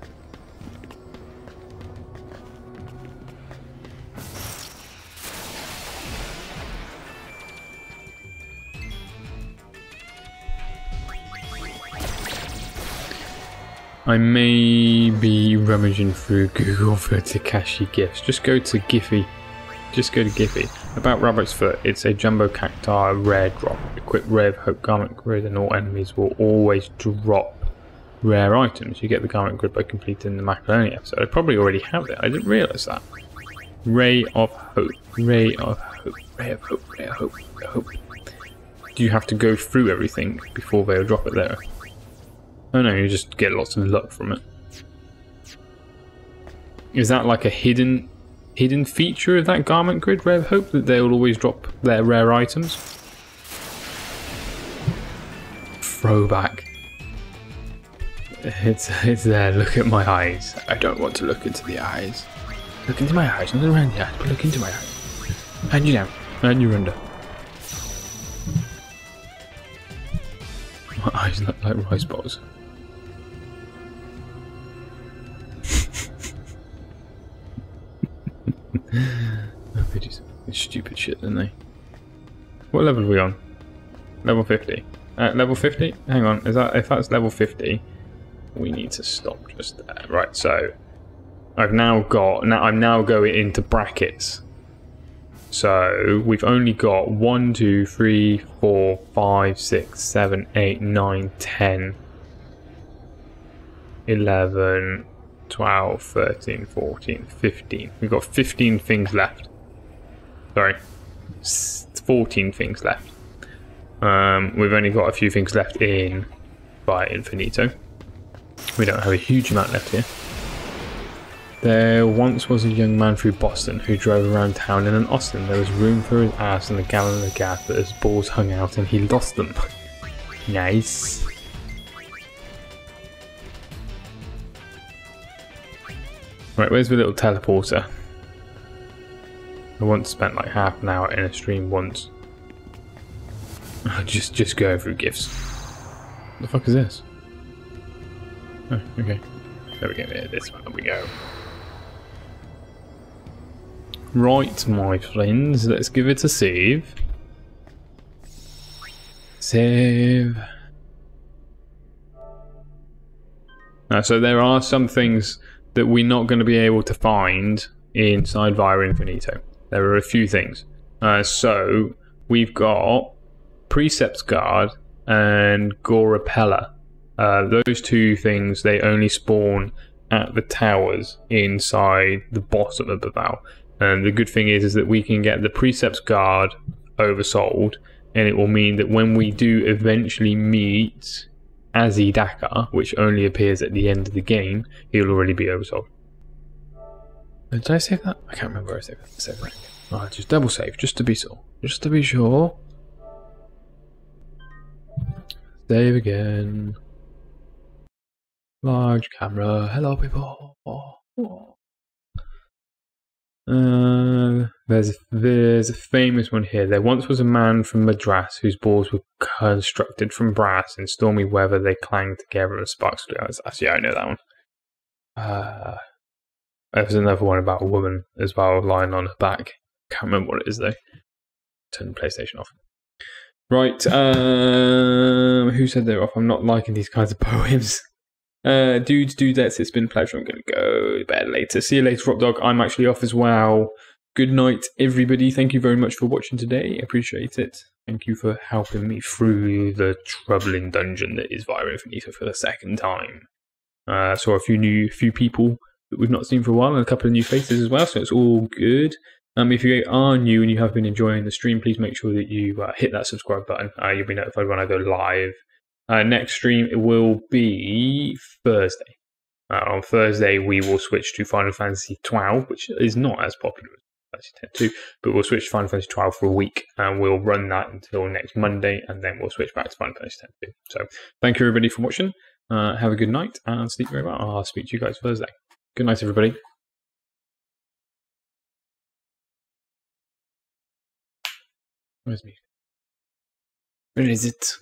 I may be rummaging through Google for Takashi gifts. Just go to Giphy. Just go to Giphy. About Rabbit's Foot, it's a Jumbo Cacti rare drop. Equip Rev Hope Garment Grid and all enemies will always drop rare items. You get the Garment Grid by completing the Macaroni episode. I probably already have it. I didn't realise that. Ray of Hope. Ray of Hope. Ray of Hope. Ray of Hope. Ray of Hope. Do you have to go through everything before they'll drop it there? Oh no, you just get lots of luck from it. Is that like a hidden feature of that Garment Grid, Ray of Hope, that they'll always drop their rare items? Throwback. It's there. Look at my eyes. I don't want to look into the eyes. Look into my eyes, not around the eyes, but look into my eyes. Hand you down, and you're under. My eyes look like rice balls. They do some stupid shit, don't they? What level are we on? Level 50. Level 50? Hang on, if that's level 50, we need to stop just there. Right, so I'm now going into brackets. So we've only got 1, 2, 3, 4, 5, 6, 7, 8, 9, 10, 11, 12, 13, 14, 15. We've got 15 things left. Sorry, 14 things left. We've only got a few things left in by Infinito. We don't have a huge amount left here. There once was a young man through Boston who drove around town in an Austin. There was room for his ass and a gallon of gas, but his balls hung out and he lost them. Nice. Right, where's the little teleporter? I once spent like half an hour in a stream once. Just going through gifts. What the fuck is this? Oh, okay. There we go, there, this one, there we go. Right, my friends, let's give it a save. Save. So there are some things that we're not going to be able to find inside via Infinito. There are a few things. So we've got Precepts Guard and Gorapella. Those two things, they only spawn at the towers inside the bottom of the Val. And the good thing is that we can get the Precepts Guard oversold, and it will mean that when we do eventually meet Azidaka, which only appears at the end of the game, he'll already be oversold. Did I save that? I can't remember where I saved that. Oh, just double save, just to be sure. Just to be sure. Save again. Large camera. Hello, people. There's a famous one here. There once was a man from Madras whose balls were constructed from brass. In stormy weather, they clanged together and sparks flew out. Actually, I know that one. There's another one about a woman as well, lying on her back. Can't remember what it is though. Turn the PlayStation off. Right, who said they're off? I'm not liking these kinds of poems. Dudettes, it's been a pleasure. I'm going to go to bed later. See you later, Rock Dog. I'm actually off as well. Good night, everybody. Thank you very much for watching today. Appreciate it. Thank you for helping me through the troubling dungeon that is via Infinito for the second time. Saw a few people that we've not seen for a while, and a couple of new faces as well, so it's all good. If you are new and you have been enjoying the stream, please make sure that you hit that subscribe button. You'll be notified when I go live. Next stream, it will be Thursday. On Thursday, we will switch to Final Fantasy 12, which is not as popular as Fantasy 10-2, but we'll switch to Final Fantasy 12 for a week, and we'll run that until next Monday, and then we'll switch back to Final Fantasy 10-2. So, thank you everybody for watching. Have a good night, and sleep very well. I'll speak to you guys Thursday. Good night, everybody. Where's me? Where is it?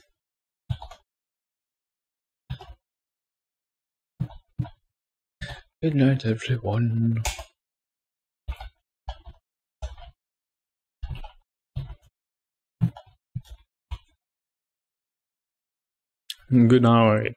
Good night, everyone. Good night.